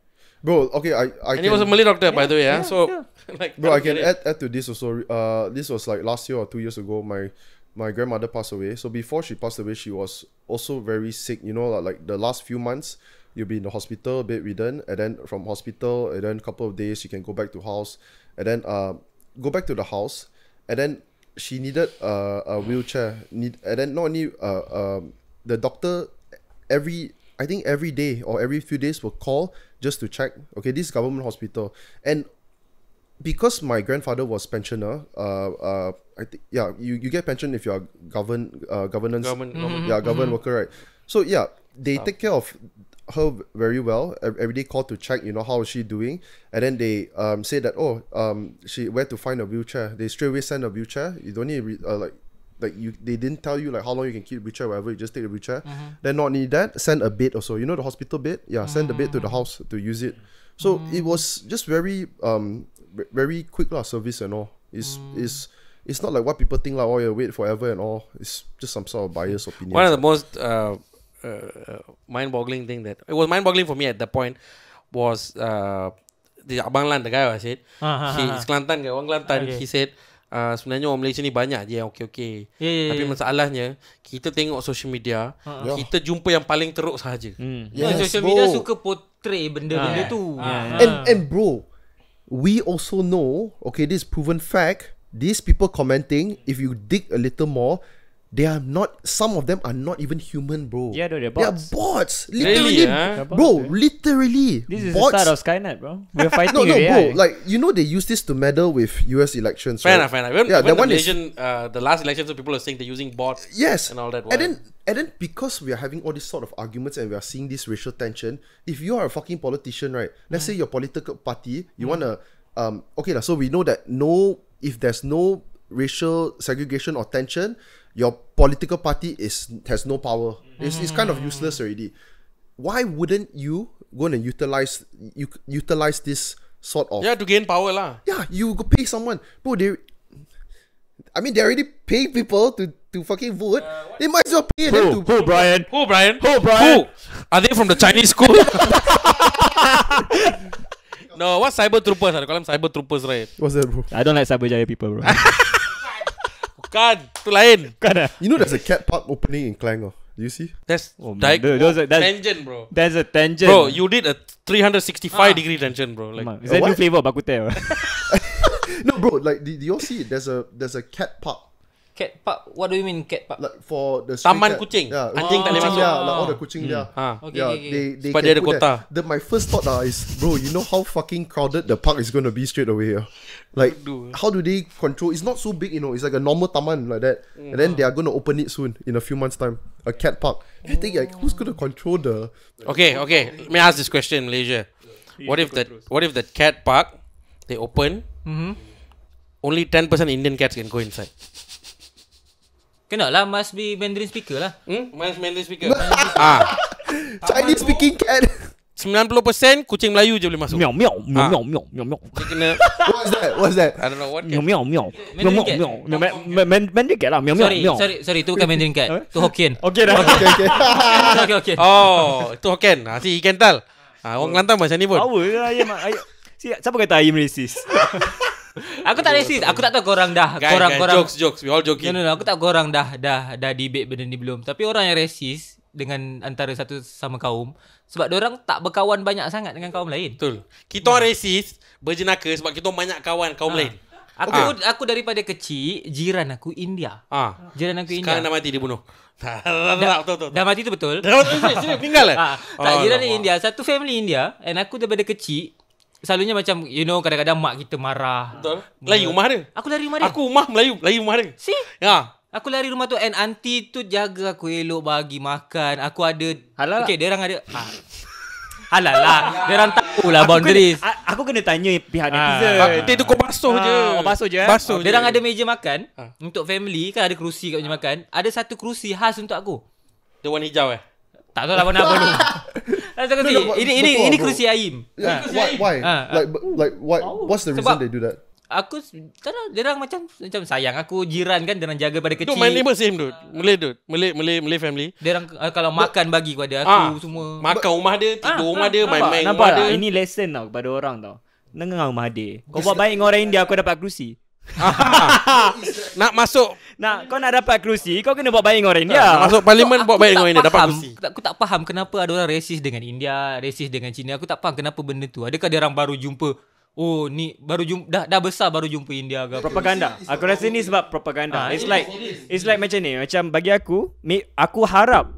Bro, okay, I And can, he was a Malay doctor, by the way. So, like, bro, I can get it. add to this also. This was like last year or 2 years ago. My grandmother passed away. So before she passed away, she was also very sick. Like the last few months, you'll be in the hospital, bedridden, and then from hospital, and then a couple of days you can go back to house, and then go back to the house, and then she needed a wheelchair. And then not only the doctor I think every day or every few days will call just to check. Okay, this is government hospital, and because my grandfather was pensioner, I think you get pension if you are governance Government. government worker, right? So yeah, they take care of her very well. Every day call to check, how is she doing, and then they say that she where to find a wheelchair. They straight away send a wheelchair. You don't need they didn't tell you like how long you can keep the wheelchair, whatever. You just take the wheelchair. Then not only that, send a bed also. The hospital bed. Yeah, send the bed to the house to use it. So it was just very very quick service and all. It's not like what people think like, you wait forever and all. It's just some sort of biased opinion. One of the most mind-boggling thing that it was mind-boggling for me at that point was the Abang Lan, the guy I said, he's Kelantan guy, orang Kelantan. Okay. He said, sebenarnya orang Malaysia ni banyak je yang okey-okey. Tapi masalahnya kita tengok social media, kita jumpa yang paling teruk sahaja. Yes, Social bro. media suka portray benda-benda tu. And bro, we also know, okay, this is proven fact, these people commenting, if you dig a little more, some of them are not even human, bro. Yeah, they're They are bots. bots. Really, Literally, huh? bro, literally. This is bots. the start of Skynet, bro. We're fighting No, with bro, AI. like, they use this to meddle with US elections, Fair right? enough. When Yeah, that the one is- Malaysian, the last election, so people are saying they're using bots Yes. and all that. And then because we are having all these sort of arguments and we are seeing this racial tension, if you are a fucking politician, right? Let's say your political party, you wanna so we know that if there's no racial segregation or tension, your political party has no power. It's kind of useless already. Why wouldn't you go and utilize this sort of to gain power lah. you go pay someone, bro? They already pay people to fucking vote. They might as well pay them to. Who, Bryan? Who, Brian? Who, Bryan? Who? Are they from the Chinese school? No, what cyber troopers? They call them cyber troopers, right? What's that, bro? I don't like Cyberjaya people, bro. Bukan, tu lain. There's a cat park opening in Klang. Do you see? That's man, that's- tangent, bro. There's a tangent. Bro, you did a 365-degree tangent, bro. Like, Is that what? new flavor of Bak Kut Teh? No, bro. Like, do you all see it? There's a cat park Cat park. What do you mean cat park? Like for the stray Taman cat. kucing. Yeah, Anjing tak boleh kucing, masuk. Yeah, like all the kucing there. Okay, Yeah, okay. they Sebab can dia ada put kota. there. My first thought is, bro, you know how fucking crowded the park is going to be straight away here. Like, how do they control? It's not so big, It's like a normal taman like that. And then they are going to open it soon in a few months' time. A cat park. I think like, who's going to control the? Okay. Let me ask this question, Malaysia. What if the cat park they open? Only 10% Indian cats can go inside. Kena lah, must be Mandarin speaker lah. Mandarin speaker. Chinese speaking cat. 90% kucing Melayu je boleh masuk. Meow meow meow meow meow meow meow. Dia kena What's that? I don't know what Meow cat. meow meow. Mandarin cat. Mandarin cat lah. Meow meow meow. Sorry, tu bukan Mandarin cat. Tu Hokkien. Okay dah. Okay. Oh, itu Hokkien. See, he can tell. Orang Kelantan macam ni pun. Power lah Ayim. Siapa kata Ayim racist? Aku tak racist. Aku tak tahu korang dah. Guys, Korang jokes. We all joking. No. Aku tak tahu korang dah debate benda ni belum. Tapi orang yang racist dengan antara satu sama kaum sebab diorang tak berkawan banyak sangat dengan kaum lain. Betul. Kita orang racist, berjenaka sebab kita banyak kawan kaum lain. Aku daripada kecil jiran aku India. Jiran aku India. Sekarang dah mati dibunuh. Betul. Dah mati tu betul. Dah mati sini meninggal lah. Tak, jiran ni India, satu family India, and aku daripada kecil selalunya macam kadang-kadang mak kita marah. Betul. Lari rumah dia. Aku lari rumah dia. Aku rumah Melayu, lari rumah dia. See? Ya. Aku lari rumah tu and aunty tu jaga aku elok, bagi makan. Aku ada Halal okay, dia orang ada halal lah. Dia orang tahu lah boundaries. Aku kena tanya pihak netizen. Dia tu kau basuh je. Basuh je. Basuh Dia je. orang ada meja makan untuk family, kan ada kerusi kat meja makan. Ada satu kerusi khas untuk aku. Dia warna hijau Tak tahu lah warna apa tu. Satu kerusi. Ini kerusi Ayim. Why? Like what? What's the reason Sebab they do that? Aku tak tahu, dia orang macam sayang aku, jiran kan, dia orang jaga pada Tu kecil. my neighbor same dude. Malay family. Dia orang kalau makan bagi kepada aku semua. Makan rumah dia, tidur rumah dia, main-main Nampak rumah tak? dia. Ini lesson tau kepada orang tau. Dengar rumah dia. Kau buat baik dengan orang India, kau dapat kerusi. Nak masuk Kau nak dapat kerusi, kau kena buat baik dengan orang India. nak masuk parlimen buat baik dengan India, dapat kursi. Aku tak faham kenapa ada orang racist dengan India, racist dengan Cina. Aku tak faham kenapa benda tu. Adakah dia orang baru jumpa, oh ni baru jumpa, dah besar baru jumpa India ke apa? Propaganda. Aku rasa ni sebab propaganda. It's like macam ni. Macam bagi aku harap,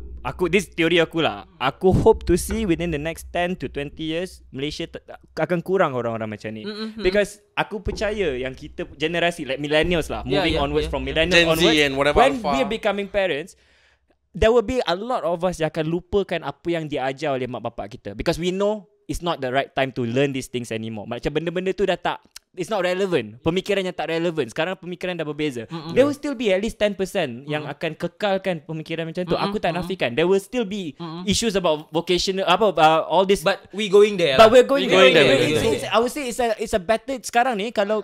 this teori aku lah. Aku hope to see within the next 10 to 20 years Malaysia akan kurang orang-orang macam ni. Because aku percaya yang kita generasi like millennials lah, moving onwards from millennials Gen Z onwards, and whatever when alpha. we are becoming parents, there will be a lot of us yang akan lupakan apa yang diajar oleh mak bapak kita, because we know it's not the right time to learn these things anymore. Macam benda-benda tu dah tak, it's not relevant. Pemikirannya tak relevant. Sekarang pemikiran dah berbeza. There will still be at least 10% yang akan kekalkan pemikiran macam tu. Aku tak nafikan. There will still be issues about vocational, all this. But we going there. But we're going there. there. I would say it's a better sekarang ni. Kalau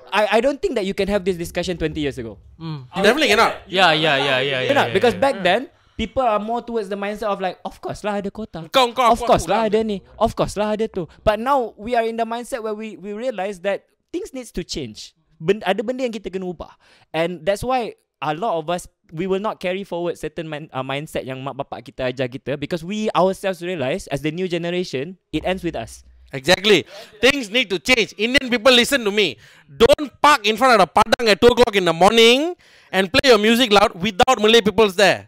I don't think that you can have this discussion 20 years ago. Definitely cannot. Yeah. Cannot, because back then people are more towards the mindset of like, of course lah ada kota. Of course lah ada ni. Of course lah ada tu. But now we are in the mindset where we realize that things needs to change. Ada benda yang kita kena ubah. And that's why a lot of us, we will not carry forward certain mindset yang mak bapak kita ajar kita, because we ourselves realize as the new generation, it ends with us. Exactly. Things need to change. Indian people, listen to me. Don't park in front of the padang at 2 o'clock in the morning and play your music loud without Malay peoples there.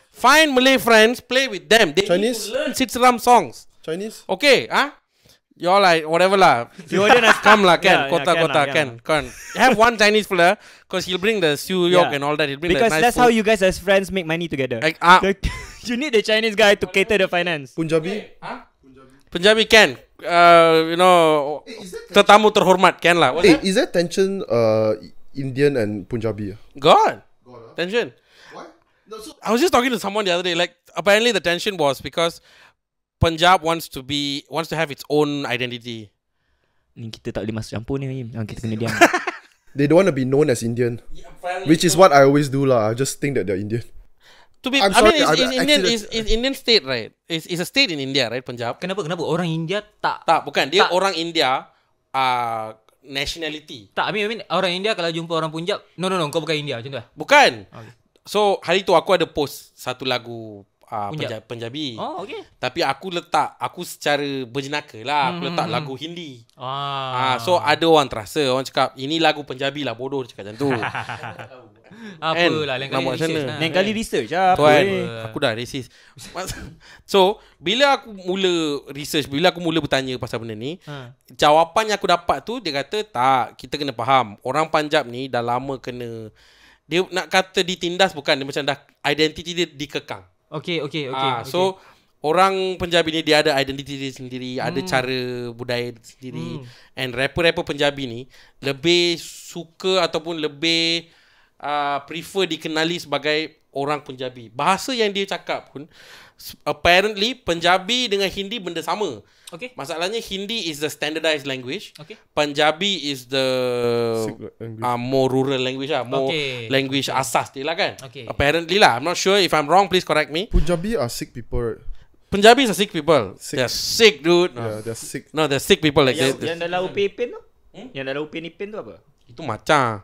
Find Malay friends, play with them. They Chinese? need to learn Sitsaram songs. Chinese? Okay, you all like whatever lah. You order nas- Come lah, Yeah, Kota. Can. Have one Chinese fella, because he'll bring the Siu Yok and all that. He'll bring Because the nice that's how food. you guys as friends make money together. Like, You need the Chinese guy to cater the finance. Punjabi? Punjabi can. Tetamu terhormat can lah. What's that? Is there tension Indian and Punjabi? God. Tension. Why? No, so I was just talking to someone the other day. Like, apparently the tension was because Punjab wants to have its own identity. Ni kita tak boleh masuk campur ni, Ayim. Kita kena diam. they don't want to be known as Indian, which is what I always do lah. I just think that they're Indian. To be, I'm I mean, sorry, it's Indian. Is Indian state, right? It's a state in India, right? Punjab. Kenapa orang India tak Bukan. Dia Tak. orang India. Nationality. I mean orang India kalau jumpa orang Punjab, no, kau bukan India macam tu lah. Bukan. Okay. So hari tu aku ada post satu lagu Punjabi. Oh, okay. Tapi aku secara berjenaka lah. Aku letak lagu Hindi. So ada orang terasa, orang cakap ini lagu Punjabi lah, bodoh dia cakap macam tu. Apalah lain Nak kali buat macam research mana? lah. Lain kali research lah. Tuan, Apa? aku dah racist. So, bila aku mula research, bila aku mula bertanya pasal benda ni, jawapan yang aku dapat tu, dia kata, tak, kita kena faham. Orang Punjab ni dah lama kena, dia nak kata ditindas bukan, dia macam dah identiti dia dikekang. Okay. So, orang Punjabi ni dia ada identiti dia sendiri, ada cara budaya dia sendiri. And rapper-rapper Punjabi ni lebih suka ataupun lebih prefer dikenali sebagai orang Punjabi. Bahasa yang dia cakap pun apparently Punjabi dengan Hindi benda sama. Okay. Masalahnya Hindi is the standardized language. Okay. Punjabi is the more rural language lah. More language asas dia lah kan. Okay. Apparently lah. I'm not sure. If I'm wrong, please correct me. Punjabi are sick people, right? Punjabis are sick people. Sick. They're sick, dude. Yeah, they're sick. No, they're sick people. Like Yang dalam Upin Ipin tu? Yang dalam Upin Ipin tu apa? itu macam.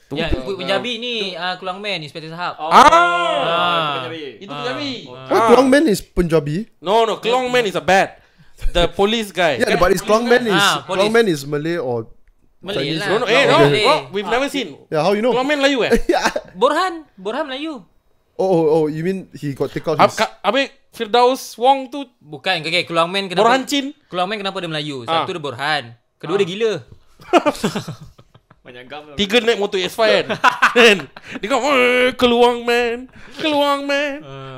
Ya, Punjabi ni Kelang Man, Inspector Sahab. Itu Punjabi. Klong Man is Punjabi. No, Klong Man is a bad. The police guy. Yeah, but is Klong Man police. Klong Man is Malay or Malay Chinese? lah. No. Malay. We've never seen. Yeah, how you know? Klong Man Melayu Borhan Melayu. Oh, you mean he got take out his... Habis Firdaus Wong tu Bukan, Kelang Man kenapa? Borhan Chin. Kelang Man kenapa dia Melayu? Satu dia Borhan, kedua dia gila. Banyak gam. 3 naik motor S5 kan. Then dia kata keluang man.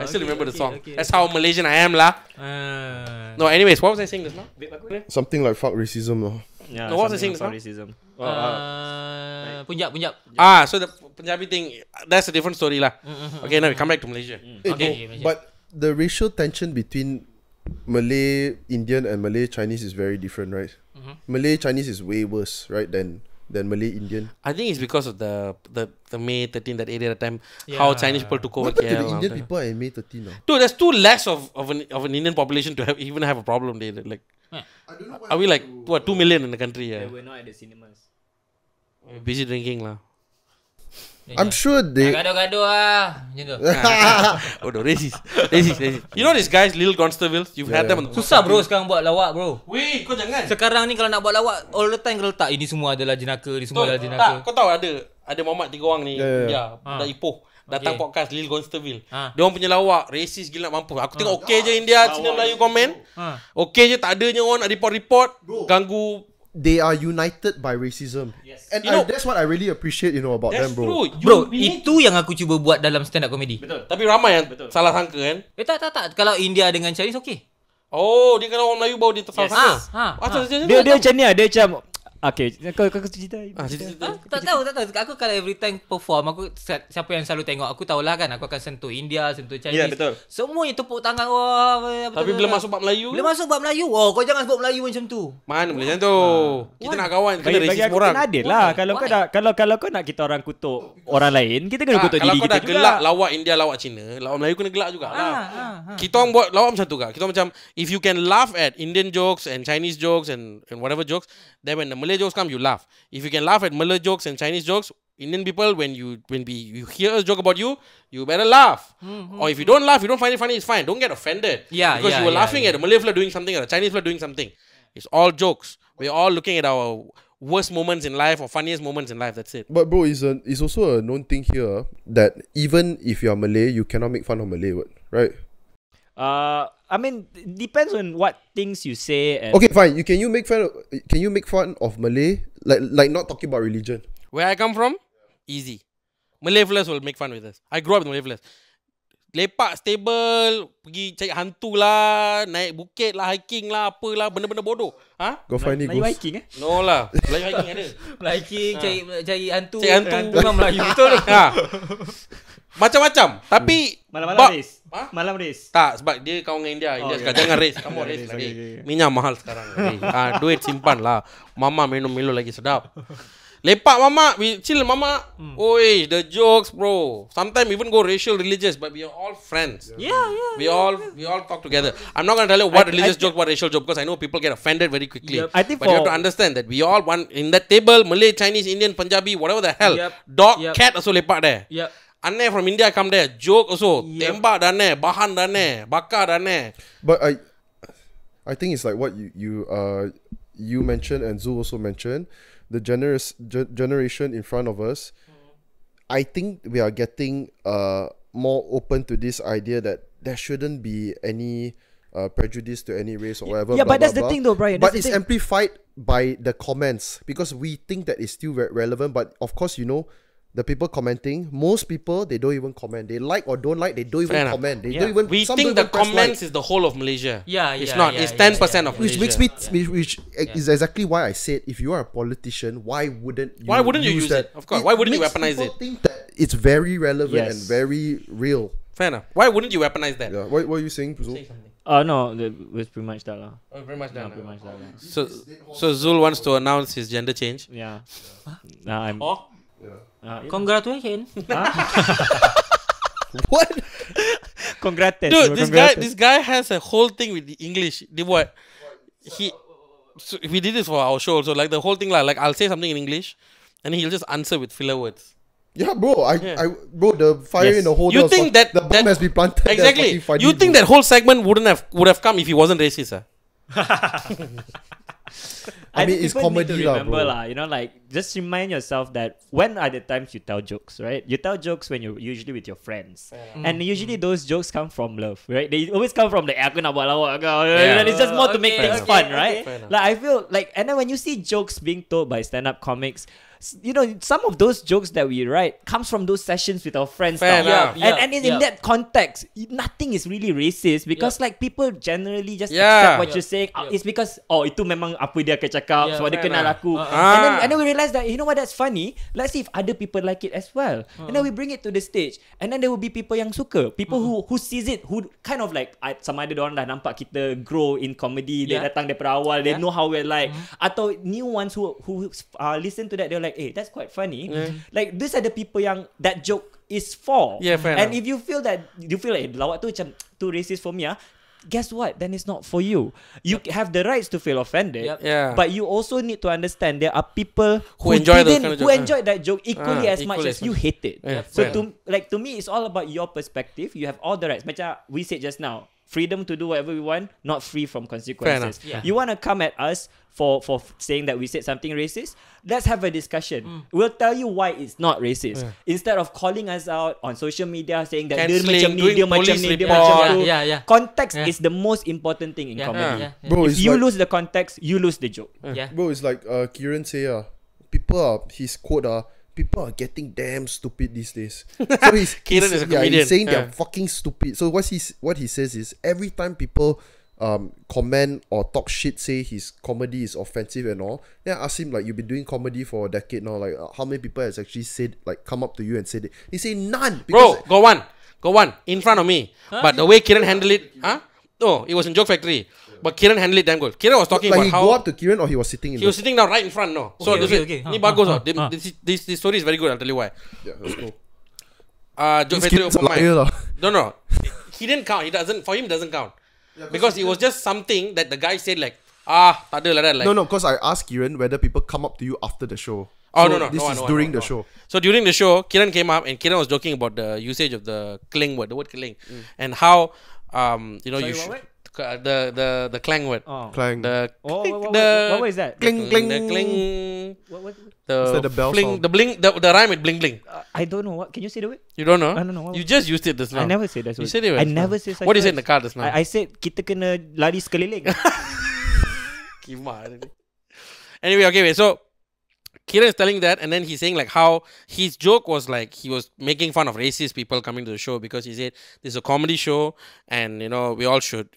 I still remember the song. okay. That's how Malaysian I am lah. No, anyways, what was I saying just now? Something like fuck racism lah. Yeah, No, what's the something thing about now? racism. Punjab. So the Punjabi thing, that's a different story lah. Okay, now we come back to Malaysia. Okay. But the racial tension between Malay Indian and Malay Chinese is very different, right? Malay Chinese is way worse, right, than Malay Indian. I think it's because of the May 13 that area at the time, how Chinese people took over What happened to KL. the Indian people in May 13 now? Dude, there's too less of an Indian population to even have a problem. They like, are we like 2 million in the country? Yeah, We're not at the cinemas. busy drinking lah. I'm sure they... Gaduh-gaduh lah macam tu. Oh, no, racist. You know these guys, little constables, you've had them on the... Susah bro sekarang buat lawak bro. Weh, kau jangan. Sekarang ni kalau nak buat lawak, all the time kau letak ini semua adalah jenaka, ini semua adalah Tak, jenaka. kau tahu ada Muhammad 3 orang ni, Yeah. India, dah Ipoh. Datang Okay. podcast Lil Constable. Ha. Dia orang punya lawak racist gila nak mampus. Aku tengok okey je India, Cina Melayu komen. Okey je, tak adanya orang nak report ganggu. They are united by racism. Yes. And You know- that's what I really appreciate, about That's them, bro. true. Bro, itu yang aku cuba buat dalam stand up comedy. Betul. Tapi ramai yang salah sangka kan. Tak. Kalau India dengan Chinese okey. Oh, dia kalau orang Melayu baru dia tersalah sangka. Macam Dia macam ni lah. Dia macam okay, kau cerita. Tak tahu. Aku kalau every time perform, aku siapa yang selalu tengok, aku tahulah kan, aku akan sentuh India, sentuh Chinese. Ya, betul. Semuanya tepuk tangan. Wah, Tapi bila masuk bab Melayu, bila masuk bab Melayu, oh kau jangan sebut Melayu macam tu. mana boleh macam tu. Kita nak kawan, kena Bagi racist aku orang. kena adil lah. Kalau kau nak kita orang kutuk orang lain, kita kena kutuk Kalau diri kau kita dah juga. gelak lawak India, lawak Cina, lawak Melayu kena gelak juga lah. Kita orang buat lawak macam tu kak. Kita macam, if you can laugh at Indian jokes and Chinese jokes and whatever jokes, then when the Malay jokes come, you laugh. If you can laugh at Malay jokes and Chinese jokes, Indian people, when you hear us joke about you, you better laugh. Or if you don't laugh, you don't find it funny, it's fine. Don't get offended. Because you were laughing at a Malay fella doing something or a Chinese fella doing something. It's all jokes. We're all looking at our worst moments in life or funniest moments in life. That's it. But bro, it's also a known thing here that even if you are Malay, you cannot make fun of Malay, right? I mean, depends on what things you say. And Okay, fine. Can you make fun of Malay? Like not talking about religion. Where I come from, easy. Malay fellas will make fun with us. I grew up with Malay fellas. Lepak stable, pergi cari hantu lah, naik bukit lah, hiking lah, apalah, benda-benda bodoh. Ha? Go find it, Melayu ghost. hiking No lah, Melayu hiking ada. Hiking, cari hantu. Cari hantu. Memang Melayu betul. Ha. Macam-macam. Tapi Malam-malam race. Ha? Malam race. Tak, sebab dia kawan dengan India. India cakap, jangan race. Kamu race lagi. Minyak mahal sekarang. Duit simpan lah. Mama minum Milo lagi sedap. Lepak mama, we chill mama. Oi, the jokes bro. Sometimes even go racial, religious, but we are all friends. Yeah. We all talk together. I'm not gonna tell you what religious joke, what racial joke, because I know people get offended very quickly. Yep. I think But you have to understand that we all want in that table, Malay, Chinese, Indian, Punjabi, whatever the hell. Yep. Dog, Yep. cat also lepak there. Yep. Aneh from India come there, joke also. Yep. Tembak dah aneh, bahan dah aneh, bakar dah aneh. But I think it's like what you mentioned and Zul also mentioned. The generation in front of us I think we are getting more open to this idea that there shouldn't be any prejudice to any race or whatever. Yeah, blah, but that's blah, the blah. thing though, Brian. But That's it's the thing. amplified by the comments because we think that it's still relevant. But of course, you know, the people commenting, most people, they don't even comment. They like or don't like, they don't even Fair enough. comment. They Yeah. don't even. We some think don't the even press comments like. is the whole of Malaysia. Yeah, It's yeah, not. yeah, It's yeah, 10% yeah, of yeah. Which Malaysia. makes me, which is exactly why I said, if you are a politician, why wouldn't you? Why wouldn't you use that? it? Of course. Why wouldn't you makes weaponize people it? Think that it's very relevant Yes. and very real. Fair enough. Why wouldn't you weaponize that? Yeah. What are you saying, Zul? Say something. No, it was pretty much that lah. Oh, very much done. Pretty much that lah. So Zul wants to announce his gender change. Yeah. Nah, I'm. Oh, Yeah. Congratulations. What? Congrats, dude, this guy has a whole thing with the English. The what? We did this for our show. So like the whole thing, like I'll say something in English, and he'll just answer with filler words. Yeah, bro. Bro, the fire Yes. in the hole. You think that the bomb has been planted? That's Exactly. fucking funny, You think bro. that whole segment would have come if he wasn't racist? I mean, think it's people need comedy to lah, remember bro. lah, you know, like just remind yourself that when are the times you tell jokes, right? You tell jokes when you're usually with your friends, and usually those jokes come from love, right? They always come from like aku nak buat lawak kau. Yeah. And it's just more to make Okay, things okay, fun, okay. right? Fair enough. Like I feel like, and then when you see jokes being told by stand-up comics, you know, some of those jokes that we write comes from those sessions with our friends. Fair tau. enough. Yeah, And in yeah. that context, nothing is really racist because like people generally just Yeah. accept what Yeah. you're saying. Yeah. It's because itu memang apa dia akan cakap, Yeah, sebab dia fair kenal enough. aku. Ah. And then we realize that, you know what, that's funny. Let's see if other people like it as well. And then we bring it to the stage. And then there will be people yang suka. People who sees it, who kind of like, sama ada diorang dah nampak kita grow in comedy. Dia Yeah. datang daripada awal. They Yeah. know how we're like. Atau new ones who listen to that, they're like, hey, that's quite funny. Like, these are the people yang that joke is for. Yeah, fair And enough. if you feel like lawak tu macam too racist for me, guess what? Then it's not for you. You have the rights to feel offended. Yep. Yeah. But you also need to understand there are people Who enjoy those kind of who joke. enjoyed that joke equally as much equally as as you much. hate it. Yeah, So fair to me, it's all about your perspective. You have all the rights. Macam we said just now, freedom to do whatever we want, not free from consequences. Yeah. You want to come at us for saying that we said something racist? Let's have a discussion. We'll tell you why it's not racist. Instead of calling us out on social media saying that dia Cancelling, macam ni, doing dia macam police ni, dia report. macam tu. Yeah, yeah. Context Yeah. is the most important thing in Yeah. comedy. Yeah. Bro, If it's you like, lose the context, you lose the joke. Yeah. bro, it's like Kieran say, people are, his quote, people are getting damn stupid these days. So Kieran is a comedian. he's saying they're Yeah. fucking stupid. So what he says is every time people comment or talk shit, say his comedy is offensive and all, then I ask him like, you've been doing comedy for a decade now, like how many people has actually said, like, come up to you and said it? He say none. Bro, go one in front of me. But the way Kiran handled it, no, it was in Joke Factory. But Kiran handled it damn good. Kiran was talking like about he how go up to Kieran or he was sitting in he was sitting down right in front. No, so Okay, this okay. ni bagus. This story is very good. I'll tell you why. Yeah, let's go. Joke This Factory Kieran's a open mic. liar lah. No. He didn't count. He doesn't. For him, it doesn't count. Because it was just something that the guy said like, tak ada like that. Like, No, because I asked Kieran whether people come up to you after the show. Oh, So no. This is No, during no. the show. So during the show, Kiran came up and Kiran was joking about the usage of the cling word, the word cling, and how you should the clang word, Oh. Clang. the What is that? Cling, cling. the cling, What? Is that the bell fling, sound? the bling, the rhyme with bling bling. I don't know. What? Can you say the word? You don't know? I don't know. What You just used it just now. I never said that. You word. said it. I just never now. said such What you said in the words. car just now? I said kita kena lari sekeliling. Kima. Anyway, okay, wait. So Kiran is telling that, and then he's saying like how his joke was like he was making fun of racist people coming to the show because he said this is a comedy show, and we all should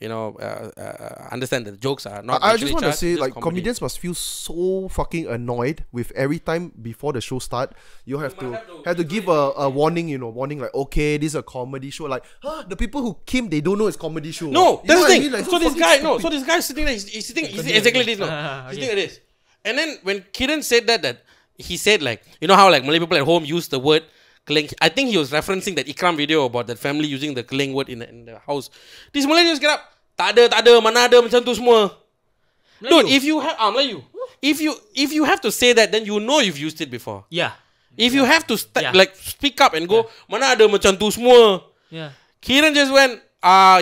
understand that jokes are not. I just racially want to charged, say, it's just like, comedy. comedians must feel so fucking annoyed with every time before the show start, you have to give a warning, warning like, okay, this is a comedy show. Like, the people who came, they don't know it's comedy show. No, You that's know the what I thing. mean? Like, So this fucking guy, stupid. so this guy is sitting there. He's sitting exactly this. No, he's sitting like this. And then when Kiran said that he said like, how like Malay people at home use the word keling. I think he was referencing that Ikram video about that family using the keling word in the house. These Malaysians get up. Tak ada, mana ada macam tu semua. Dude, if you have Melayu, if you have to say that, then you've used it before. Yeah. If you have to Yeah. like speak up and go, mana ada macam tu semua. Yeah. Kiran just went,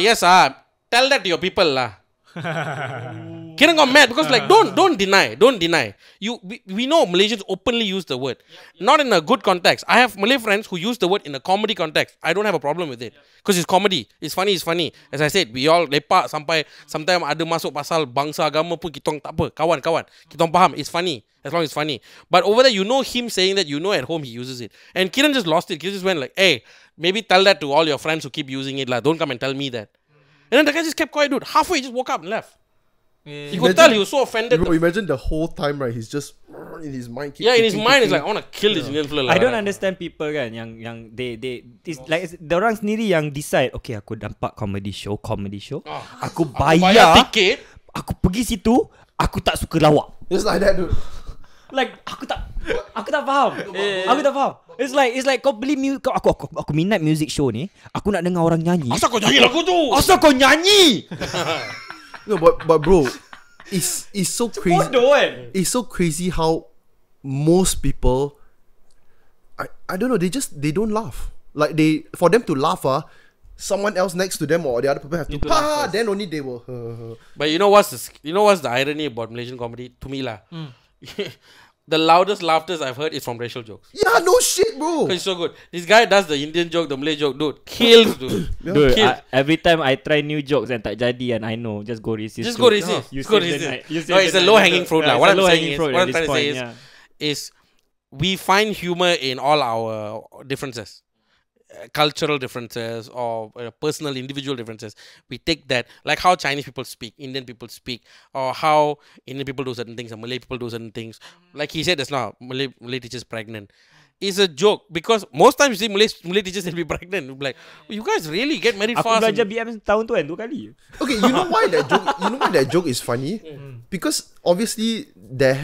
yes, tell that to your people lah. Kiran got mad because like don't deny. We know Malaysians openly use the word, not in a good context. I have Malay friends who use the word in a comedy context. I don't have a problem with it because it's comedy. It's funny. As I said, we all lepak sampai sometimes ada masuk pasal bangsa agama pun kita tak apa, kawan. Kita faham. It's funny as long as it's funny. But over there, you know him saying that. You know at home he uses it, and Kiran just lost it. Kiran just went like, hey, maybe tell that to all your friends who keep using it lah. Don't come and tell me that. And then the guy just kept quiet, dude. Halfway, he just woke up and left. Yeah. You could tell he was so offended. Bro, imagine the whole time, right? He's just in his mind. In his mind, it's like I want to kill this Indian fella. I don't understand people kan yang they it's like the orang sendiri yang decide, okay, aku nampak comedy show, aku bayar tiket, aku pergi situ, aku tak suka lawak. It's like that, dude. Like aku tak faham. Aku tak faham. It's like kau beli aku minat music show ni, aku nak dengar orang nyanyi. Asal kau nyanyi lagu tu? Asal kau nyanyi? No, but bro, it's so crazy. Bodoh kan? It's so crazy how most people, I don't know, they don't laugh. Like for them to laugh, someone else next to them or the other people have to laugh. Then only they will. But you know what's the irony about Malaysian comedy to me lah? The loudest laughters I've heard is from racial jokes. Yeah, no shit, bro. Because it's so good. This guy does the Indian joke, the Malay joke, dude. Kills, dude. Dude, Kills. every time I try new jokes and tak jadi and I know, just go resist. Just go resist. You Just go save the resist. night. You No, save it's the a night. low-hanging fruit lah. It's What a I'm low-hanging saying is, fruit what at I'm this trying to say point, is we find humor in all our differences. Cultural differences or personal individual differences. We take that, like how Chinese people speak, Indian people speak, or how Indian people do certain things and Malay people do certain things. Like he said just now, Malay teachers pregnant. It's a joke because most times you see Malay teachers will be pregnant. You'll be like, oh, you guys really get married Aku fast. belajar BM tahun tu kan 2 kali. Okay, you know why that joke is funny? Because obviously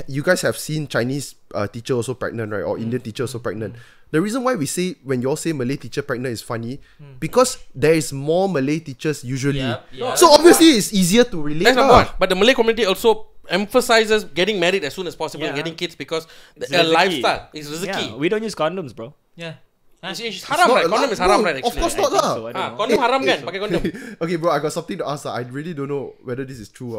you guys have seen Chinese teacher also pregnant, right? Or Indian teacher also pregnant. The reason why we say when you all say Malay teacher pregnant is funny because there is more Malay teachers usually. Yep. So obviously it's easier to relate. That's not what. But the Malay community also emphasizes getting married as soon as possible and Yeah. getting kids because It's a rezeki. lifestyle is rezeki. Yeah, we don't use condoms, bro. Yeah. It's haram, right? Condom is haram, right? Of Actually. course not lah. So, I don't know. Condom haram kan? Pakai condom. Okay, bro, I got something to ask. I really don't know whether this is true.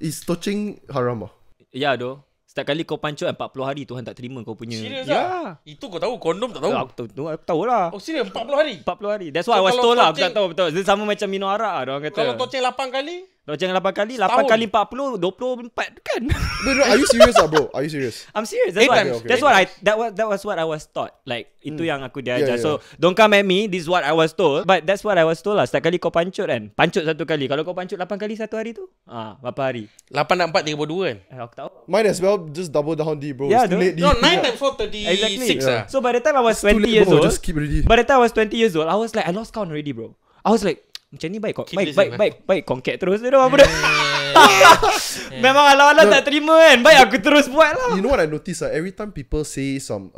Is touching haram? Ya doh. Setiap kali kau pancuk 40 hari Tuhan tak terima kau punya. Serius Ya. lah? Itu kau tahu, kondom tak tahu? Aku tahu lah. Oh serius, 40 hari? 40 hari. That's why I So, was kalau told lah. Aku touching- tak tahu betul. Dia sama macam minum arak lah. Orang kata. Kalau toceng 8 kali? Loceng 8 kali. 8 Setahun. kali 40. 24 kan? No, are you serious, bro? Are you serious? I'm serious. That's 8 what. times. Okay. That's what that was what I was taught. Like itu yang aku diajar. Yeah. So don't come at me. This is what I was told. But that's what I was told lah. Setiap kali kau pancut kan. Pancut 1 kali. Kalau kau pancut 8 kali 1 hari tu. Berapa hari? 8 dan 4, 32 kan? Aku tahu. Might as well just double down, D, bro. Yeah, It's too dude. late, D. No, 9 times 4, 36 Exactly. lah. So by the time I was It's too 20 late, years bro. old. Just keep ready. By the time I was 20 years old, I was like, I lost count already, bro. I was like, macam ni baik kok. Keep Baik kongket terus dia apa dah. Memang ala-ala tak terima kan. Baik aku terus buat lah. You know what I noticed? Every time people say some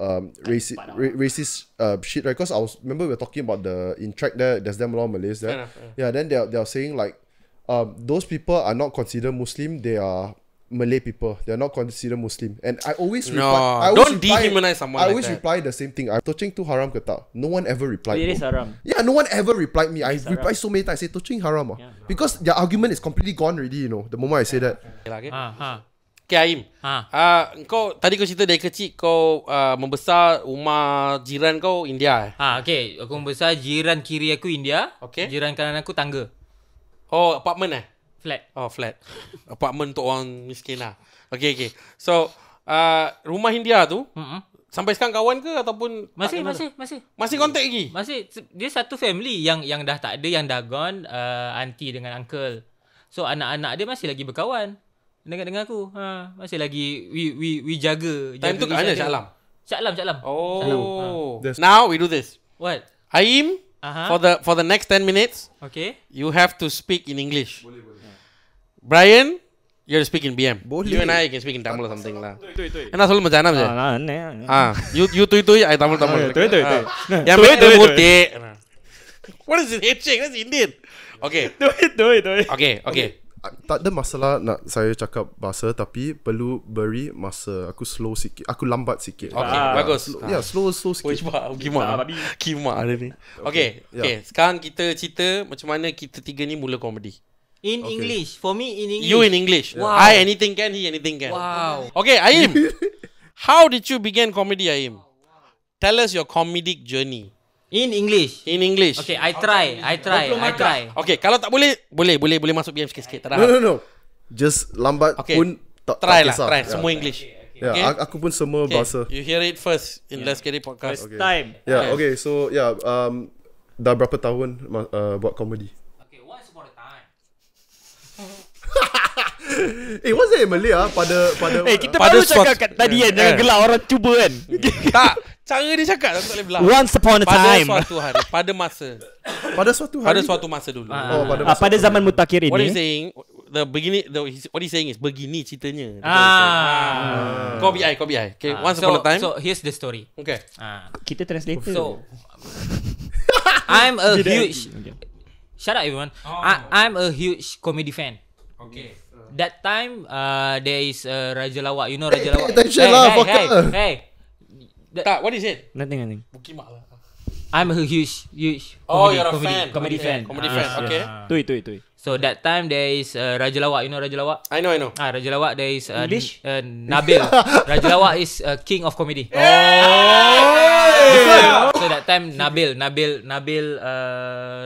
racist shit, right? Because remember we were talking about in track there's them a lot of Malays there. Yeah, then they're saying like, those people are not considered Muslim. They are Malay people. They are not considered Muslim. And I always reply. Don't dehumanize someone I like always that. reply the same thing. I'm touching tu haram ke tak? No one ever replied. It bro. is haram. Yeah, no one ever replied me. I haram. replied so many times. I say touching haram. Because their argument is completely gone already. The moment I say that. Okay. Ha. Okay, Ayim. Kau tadi kau cerita dari kecil kau membesar rumah jiran kau India. Okay. Aku membesar jiran kiri aku India. Okay. Jiran kanan aku tangga. Oh, apartment Flat. Oh, flat. Apartment untuk orang miskin lah. Okay. So, rumah India tu, sampai sekarang kawan ke ataupun Masih. Masih kontak lagi? Masih. Dia satu family yang dah tak ada, yang dah gone, auntie dengan uncle. So anak-anak dia masih lagi berkawan dengan aku. Masih lagi we jaga. Time tu kat mana, Shah Alam? Shah Alam. Oh. That's- Now we do this. What? Ayim, for the next 10 minutes, Okay. you have to speak in English. Brian, you have to speak in BM. Boleh. You and I can speak in Tamil or something lah. Enak selalu macam mana je. You tui, I Tamil. Tui. Yang betul Murty. What is this head shake? That's Indian. Okay. Okay. Tak ada masalah nak saya cakap bahasa tapi perlu beri masa. Aku slow sikit. Aku lambat sikit. Okay, bagus. Yeah, slow sikit. Kimak ada ni. Okay. Sekarang kita cerita macam mana kita tiga ni mula komedi. In Okay. English. For me, in English. You in English. Wow. I anything can, he anything can. Wow. Okay, Ayim. How did you begin comedy, Ayim? Tell us your comedic journey. In English. In English. Okay, I try. Okay, kalau tak boleh masuk BM sikit-sikit. Tak No, ada. no. Just lambat Okay. pun tak Try lah, kisah. try. Yeah. Semua English. Yeah, Okay. aku pun semua Okay, bahasa. you hear it first in Let's Get It podcast. First time. Yeah, okay. So yeah, dah berapa tahun buat comedy? Okay, once upon a time. What's that in Malay pada Kita Pada baru cakap suatu- kat tadi kan, jangan Eh. gelak orang cuba kan. Tak, cara dia cakap tak boleh belah. Once upon a Pada time. suatu hari, pada masa. pada suatu Pada hari. suatu masa dulu. Oh, pada masa. Pada zaman mutakhir What he's ini. saying, what he's saying is begini ceritanya. Ah. Kau BI. Okay, once upon a time. So here's the story. Okay. Kita translator. So I'm a Dia dah- huge. Shut up, everyone. I'm a huge comedy fan. Okay. That time, there is Raja Lawak. You know Raja Lawak? attention lah, fucker. Hey. Tak, what is it? Nothing. Bukimak lah. I'm a huge Oh, comedy, you're a comedy, fan. comedy fan. Comedy fan, okay. Tui. So that time there is Raja Lawak. You know Raja Lawak? I know. Raja Lawak, there is English? Nabil. Raja Lawak is king of comedy. So that time Nabil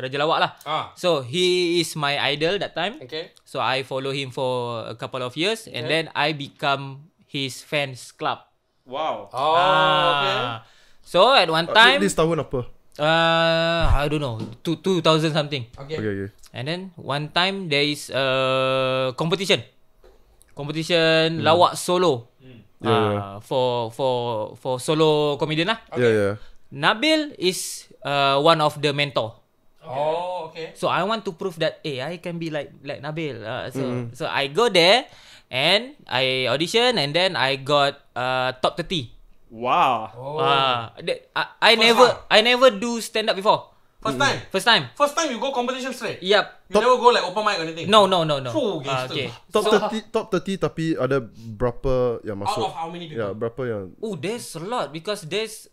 Raja Lawak lah. So he is my idol that time. Okay. So I follow him for a couple of years and then I become his fans club. Wow. Okay. So at one time, This tahun apa? I don't know, 2000 something. Okay. And then one time there is competition lawak solo. For solo comedian lah. Yeah. Nabil is one of the mentor. Oh, okay. So I want to prove that I can be like Nabil. So I go there and I audition and then I got top 30. Wow. I never do stand up before. First time. First time you go competition straight. Yep. You never go like open mic or anything. No. Fuh, gangster. Okay. Top 30 tapi ada berapa yang Out masuk? of how many people? Ya, berapa yang Oh, there's a lot because there's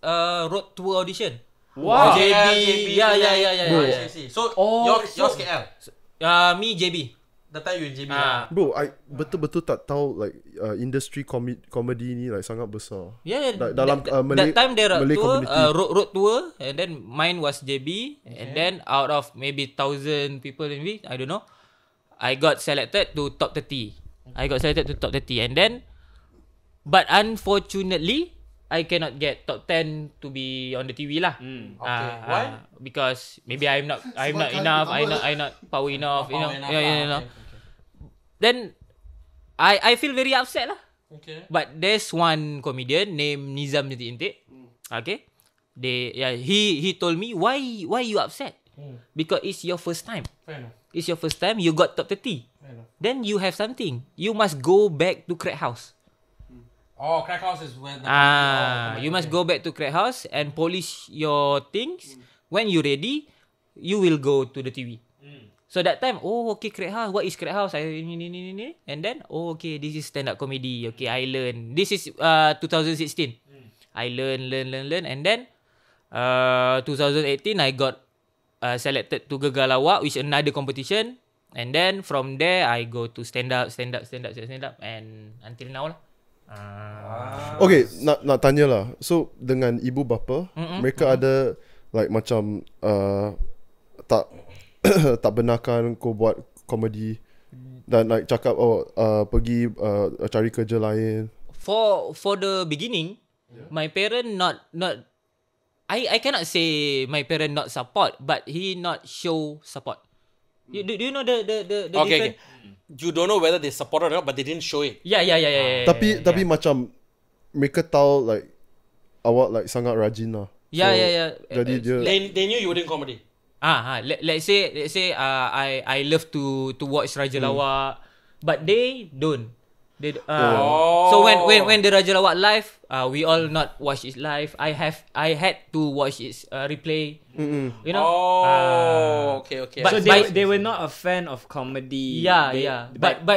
road tour audition. Wow. JB. Yeah. I see. So yours KL. Me JB. That time you in JB. Bro, I betul-betul tak tahu like industry comedy ni like sangat besar. Yeah. Dalam that Malay time there are Malay tour, community. road tour, and then mine was JB, and then out of maybe 1,000 people in it, I don't know, I got selected to top 30. And then, but unfortunately, I cannot get top 10 to be on the TV lah. Okay. Why? Because maybe I'm not enough. I'm not power enough. Okay. Then I feel very upset lah. Okay. But there's one comedian named Nizam Intik. Okay. He told me why you upset? Because it's your first time. Fair enough. It's your first time you got top 30. Then you have something. You must go back to Crack House. Oh, Crack House is where the You must go back to Crack House and polish your things. When you ready, you will go to the TV. So that time, okay, Crack House. What is Crack House? And then, okay, this is stand-up comedy. Okay, I learn. This is 2016. I learn. And then, 2018, I got selected to Gegar Lawak, which another competition. And then, from there, I go to stand-up. And until now lah. Okay, nak tanya lah. So dengan ibu bapa, mereka ada like macam tak benarkan kau buat komedi dan like cakap pergi cari kerja lain. For the beginning, my parent not I cannot say my parent not support, but he not show support. Do you know the Okay. different? You don't know whether they support or not, but they didn't show it. Yeah. Tapi macam mereka tahu like awak like sangat rajin lah. Yeah. Jadi dia They knew you were doing comedy. Let's say I love to watch Raja Lawak, but they don't. So when the Raja Lawak live, we all not watch it live. I had to watch its replay. You know. Okay. So they were not a fan of comedy. Yeah. But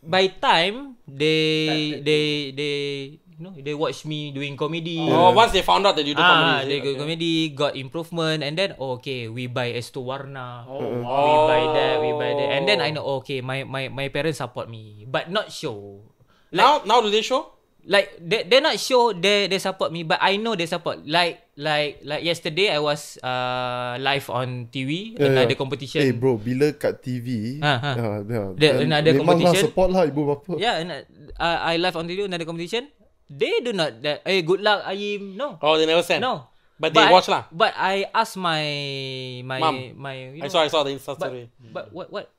by time they they watch me doing comedy. Oh, once they found out that you do comedy. They go comedy, got improvement, and then okay, we buy Esto Warna. Oh, We buy that, and then I know okay, my parents support me, but not show. Now do they show? Like they're not sure they support me, but I know they support. Like yesterday I was live on TV, another competition. Bro, bila kat TV Another memang competition. support lah ibu bapa. I live on TV, another competition. They do not that. Good luck Ayim. No. Oh, they never send. No. But they watch lah. But I asked my Mom. my. I saw the Insta story. But what?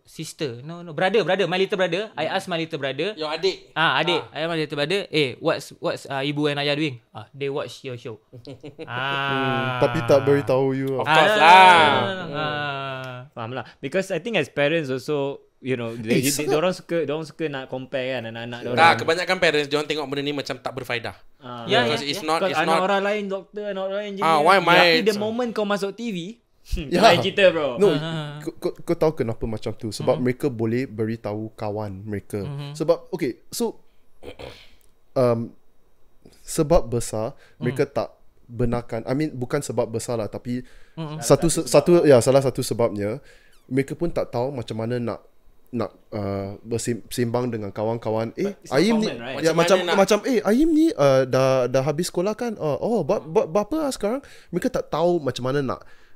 Sister, no, brother, my little brother. I asked my little brother. Your adik. Adik. I asked my little brother. What's ibu and ayah doing? They watch your show. Tapi tak beritahu you. Of course lah. Faham lah. Because I think as parents also, orang suka nak compare kan anak-anak orang. Kebanyakan parents diorang tengok benda ni macam tak berfaedah. Because it's not anak orang lain doktor, anak orang lain engineer. Why my Tapi the moment kau masuk TV, lain cerita bro. No, kau tahu kenapa macam tu? Sebab mereka boleh beritahu kawan mereka. Sebab okay, so sebab besar mereka tak benarkan. I mean bukan sebab besar lah, tapi salah satu sebabnya mereka pun tak tahu macam mana nak bersembang dengan kawan-kawan. Ayim ni right? macam Ayim ni dah habis sekolah kan? Buat apa sekarang? Mereka tak tahu macam mana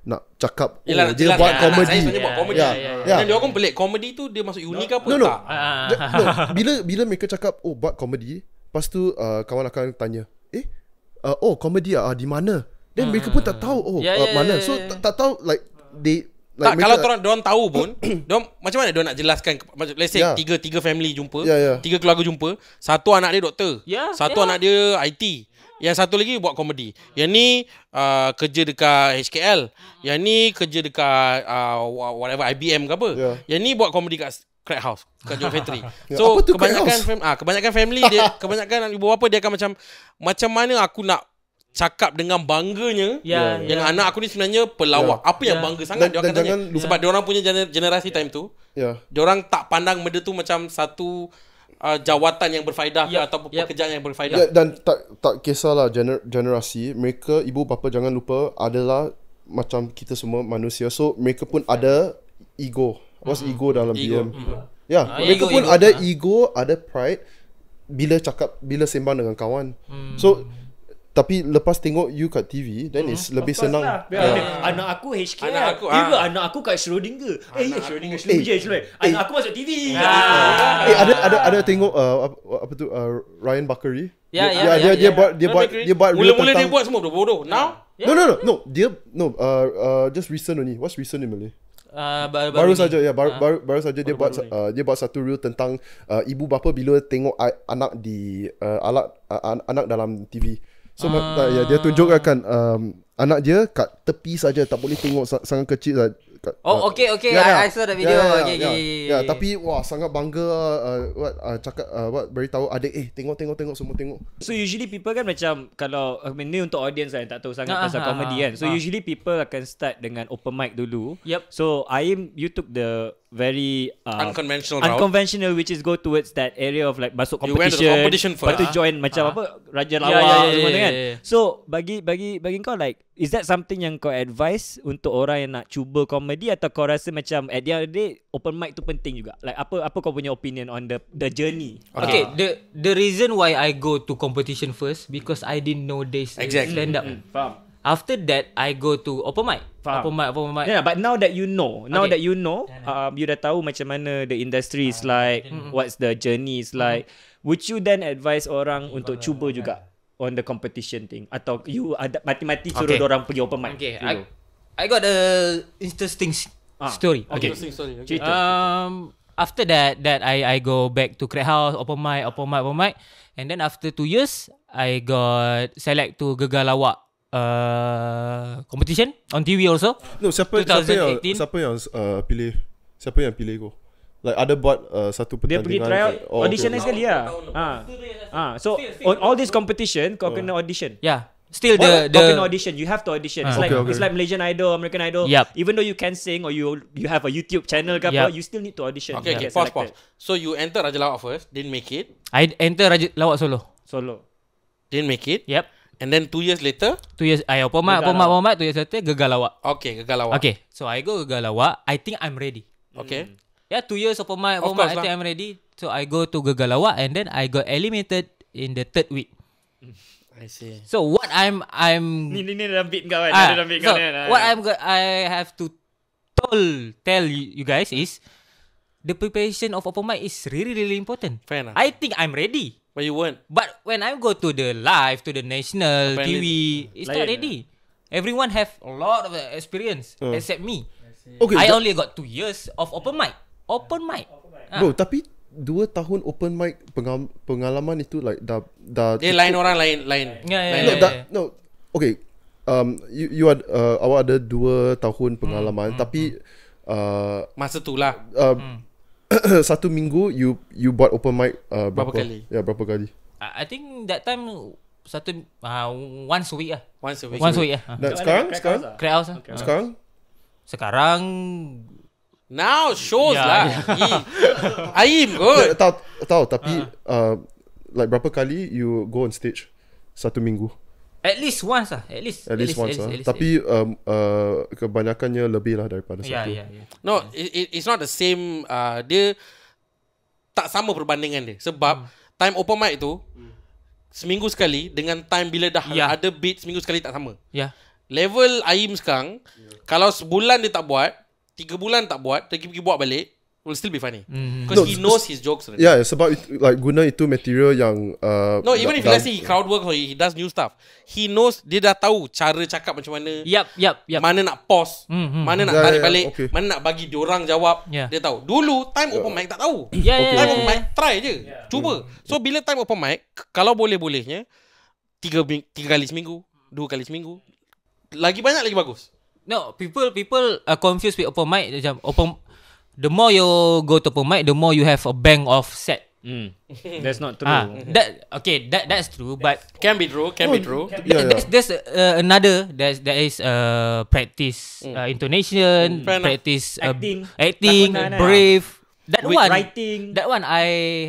nak cakap dia buat komedi. Saya buat komedi. Dan dia orang pelik. Komedi tu dia masuk uni ke apa? No. Tak. Bila mereka cakap buat komedi, lepas tu kawan akan tanya, komedi di mana? Then mereka pun tak tahu mana. So tak tahu like they like kalau diorang tahu pun, macam mana diorang nak jelaskan? Let's say tiga family jumpa, tiga keluarga jumpa, satu anak dia doktor, satu anak dia IT, yang satu lagi buat komedi. Yang ni kerja dekat HKL, yang ni kerja dekat whatever IBM ke apa. Yang ni buat komedi kat crack house, kat Joe Factory. So kebanyakan family dia, kebanyakan ibu bapa dia akan macam mana aku nak cakap dengan bangganya yang anak aku ni sebenarnya pelawak. Apa yang bangga sangat dia akan tanya. Sebab dia orang punya generasi time tu, dia orang tak pandang benda tu macam satu jawatan yang berfaedah ke ataupun pekerjaan yang berfaedah. Dan tak kisahlah generasi, mereka ibu bapa jangan lupa adalah macam kita semua manusia. So mereka pun ada ego. What's ego dalam BM? Mereka pun ada ego, ada pride bila sembang dengan kawan. So tapi lepas tengok you kat TV, then it's lebih senang. Anak aku HKL. Anak aku kat Schrödinger. Schrödinger. Anak aku masuk TV. Ada tengok apa tu Ryan Bakery. Dia buat mula-mula dia buat semua bodoh. Now? No. Dia just recent only. What's recent in Malay? Baru saja dia buat satu reel tentang ibu bapa bila tengok anak di anak dalam TV. So dia tunjukkan anak dia kat tepi saja, tak boleh tengok, sangat kecil. Okay. I saw the video. Tapi sangat bangga cakap beritahu adik tengok semua tengok. So usually people kan macam kalau ni untuk audience yang tak tahu sangat pasal comedy kan. So usually people akan start dengan open mic dulu. So Ayim, you took the very unconventional, which is go towards that area of like masuk competition. You went to the competition first. Lepas tu join macam apa Raja Lawak semua kan. So bagi kau like, is that something yang kau advise untuk orang yang nak cuba komedi, atau kau rasa macam at the end of the day open mic tu penting juga? Like apa kau punya opinion on the journey? Okay, the reason why I go to competition first because I didn't know this stand up. Faham. After that I go to open mic. Open mic. Yeah, but now that you know, you dah tahu macam mana the industry is like, what's the journey is like. Would you then advise orang untuk cuba juga on the competition thing, atau you ada mati-mati suruh orang pergi open mic? Okay, I got a interesting story. Okay. Interesting story. Okay. After that I go back to crack house, open mic, and then after 2 years I got select to Gegar Lawak competition on TV also. No, siapa yang pilih? Siapa yang pilih kau? Like ada buat satu pertandingan. Dia pergi try out audition sekali lah. So on all this competition kau kena audition. Still kau kena audition. You have to audition. It's like Malaysian Idol, American Idol. Even though you can sing or you have a YouTube channel ke apa, you still need to audition. Okay, pause. So you enter Raja Lawak first, didn't make it. I enter Raja Lawak solo. Didn't make it. Yep. And then 2 years later, 2 years I open mic 2 years later gagal lawak. okay, gagal lawak. Okay, so I go gagal lawak. I think I'm ready. Okay. Yeah, 2 years open mic, Of I course think lah. I'm ready. So I go to gagal lawak and then I got eliminated in the 3rd week. I see. So what I'm Ni dalam beat kau kan. Ah, Dalam beat so kau kan. what I have to tell you guys is the preparation of open mic is really important. Fair enough. I think I'm ready. But you weren't. But when I go to the live, to the national Apparently- TV, it's not lain ready. Everyone have a lot of experience except me. Okay, I only got 2 years of open mic. Open mic. bro, tapi 2 tahun open mic pengalaman itu like dah Dia lain orang lain. Yeah. no, okay. You ada awak ada 2 tahun pengalaman, tapi Masa tu lah. 1 minggu you buat open mic Berapa kali? Ya, berapa kali? I think that time once a week lah. Once a week. Once a week lah. Dan sekarang Crack house lah. Sekarang Now shows Yeah, lah. Ayim good. tahu tapi like berapa kali you go on stage 1 minggu? at least once lah. At least Once lah. at least. Tapi kebanyakannya lebih lah daripada Yeah. satu. No, it's not the same. Dia tak sama perbandingan dia. Sebab time open mic tu seminggu sekali dengan time bila dah ada beat seminggu sekali tak sama. Yeah. Level Ayim sekarang, kalau sebulan dia tak buat, 3 bulan tak buat, pergi buat balik, will still be funny. Because No, he knows his jokes already. Yeah, sebab itu, like guna itu material yang No, even if let's say he crowd work or he does new stuff, he knows, dia dah tahu cara cakap macam mana. Yup. Mana nak pause, mana nak Yeah, tarik yeah, balik, okay. mana nak bagi diorang jawab. Yeah. Dia tahu. Dulu time open mic tak tahu. Yeah. Time open mic try je. Cuba. So bila time open mic, kalau boleh-bolehnya 3 kali seminggu, 2 kali seminggu, lagi banyak lagi bagus. No, people are confused with open mic. Macam the more you go to open mic, the more you have a bank of set. That's not true. That's true. But Can be true. Yeah. there's another there is practice intonation, Fair enough. practice Acting. acting, brave. That With one, writing. that one I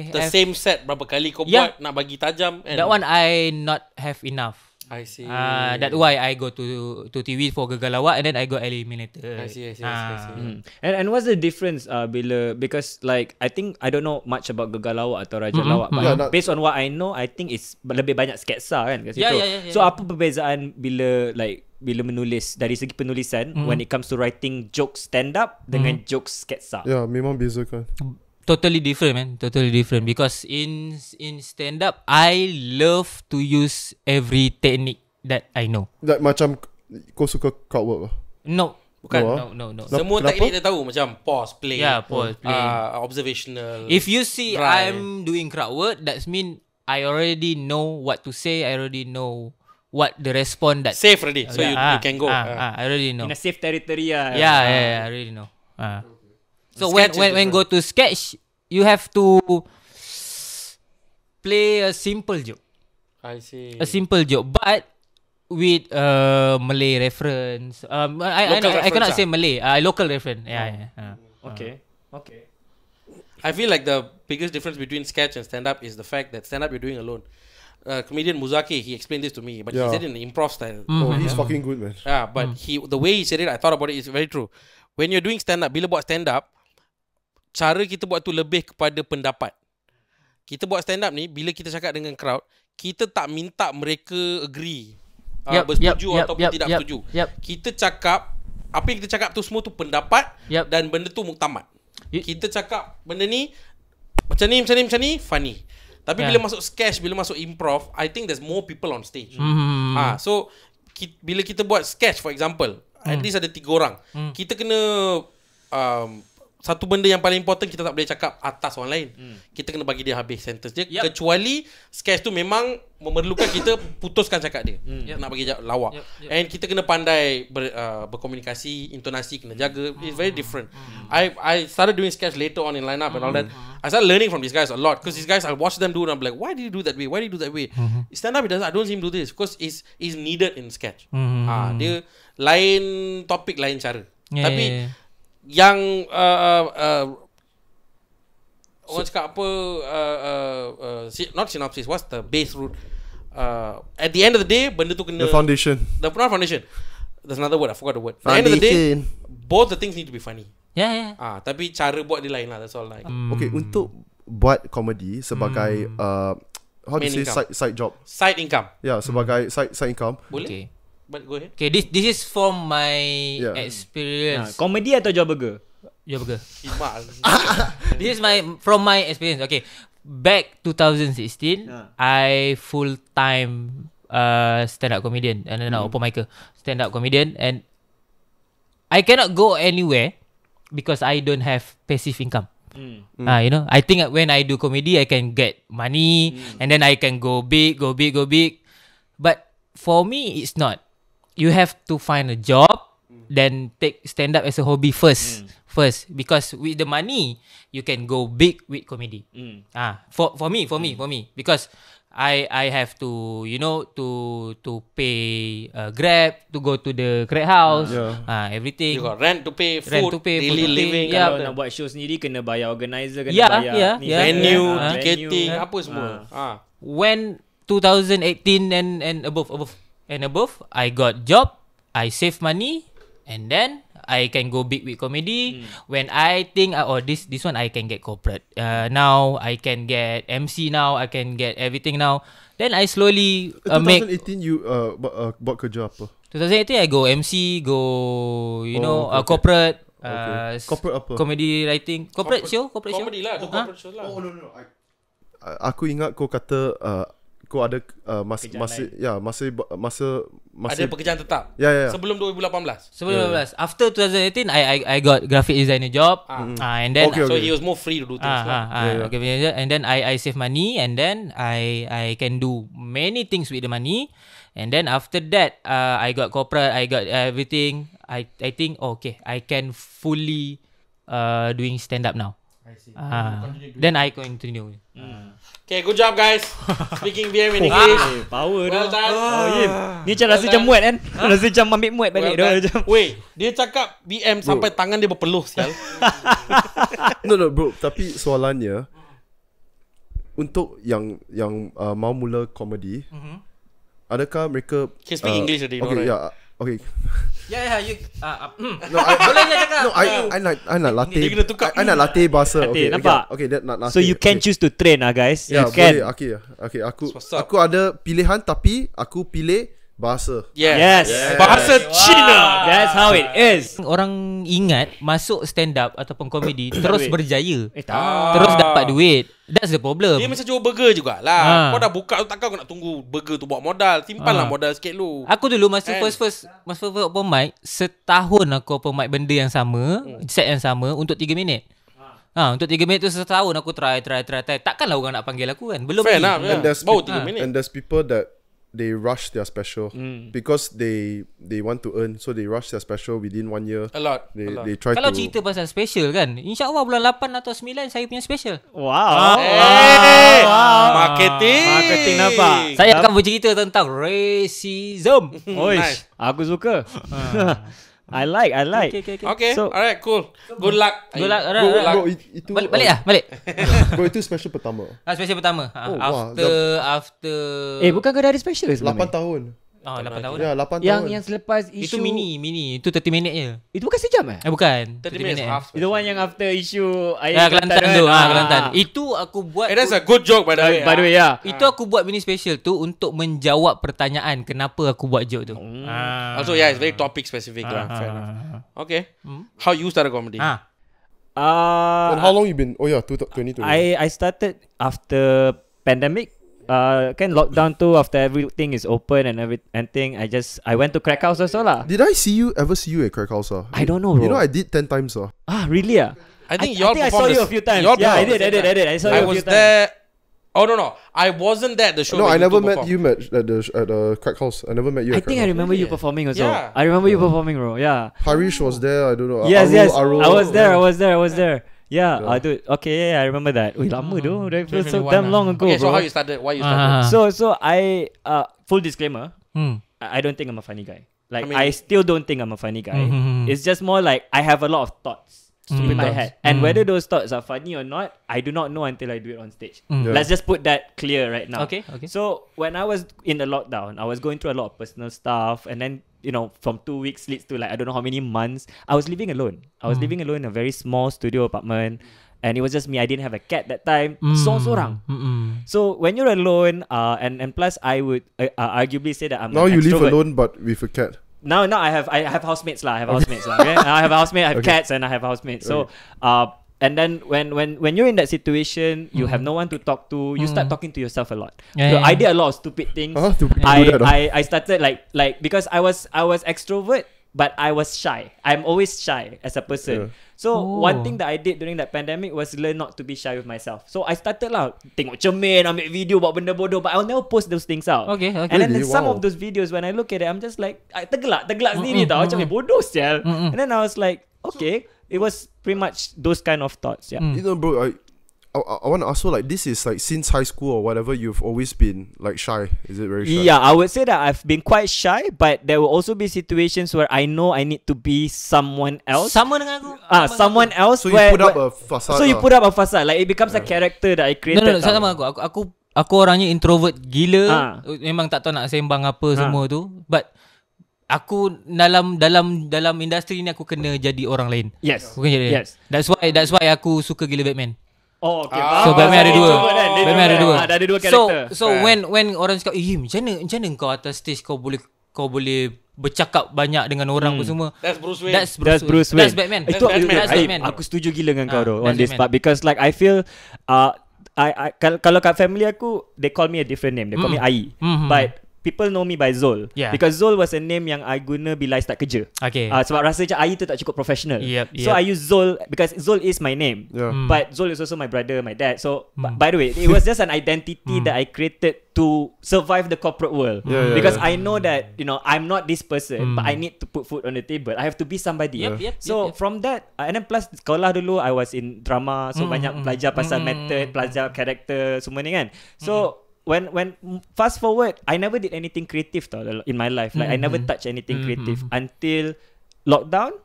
The have, same set berapa kali kau Yeah. buat nak bagi tajam. And that one I not have enough. I see. That's why I go to TV for gagal lawak and then I got eliminated. I see. And what's the difference because like I think I don't know much about Gegar Lawak atau Raja Lawak, but Yeah, based on what I know, I think it's lebih banyak sketsa kan kat situ. Yeah. So apa perbezaan bila menulis dari segi penulisan when it comes to writing jokes stand up dengan jokes sketsa? Ya, memang beza kan. Totally different, man. Totally different. Because in stand up, I love to use every technique that I know. Like, macam kau suka crowd work lah. No, Bukan. no. Semua Kenapa? teknik dia tahu macam pause, play. Yeah, pause, play. Observational. If you see dry. I'm doing crowd work, that mean I already know what to say. I already know what the response that. Safe already, so you can go. I already know. In a safe territory lah. Yeah, I already know. So Sketch is when different. go to sketch, you have to play a simple joke. I see. A simple joke, but with Malay reference. I Local cannot reference, say Malay. Local reference. Yeah. Okay. I feel like the biggest difference between sketch and stand-up is the fact that stand-up you're doing alone. Comedian Muzaki, he explained this to me, but he Yeah. said it in improv style. Oh, he's fucking good, man. Yeah, but the way he said it, I thought about it, is very true. When you're doing stand-up, bila buat stand-up, cara kita buat tu lebih kepada pendapat. Kita buat stand-up ni, bila kita cakap dengan crowd, kita tak minta mereka agree. Bersetuju ataupun tidak bersetuju. Kita cakap, apa yang kita cakap tu semua tu pendapat dan benda tu muktamad. Kita cakap benda ni macam ni funny. Tapi bila masuk sketch, bila masuk improv, I think there's more people on stage. So bila kita buat sketch for example, at least ada 3 orang. Kita kena satu benda yang paling important, kita tak boleh cakap atas orang lain. Kita kena bagi dia habis sentence dia. Kecuali sketch tu memang memerlukan kita putuskan cakap dia. Nak bagi lawak. And kita kena pandai berkomunikasi, intonasi kena jaga. It's very different. I started doing sketch later on in lineup and all that. I started learning from these guys a lot, because these guys, I watch them do and I'm like, why did you do that way? Why did you do that way? Stand up, I don't see him do this because it's needed in sketch. Dia lain topik, lain cara. Tapi yang orang cakap apa, not synopsis, what's the base route, at the end of the day, benda tu kena The foundation. not foundation. There's another word. I forgot the word. At the end of the day, both the things need to be funny. Yeah. Tapi cara buat dia lain lah. That's all. Like Okay, untuk buat comedy sebagai how to Main say income. side job. side income. Yeah, sebagai side income. Boleh? Okay. But go ahead. Okay, this is from my Yeah. experience. Comedy atau job burger? Job burger. Imak. This is from my experience. Okay, back 2016, I full time stand up comedian and then open micer, stand up comedian, and I cannot go anywhere because I don't have passive income. You know, I think when I do comedy, I can get money and then I can go big. But for me, it's not. You have to find a job, then take stand up as a hobby first, because with the money you can go big with comedy. For me, because I have to, you know, to pay Grab to go to the crowd house, everything. You got rent to pay, food, Rent to pay, daily food to pay. living. Yeah. Kalau nak buat show sendiri kena bayar organizer, kena Yeah, bayar yeah, ni, yeah. Venue, Yeah. ticketing, apa semua. When 2018 and above, I got job, I save money, and then I can go big with comedy. When I think this one I can get corporate. Now I can get MC now, I can get everything now. Then I slowly make 2018 you buat kerja apa? 2018 I go MC, you know, okay. corporate. Corporate apa? Comedy writing, corporate show. Comedy lah, corporate show lah. Oh no. Aku ingat kau kata kau ada masih Ada pekerjaan tetap. Ya. Sebelum 2018. Sebelum 2018. After 2018, I got graphic designer job, and then Okay. So he was more free to do things lah. okay, and then I save money, and then I can do many things with the money, and then after that I got corporate, I got everything. I think okay, I can fully doing stand up now. I see. Then I continue. Okay, good job guys. Speaking BM in English. Power Well dah. done. Ni macam rasa macam muat kan? Rasa macam ambil muat balik Well dah. done. Weh, dia cakap BM sampai tangan dia berpeluh sial. No bro, tapi soalannya untuk yang mau mula komedi, adakah mereka Can speak English already, okay, right? yeah, okay. Yeah, you. No, Boleh je cakap. No, I nak latih. Dia kena tukar. I nak latih bahasa. Okay, nampak? Okay, that nak latih. So you can choose to train guys. Ya, You can. boleh. Okay, What's up? aku ada pilihan tapi aku pilih bahasa. Yes. Bahasa Cina. That's how it is. Orang ingat masuk stand up ataupun komedi terus duit. berjaya, Tak. terus dapat duit. That's the problem. Dia macam jual burger jugalah. Kau dah buka tu takkan kau nak tunggu burger tu buat modal. Simpan lah modal sikit lu. Aku dulu masa And- first open mic, setahun aku open mic benda yang sama, set yang sama untuk 3 minit. Untuk 3 minit tu setahun aku try. Takkanlah orang nak panggil aku kan. Belum Fair lagi. enough. And there's Baru people- 3 minit. And there's people that they rush their special because they want to earn, so they rush their special within 1 year. A lot. They try Kalau to. cerita pasal special kan, InsyaAllah bulan 8 atau 9 saya punya special. Wow. Marketing. Marketing nampak. Saya akan bercerita tentang racism. Oish, Nice. aku suka. I like. Okay, So- alright, cool. Good luck. Good luck. Bro, itu Balik. Bro, itu special pertama. Special pertama. Oh, wah. After Bukan kau dah ada special 8 tahun. 8 tahun. Ya, 8 Yang tahun. selepas isu Itu mini. Itu 30 minit je. Itu bukan sejam Bukan. 30 minutes half. Itu one yang after isu Ya, Kelantan tu. Kelantan. Itu aku buat. That's a good joke by the way. By the way, yeah. Itu aku buat mini special tu untuk menjawab pertanyaan kenapa aku buat joke tu. Also, yeah, it's very topic specific lah. Fair enough. Okay. How you started comedy? And how long you been? Oh yeah, 2020. I started after pandemic. Kan lockdown tu, after everything is open and everything, I went to crack house also lah. Did I ever see you at Crack House? I don't know, bro. You know I did 10 times. Really? I think y'all I saw performed you this- a few times. y'all Yeah, I performed did. I saw I you a was few times. there. Oh no, I wasn't there at the show. No, where I you never two met performed. you at the Crack House. I never met you. I At think I Crack House. remember you Really? performing also. Yeah. I remember you performing, bro. Yeah. Harish was there. I don't know. Yes. Aru, I was there. Yeah, Yeah. dude. Okay, I remember that. Wih, lama tu. That feels so 2021 damn lah. long ago, Okay, so bro. how you started? Why you started? So I full disclaimer, I don't think I'm a funny guy. Like I mean- I still don't think I'm a funny guy. It's just more like I have a lot of thoughts. in my head. And whether those thoughts are funny or not, I do not know until I do it on stage. Yeah. Let's just put that clear right now. Okay. So when I was in the lockdown, I was going through a lot of personal stuff, and then from 2 weeks leads to like I don't know how many months. I was living alone. I was living alone in a very small studio apartment, and it was just me. I didn't have a cat that time. Sorang. So when you're alone, and plus I would arguably say that I'm Now an you live extrovert. alone but with a cat. Now I have housemates lah. I have housemates lah. Okay? I have a housemate. I have cats and I have housemates. So and then when you're in that situation, you have no one to talk to. You start talking to yourself a lot. So I did a lot of stupid things. I started like because I was extrovert, but I was shy. I'm always shy as a person. Yeah. So one thing that I did during that pandemic was learn not to be shy with myself. So I started lah tengok cermin, ambil video buat benda bodoh, but I'll never post those things out. Okay. And then Really? some Wow. of those videos when I look at it, I'm just like tergelak sendiri tau. Macam bodoh sial. And then I was like, okay, it was pretty much those kind of thoughts. Yeah. Bro, I want to ask you, like, this is like since high school or whatever, you've always been like shy. Is it very shy? Yeah, I would say that I've been quite shy, but there will also be situations where I know I need to be someone else. Sama dengan aku. Someone else. So you put up a facade. So you put up a facade, like it becomes a character that I created. No, tau. sama aku orangnya introvert gila. Memang tak tahu nak sembang apa semua tu. But aku dalam industri ni aku kena jadi orang lain. Yes. Bukan jadi. Yes. That's why aku suka gila Batman. Oh, okay. So Batman ada dua. Batman ada dua. Ada dua karakter. So when orang cakap, macam mana kau atas stage kau boleh bercakap banyak dengan orang apa semua. That's Bruce Wayne. That's Bruce Wayne. That's Batman. Itu That's Batman. Aku setuju gila dengan kau on that's this Batman. part because like I feel kalau kat family aku they call me a different name. They call me Ayim. But people know me by Zul. Yeah. Because Zul was a name yang I guna bila I start kerja. Okay. Sebab rasa macam Ayim tu tak cukup professional. So I use Zul because Zul is my name. Yeah. But Zul is also my brother, my dad. So by the way, it was just an identity that I created to survive the corporate world. Because I know that I'm not this person, but I need to put food on the table. I have to be somebody. So from that, and then plus sekolah dulu I was in drama, so banyak belajar pasal method, belajar karakter semua ni kan. So when fast forward, I never did anything creative tau in my life. Like I never touched anything creative until lockdown.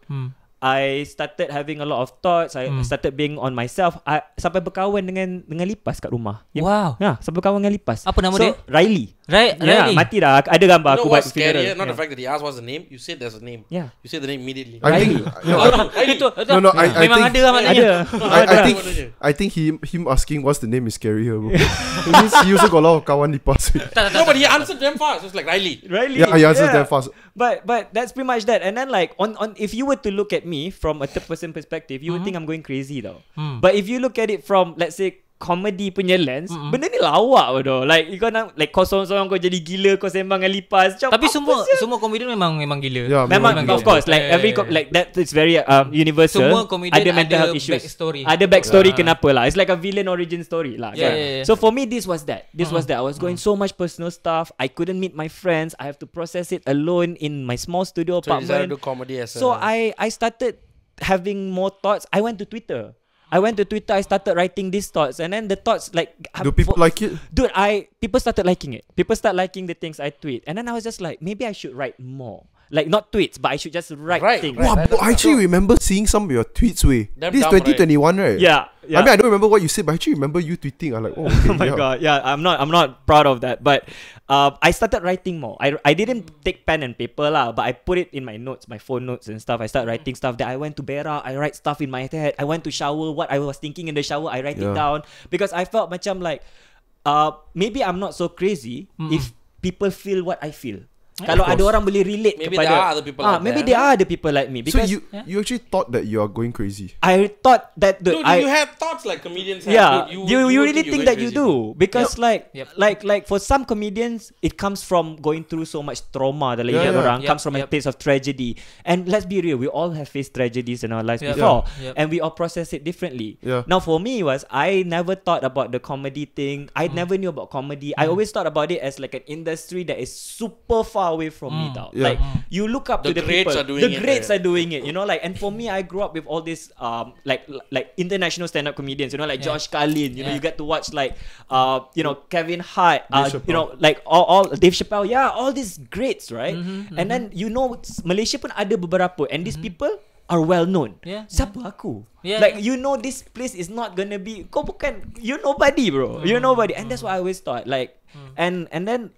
I started having a lot of thoughts. I started being on myself. I sampai berkawan dengan lipas kat rumah. Wow. Ya, sampai berkawan dengan lipas. Apa nama dia? Riley. Riley. Mati dah. Ada gambar You aku know buat what's funeral. scarier? Not the fact that he asked what's the name. You said there's a name. Yeah. You said the name immediately. I think No, I memang think ada lah maknanya. I think him asking what's the name is scarier, bro. It means he also got a lot of kawan lipas. No, but he answered them fast. It's like Riley. Yeah, he answers them fast. But that's pretty much that. And then like on if you were to look at me from a third person perspective, you would think I'm going crazy though. But if you look at it from, let's say, comedy punya lens, benda ni lawak bodoh. Like you kau kau seorang kau jadi gila, kau sembang dengan lipas. Macam, Tapi semua komedian memang gila. Yeah, memang gila. of course like every like that is very universal. Semua komedian ada mental health issues. backstory. Ada backstory kenapa lah. It's like a villain origin story lah. Yeah, kan? yeah. So for me this was that. I was going so much personal stuff. I couldn't meet my friends. I have to process it alone in my small studio So you decided to apartment. do comedy as So I started having more thoughts. I went to Twitter. I started writing these thoughts, and then the thoughts like Do people like it? dude, people started liking it. People start liking the things I tweet, and then I was just like, maybe I should write more. Like not tweets, but I should just write things. Wow, bro, I actually remember seeing some of your tweets. Damn This is dumb, 2021, right? Yeah. I mean, I don't remember what you said, but I actually remember you tweeting. I'm like, oh, okay, Oh my god, yeah, I'm not proud of that, but I started writing more. I didn't take pen and paper lah, but I put it in my notes, my phone notes and stuff. I started writing stuff that I went to Berak, I write stuff in my head. I went to shower, what I was thinking in the shower, I write it down because I felt macam like maybe I'm not so crazy if people feel what I feel. Kalau ada orang boleh relate Maybe kepada, there are other people like maybe that. there are other people like me. So Because you actually thought that you are going crazy. I thought that Dude, you had thoughts like comedians have. yeah, Dude, you would really think you're that you going crazy. do because Yep. like for some comedians it comes from going through so much trauma dalam hidup orang, comes from a place of tragedy, and let's be real, we all have faced tragedies in our lives before, and we all process it differently. Now for me was I never thought about the comedy thing. I never knew about comedy. I always thought about it as like an industry that is super far away from me tau. Like you look up The to the greats people, are doing the it, greats right? are doing it, like, and for me I grew up with all these like international stand-up comedians, like Josh Carlin, you know, you get to watch like Kevin Hart, like all Dave Chappelle, all these greats, right? And then Malaysia pun ada beberapa, and these people are well known. Yeah. Siapa aku? Yeah. Like you know this place is not gonna be. Kau bukan. You're nobody, bro. You're nobody, and that's what I always thought. Like, and then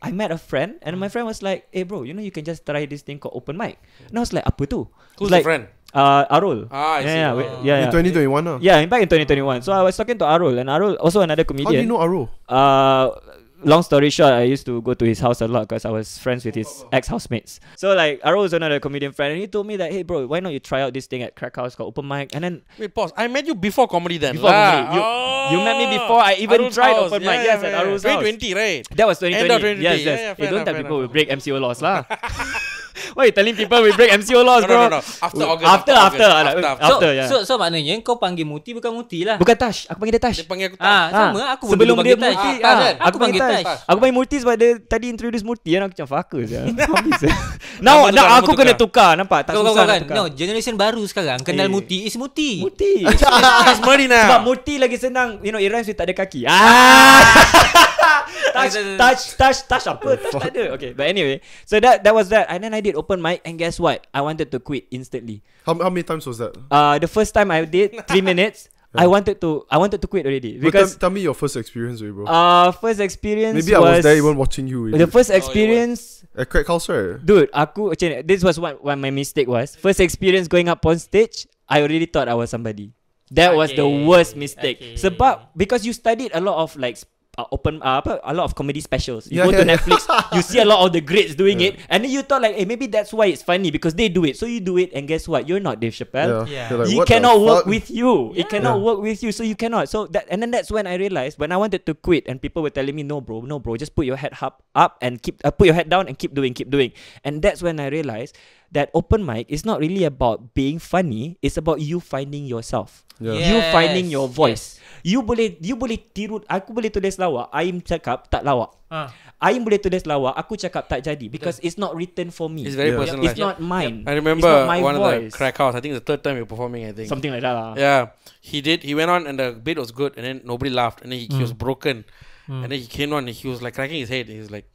I met a friend, and my friend was like, "Hey, bro, you know you can just try this thing called open mic." And I was like, "Apa tu?" Who's like, the friend? Arul. I see. Yeah. In 2021 Yeah, back in 2021. So I was talking to Arul, and Arul also another How do you comedian. know Aro? Long story short, I used to go to his house a lot because I was friends with his ex-housemates. So like Arul was another comedian friend, and he told me that, hey bro, why not you try out this thing at Crack House called open mic? And then Wait, pause. I met you before comedy then. before lah. comedy, you met me before I even Arul's tried house. open mic. Yes, at Arul's house. 2020, right? That was 2020. End of 2020. Yes. Yeah, Hey, fair don't enough, tell fair people we enough. break MCO laws lah. Why you telling people we break MCO laws, bro? No. After August. After, yeah. So maknanya kau panggil Murty bukan Murty lah. Bukan Tash, aku panggil dia Tash. Dia panggil aku tak. Sama aku Sebelum dia panggil Murty, Tash. Kan? aku panggil Tash. Aku panggil Murty sebab dia tadi introduce Murty, kan aku macam fucker je. Now aku kena tukar, nampak? Tak Kau susah nak kan. tukar. No, generation baru sekarang kenal Murty is Murty. Murty. It's Murty now. Sebab Murty lagi senang, you know, it rhymes with tak ada kaki. Touch apa? Touch tak ada. Okay, but anyway, so that was that, and then I did open mic, and guess what? I wanted to quit instantly. How many times was that? The first time I did 3 minutes, I wanted to quit already But because tell me your first experience, bro. first experience Maybe I was there even watching you. the first experience. At Crack House, right? Dude, this was what my mistake was. First experience going up on stage, I already thought I was somebody. That was the worst mistake. Okay. Sebab because you studied a lot of like a lot of comedy specials. You Yeah, go to yeah. Netflix, you see a lot of the greats doing it, and then you thought like, hey, maybe that's why it's funny because they do it. So you do it, and guess what? You're not Dave Chappelle. Yeah. You're like, He what the cannot work fuck? with you. It cannot Yeah. work with you, so you cannot. So that's when I realized when I wanted to quit, and people were telling me, no, bro, just put your head up and keep put your head down and keep doing. And that's when I realized that open mic is not really about being funny. It's about you finding yourself. Yeah. You finding your Yes. voice. You boleh tiru. Aku boleh tulis lawak, Ayim cakap tak lawak. Ayim boleh tulis lawak, aku cakap tak jadi because it's not written for me. It's very Yeah. personal. It's not mine. I remember it's not my one voice. of the Crack House. I think the third time we were performing. I think. Something like that lah. Yeah, he went on and the bit was good, and then nobody laughed, and then he was broken, and then he came on and he was like cracking his head. He was like,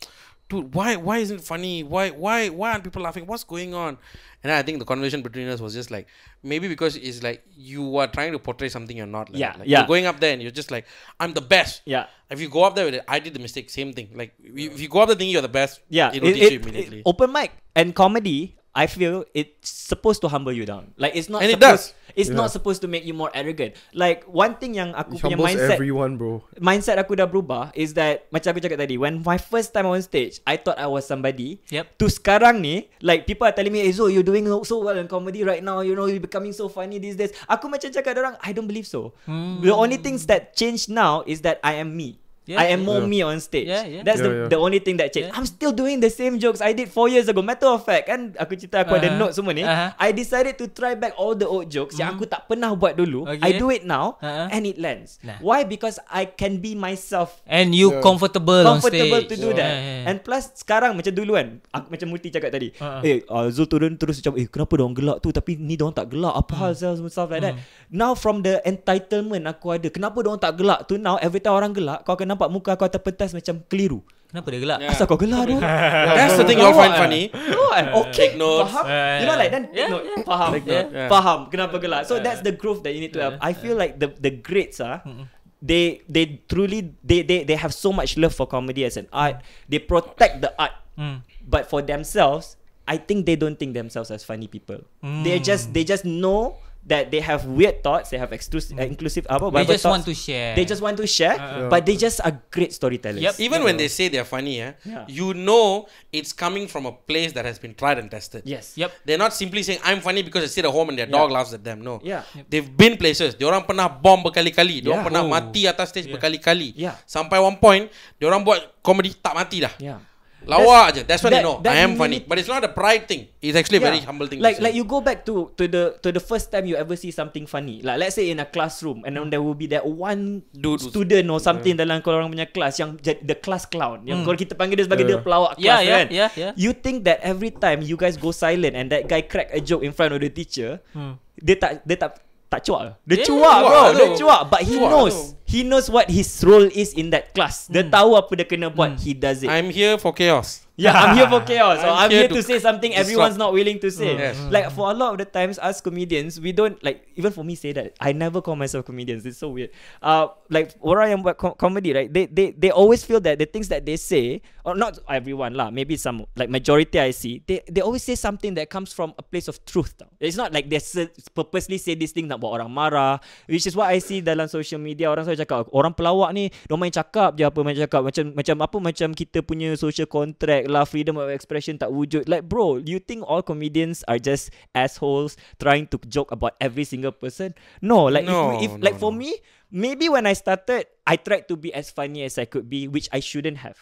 "Dude, why isn't it funny? Why aren't people laughing? What's going on?" And I think the conversation between us was just like, maybe because it's like you are trying to portray something you're not. Like, Yeah, like yeah. You're going up there and you're just like, I'm the best. Yeah. If you go up there with it, I did the mistake. Same thing. Like if you go up there thinking you're the best, Yeah, it'll teach you immediately. Open mic and comedy, I feel it's supposed to humble you down. Like it's not. And it supposed, does. It's Yeah. not supposed to make you more arrogant. Like one thing yang aku It punya humbles mindset, everyone, bro. mindset aku dah berubah is that macam aku cakap tadi, when my first time on stage, I thought I was somebody. Yep. To sekarang ni, like people are telling me, hey Zul, you're doing so well in comedy right now. You know, you're becoming so funny these days. Aku macam cakap orang, I don't believe so. The only things that change now is that I am me. Yeah. I am more Yeah. me on stage. Yeah. That's Yeah, the only thing that changed. Yeah. I'm still doing the same jokes I did 4 years ago. Matter of fact, kan aku cerita aku ada note semua ni. I decided to try back all the old jokes yang aku tak pernah buat dulu. Okay. I do it now and it lands. Nah. Why? Because I can be myself. And you Yeah. comfortable on Comfortable stage. to do that. Yeah. And plus sekarang macam dulu kan, aku macam Murty cakap tadi, Zul turun terus macam, kenapa diorang gelak tu tapi ni diorang tak gelak, apa hal stuff like that. Now from the entitlement aku ada, kenapa diorang tak gelak tu, now every time orang gelak, kau akan nampak muka aku atas pentas macam keliru. Kenapa dia gelak? Yeah. Asal kau gelak tu? That's the thing you all find funny. Okay, Take notes. faham? You know like then take note. Faham. Yeah. Faham kenapa gelak. So that's the growth that you need to have. I feel like the greats they truly they have so much love for comedy as an art. They protect the art. But for themselves, I think they don't think themselves as funny people. They just know that they have weird thoughts, they have inclusive They whatever just want thoughts. to share. They just want to share, but they just are great storytellers. Yep. Even when they say they're funny, Yeah. you know it's coming from a place that has been tried and tested. Yes. Yep. They're not simply saying I'm funny because they sit at home and their dog laughs at them. No. Yeah. They've been places. Diorang pernah bomb berkali-kali. Diorang Yeah. pernah mati atas stage berkali-kali. Yeah. Sampai one point, diorang buat comedy tak mati dah. Yeah. Lawa aja. That's when they know that I am funny. humility- But it's not a pride thing. It's actually a very humble thing. Like to say. you go back to the first time you ever see something funny. Like let's say in a classroom, and then there will be that one Dude who's- student or something dalam korang punya kelas yang the class clown. Yang kalau kita panggil dia sebagai dia Yeah. pelawak Yeah, kelas yeah, kan. yeah. You think that every time you guys go silent and that guy crack a joke in front of the teacher, dia tak cuak. Dia Yeah, cuak bro. cuak Dia tu. cuak. But he Cuak knows. tu. He knows what his role is in that class. Dia tahu apa dia kena buat. He does it. I'm here for chaos. Yeah, I'm here for chaos. So I'm I'm here here to say something disrupt. everyone's not willing to say. Yes. Like for a lot of the times, us comedians, we don't like. Even for me, say that I never call myself comedians. It's so weird. Like orang yang buat comedy, right? They always feel that the things that they say, or not everyone lah, maybe some like majority I see, they always say something that comes from a place of truth. Tau. It's not like they purposely say this thing nak buat orang marah, which is what I see dalam social media. Orang selalu cakap orang pelawak ni, dia main cakap je apa main cakap macam kita punya social contract lah, freedom of expression tak wujud. Like bro, you think all comedians are just assholes trying to joke about every single person? No, like if for me, maybe when I started, I tried to be as funny as I could be, which I shouldn't have.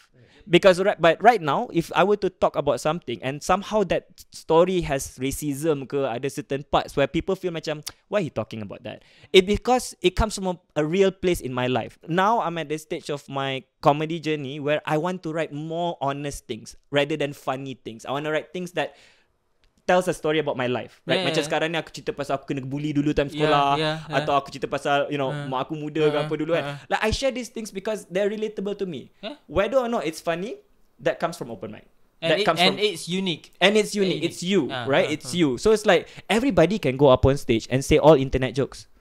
Because but right now, if I were to talk about something and somehow that story has racism ke, ada certain parts where people feel macam, why he talking about that? Because it comes from a real place in my life. Now I'm at the stage of my comedy journey where I want to write more honest things rather than funny things. I want to write things that tells a story about my life, right? Macam sekarang ni aku cerita pasal aku kena bully dulu time sekolah, atau aku cerita pasal mak aku muda ke apa dulu kan. Like I share these things because they're relatable to me. Whether or not it's funny, that comes from open mic. It's unique. And it's unique. It's you, right? It's you. So it's like everybody can go up on stage and say all internet jokes.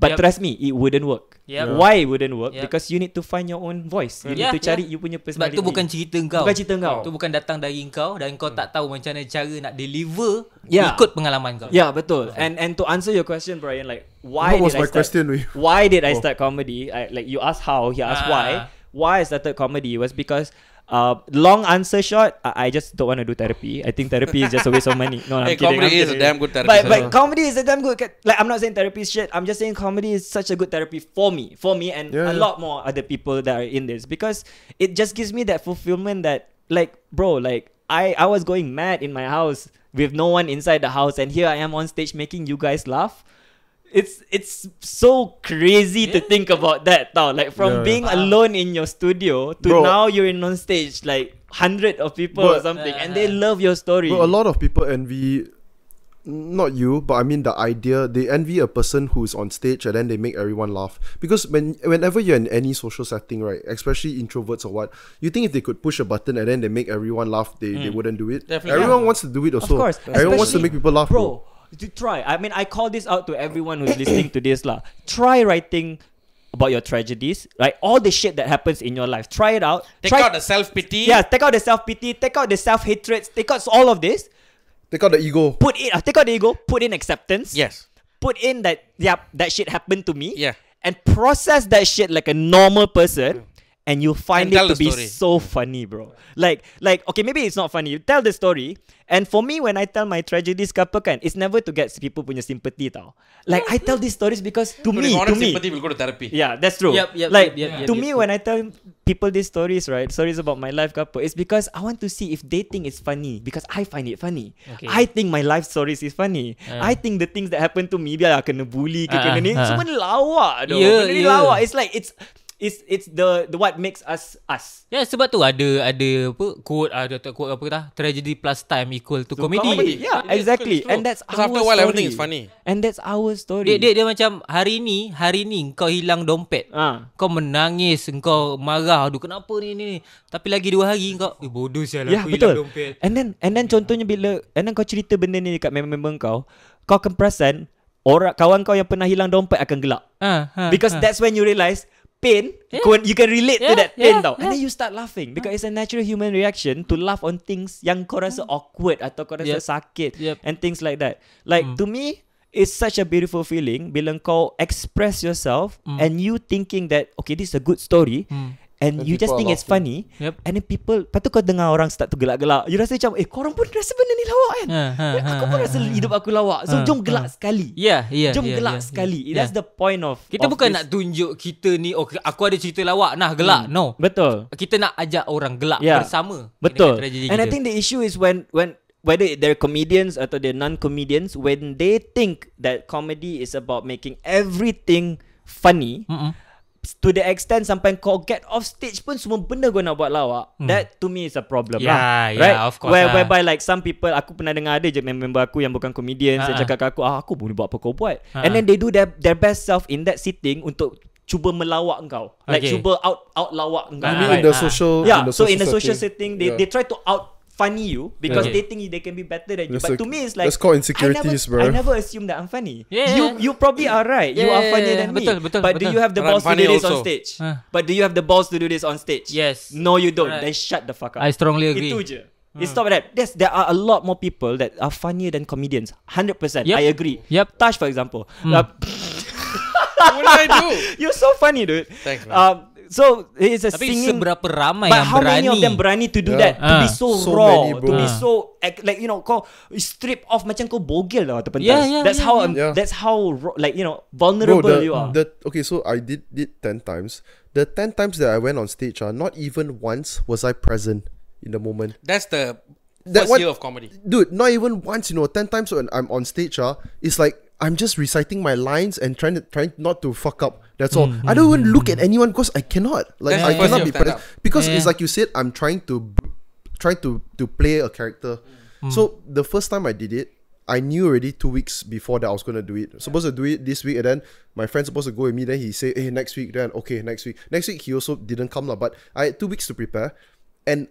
But trust me, it wouldn't work. Why it wouldn't work? Because you need to find your own voice. You need to cari you punya personality. Sebab tu bukan cerita kau. Bukan cerita kau. Tu bukan datang dari kau dan kau tak tahu macam mana cara nak deliver ikut pengalaman kau. Yeah, betul. And to answer your question, Bryan, like why What was did my question? Why did I start comedy? Like you asked how, he asked why. Why I started comedy was because long answer short, I just don't want to do therapy. I think therapy is just a waste of money. No, I'm kidding. Comedy is a damn good therapy. But comedy is a damn good. Like I'm not saying therapy is shit. I'm just saying comedy is such a good therapy for me, and a lot more other people that are in this, because it just gives me that fulfillment that like bro, like I was going mad in my house with no one inside the house, and here I am on stage making you guys laugh. It's so crazy to think about that tau. Like from being alone in your studio to now you're in on stage like 100 of people or something, and they love your story. Bro, a lot of people envy, not you, but I mean the idea, they envy a person who's on stage and then they make everyone laugh. Because whenever you're in any social setting, right, especially introverts or what, you think if they could push a button and then they make everyone laugh, they wouldn't do it. Definitely. Everyone wants to do it also. Of course. Everyone wants to make people laugh, bro. To try. I mean, I call this out to everyone who's listening to this lah. Try writing about your tragedies, right? All the shit that happens in your life. Try it out. Take out the self-pity. Yeah, take out the self-pity. Take out the self-hatred. Take out all of this. Take out the ego. Take out the ego. Put in acceptance. Yes. Put in that that shit happened to me. Yeah. And process that shit like a normal person. And you'll find it to be so funny, bro. Like okay, maybe it's not funny. You tell the story, and for me, when I tell my tragedies, it's never to get people punya sympathy, tau. Like I tell these stories because to me, sympathy will go to therapy. Yeah, that's true. Yep, to me, when I tell people these stories, right, stories about my life, it's because I want to see if they think it's funny, because I find it funny. Okay. I think my life stories is funny. I think the things that happen to me, biar kena bully, kena ni, semua lawak, doh. Lawak. It's like it's the what makes us us. Ya, sebab tu ada apa quote quote apa kata, tragedy plus time equal to comedy. Yeah, exactly. And that's our after a while everything is funny. And that's our story. Dia macam hari ni kau hilang dompet. Kau menangis, kau marah, aduh kenapa ni. Tapi lagi 2 hari kau bodoh sial aku hilang dompet. And then contohnya bila kau cerita benda ni dekat member kau akan perasan orang kawan kau yang pernah hilang dompet akan gelak. Because that's when you realise pain, you can relate to that pain tau. And then you start laughing because it's a natural human reaction to laugh on things yang kau rasa awkward atau kau rasa sakit and things like that. Like to me, it's such a beautiful feeling bila kau express yourself and you thinking that okay, this is a good story. And you just think it's funny. And then people, lepas tu kau dengar orang start to gelak-gelak. You rasa macam, korang pun rasa benda ni lawak kan? Aku pun rasa hidup aku lawak. So jom gelak sekali. Jom gelak sekali. That's the point of kita bukan nak tunjuk kita ni, aku ada cerita lawak, nah gelak. No. Betul. Kita nak ajak orang gelak bersama. Betul. And I think the issue is when whether they're comedians atau they're non-comedians, when they think that comedy is about making everything funny, to the extent sampai kau get off stage pun semua benda kau nak buat lawak, that to me is a problem lah, right? Of course. Whereby like some people, aku pernah dengar ada je member aku yang bukan comedian, saya cakap kat aku boleh buat apa kau buat, and then they do their best self in that sitting untuk cuba melawak engkau, like cuba out lawak engkau. In the social, so in the social setting, they try to out funny you because Okay. they think they can be better than you. That's But like- to me, it's like that's called insecurities, I bro. never assume that I'm funny. Yeah. You probably are right. You are funnier than me. Betul. But do you have the But I'm balls to funny do this on also. stage? Huh. But do you have the balls to do this on stage? Yes. No, you don't. Right. Then shut the fuck up. I strongly agree. Itu je. It's not that. There are a lot more people that are funnier than comedians. 100%. Yep. I agree. Yep. Tash, for example. What did I do? You're so funny, dude. Thanks, man. So it's a Tapi singing. seberapa ramai But yang how berani? many of them berani to do Yeah. that? To be so, So raw, many, bro. to be so like kau strip off macam kau bogel tau terpentas. Yeah, That's how yeah. that's how vulnerable you are. Okay, so I did 10 times. The 10 times that I went on stage, not even once was I present in the moment. That's the That first one- year of comedy. Dude, not even once, 10 times when I'm on stage, it's like I'm just reciting my lines and trying not to fuck up. That's all. I don't even look at anyone because I cannot. Like That's I the first cannot year be of stand-up. present because Yeah. it's like you said. I'm trying to play a character. So the first time I did it, I knew already 2 weeks before that I was gonna do it. Supposed to do it this week, and then my friend's supposed to go with me. Then he say, "Hey, next week." Then okay, next week. Next week he also didn't come lah. But I had 2 weeks to prepare, and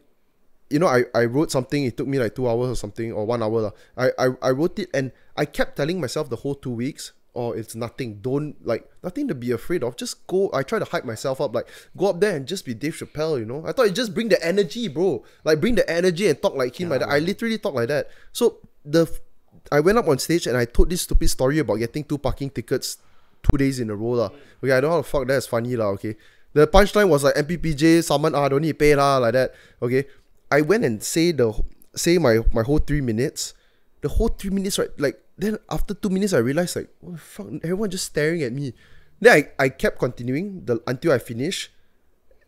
I wrote something. It took me like 2 hours or something, or 1 hour lah. I wrote it, and I kept telling myself the whole 2 weeks, oh, it's nothing. Don't nothing to be afraid of. Just go. I try to hype myself up, like go up there and just be Dave Chappelle. I thought it just bring the energy, bro. Like bring the energy and talk like him like that. I literally talk like that. So I went up on stage and I told this stupid story about getting 2 parking tickets 2 days in a row lah. Okay, I don't know how the fuck that's funny lah. Okay, the punchline was like MPPJ, someone don't need pay lah, like that. Okay, I went and say my whole 3 minutes. The whole 3 minutes, right? Like then after 2 minutes, I realized like, what the fuck, everyone just staring at me. Then I kept continuing until I finished.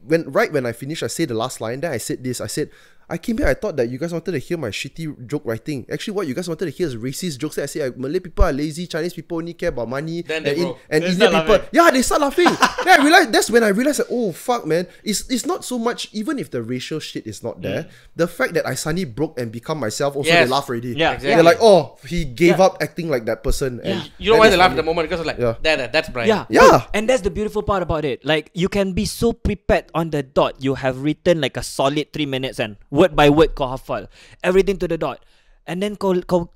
When I finished, I said the last line. Then I said this. I said, I came here, I thought that you guys wanted to hear my shitty joke writing. Actually, what you guys wanted to hear is racist jokes. Then I say Malay people are lazy, Chinese people only care about money. Then they broke. And They Indian start people, laughing. yeah, they start laughing. Then that's when I realized that, oh fuck, man, it's not so much. Even if the racial shit is not there, the fact that I suddenly broke and become myself, also Yes. they laugh already. Yeah, exactly. They're like, oh, he gave up acting like that person. And You know why they that's laugh at funny. the moment? Because it's like, Yeah. that's Bryan. Yeah. Yeah. And that's the beautiful part about it. Like, you can be so prepared on the dot. You have written like a solid 3 minutes and word by word kau hafal. Everything to the dot. And then kau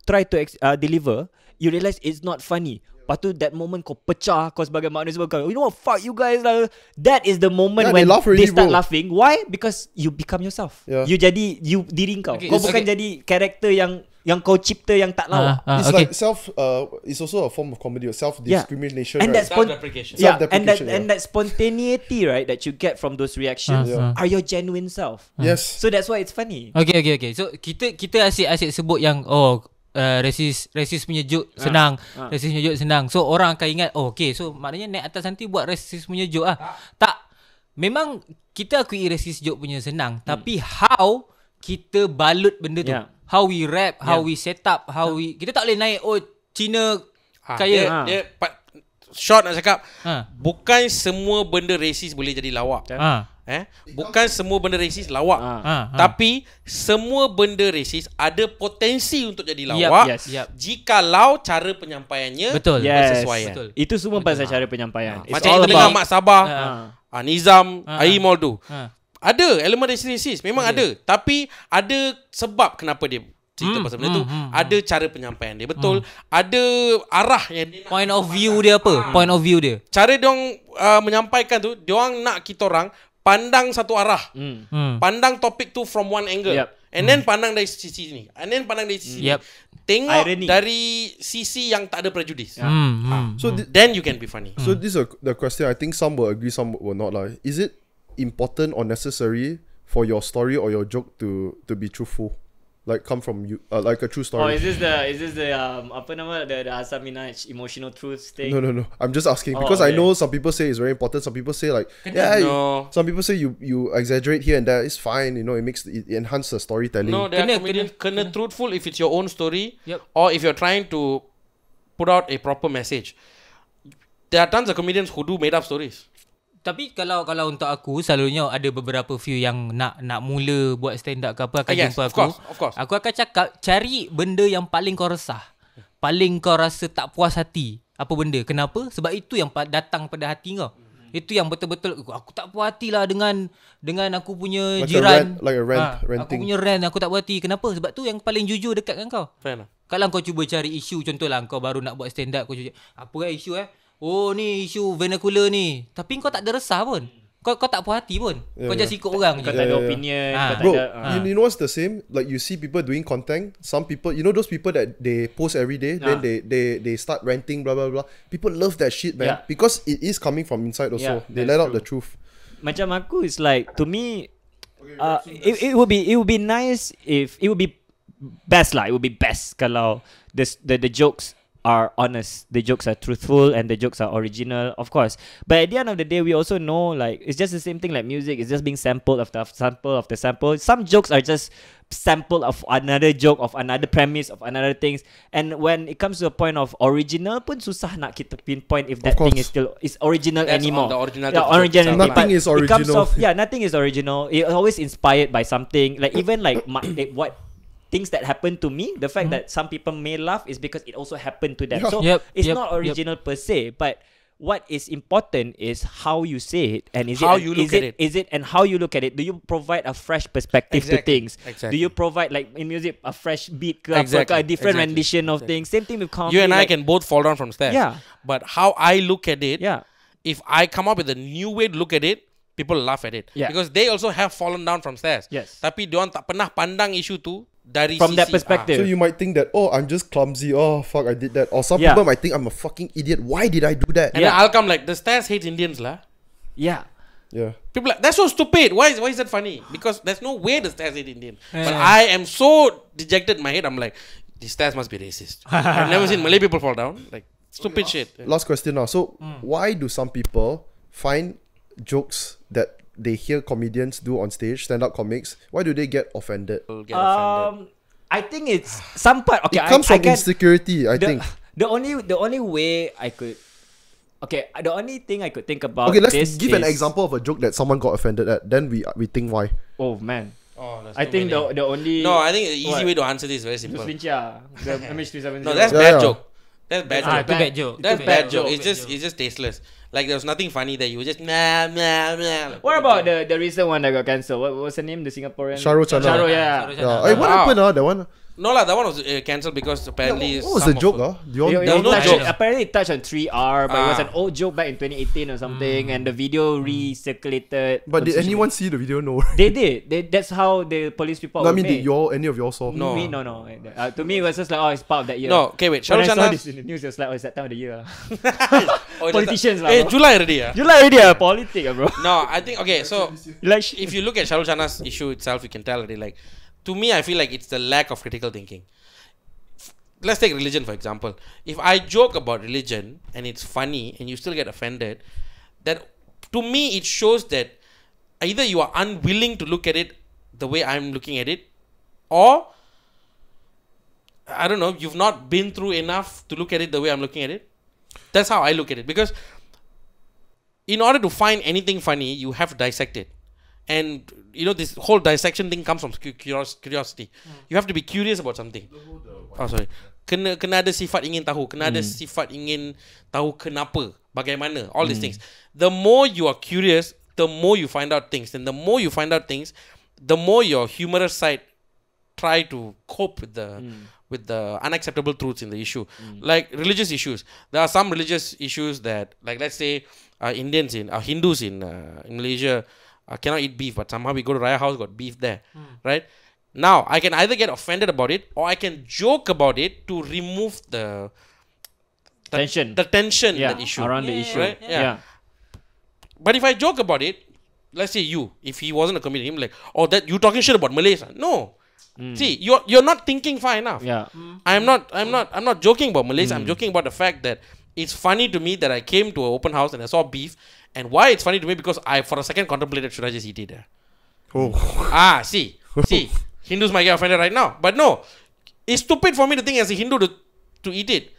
try to deliver. You realize it's not funny. Lepas tu that moment kau pecah. Kau sebagai manusia kau, you know what, fuck you guys lah. That is the moment Yeah, when they laugh already, they start bro. laughing. Why? Because you become yourself. Yeah. You jadi diri kau. Okay, Kau bukan okay. jadi karakter yang kau cipta yang tak lawak. It's Okay. like it's also a form of comedy or self-discrimination. And right? that's Self-deprecation. Yeah, and that Self-deprecation, and that spontaneity, right, that you get from those reactions are your genuine self. Yes. So that's why it's funny. Okay. So kita asyik sebut yang rasis punya joke senang, rasis punya joke senang. So orang akan ingat, okay, so maknanya naik atas nanti buat rasis punya joke ah. Tak. Memang kita akui rasis joke punya senang, tapi how kita balut benda tu. Yeah. How we rap, how we set up, kita tak boleh naik Cina kaya. Dia short nak cakap, Ha. bukan semua benda racist boleh jadi lawak. Bukan semua benda racist lawak. Tapi semua benda racist ada potensi untuk jadi lawak yes. jikalau cara penyampaiannya Betul. bersesuaian. Betul. Itu semua pasal cara penyampaian. It's Macam all kita dengar about Mak Sabah, Nizam, Ha. Ayim all tu. Ha. Ada elemen racist, memang ada. Tapi ada sebab kenapa dia cerita pasal benda tu. Ada cara penyampaian dia, betul. Ada arah yang dia nak. Point of view dia apa? Point of view dia. Cara diorang menyampaikan tu, diorang nak kita orang pandang satu arah. Pandang topik tu from one angle. Yep. And then pandang dari sisi ni. And then pandang dari sisi ni. Yep. Tengok Irony. dari sisi yang tak ada prejudis. So Then you can be funny. So this is the question. I think some will agree, some will not lah. Is it important or necessary for your story or your joke to be truthful, like come from you, like a true Oh, story? is this the apa nama the Asam Minaj emotional truth thing? No. I'm just asking Oh, because I okay. know some people say it's very important. Some people say like, yeah, No. some people say you exaggerate here and there. It's fine. It enhances the storytelling. No, there are Kena- comedians kena truthful if it's your own story. Yep. Or if you're trying to put out a proper message. There are tons of comedians who do made up stories. Tapi kalau untuk aku selalunya ada beberapa few yang nak mula buat stand up ke apa akan Yes, jumpa of aku. course, of course. Aku akan cakap cari benda yang paling kau resah. Paling kau rasa tak puas hati. Apa benda? Kenapa? Sebab itu yang datang pada hati kau. Itu yang betul-betul aku tak puas hati lah dengan aku punya Macam jiran. rant, like a rant, Aku ranting. punya rant aku tak puas hati. Kenapa? Sebab tu yang paling jujur dekat dengan kau. Fair enough. Kalau kau cuba cari isu, contohlah kau baru nak buat stand up, kau cuba apa isu Oh ni isu vernacular ni. Tapi kau tak ada resah pun. Kau tak puas hati pun. Kau just ikut orang Kau je. tak ada yeah. opinion. Kau tak Bro, ada. you know what's the same? Like you see people doing content. Some people, you know those people that they post every day, then they start ranting, blah blah blah. People love that shit, man, Yeah. because it is coming from inside also. Yeah, They that's let out true. the truth. Macam aku is like, to me, it would be nice if it would be best lah. It would be best kalau the jokes are honest, the jokes are truthful, and the jokes are original, of course. But at the end of the day, we also know like it's just the same thing like music. It's just being sampled of the sample. Some jokes are just sample of another joke, of another premise, of another things. And when it comes to a point of original, pun susah nak kita pinpoint if that Of thing course. is still original That's anymore. on the originality Yeah, of the joke originality. itself. Nothing but is it comes original. off, nothing is original. It's always inspired by something. Like even like what things that happen to me, the fact that some people may laugh is because it also happened to them. Yeah. So Yep, it's yep, not original per se, but what is important is how you say it, and How you look at it. Is it and how you look at it. Do you provide a fresh perspective to Exactly, things? exactly. Do you provide like in music a fresh beat, Exactly, a different exactly, rendition of exactly. things? Same thing with comedy. You and I like, can both fall down from stairs. Yeah. But how I look at it, Yeah. if I come up with a new way to look at it, people laugh at it. Yeah. Because they also have fallen down from stairs. Yes. Tapi diorang tak pernah pandang isu tu dari From that sisi, perspective. So you might think that, oh, I'm just clumsy. Oh, fuck, I did that. Or some Yeah. people might think I'm a fucking idiot. Why did I do that? And then I'll come like, the stairs hates Indians lah. Yeah. Yeah. People like, that's so stupid. Why is that funny? Because there's no way the stairs hate Indian. But Yeah. I am so dejected in my head. I'm like, the stairs must be racist. I've never seen Malay people fall down. Like, stupid shit. Last question now. So why do some people find jokes that they hear comedians do on stage, stand-up comics, why do they get offended? People get offended. I think it's some part. Okay, It comes I from can, insecurity, I think. the only way I could. Okay, the only thing I could think about. Okay, let's this give an is- example of a joke that someone got offended at. Then we think why. Oh man, Oh, there's I too think many. the only. No, I think the easy What? way to answer this is very simple. Muslincia, the MH370. No, that's Yeah, bad yeah. joke. That's bad joke. Itu bad joke. That's Itu bad bad joke. joke. It's just tasteless. Like there was nothing funny there. You were just nah nah nah. Like, What about the recent one that got cancelled? What was her name? The Singaporean. Sharo Chana. Sharo, yeah. Yeah. Hey, what Wow. happened? That one. No lah, that one was cancelled because apparently. What was some the of joke? the- Do you all, It There was no touched- joke. Apparently it touched on 3R, but it was Ah. an old joke back in 2018 or something, and the video recirculated. but on did social anyone see the video? No. They did. That's how the police report No, I was mean, made. did any of y'all saw? No. Me, no. To me, it was just like, oh, it's part of that year. No, okay, wait. When Shahrukh I saw Khan's- this in the news, it was like, oh, it's that time of the year. Oh, Politicians lah, Hey, bro. July already. Yeah. You like already a politic, bro. No, I think okay. So You like if you look at Shahrukh Khan's issue itself, you can tell already. Like, to me, I feel like it's the lack of critical thinking. Let's take religion for example. If I joke about religion and it's funny and you still get offended, that to me it shows that either you are unwilling to look at it the way I'm looking at it, or I don't know, you've not been through enough to look at it the way I'm looking at it. That's how I look at it. Because in order to find anything funny, you have to dissect it. And you know, this whole dissection thing comes from curiosity. You have to be curious about something. Oh sorry. Kena ada sifat ingin tahu. Kena ada sifat ingin tahu kenapa, bagaimana, all these things. The more you are curious, the more you find out things. And the more you find out things, the more your humorous side try to cope with the unacceptable truths in the issue. Like religious issues. There are some religious issues that, like let's say Indians Hindus in Malaysia cannot eat beef, but somehow we go to Raya house, got beef there, right? Now I can either get offended about it, or I can joke about it to remove the tension. the tension in Yeah, that issue around the Yeah, issue. right? Yeah. But if I joke about it, let's say if he wasn't a comedian, him like, oh, that you talking shit about Malays? No. See, you're not thinking far enough. Yeah. I'm not joking about Malays. I'm joking about the fact that it's funny to me that I came to an open house and I saw beef. And why it's funny to me, because I for a second contemplated, should I just eat it? Oh. See, Hindus might get offended right now, but no, it's stupid for me to think as a Hindu to eat it.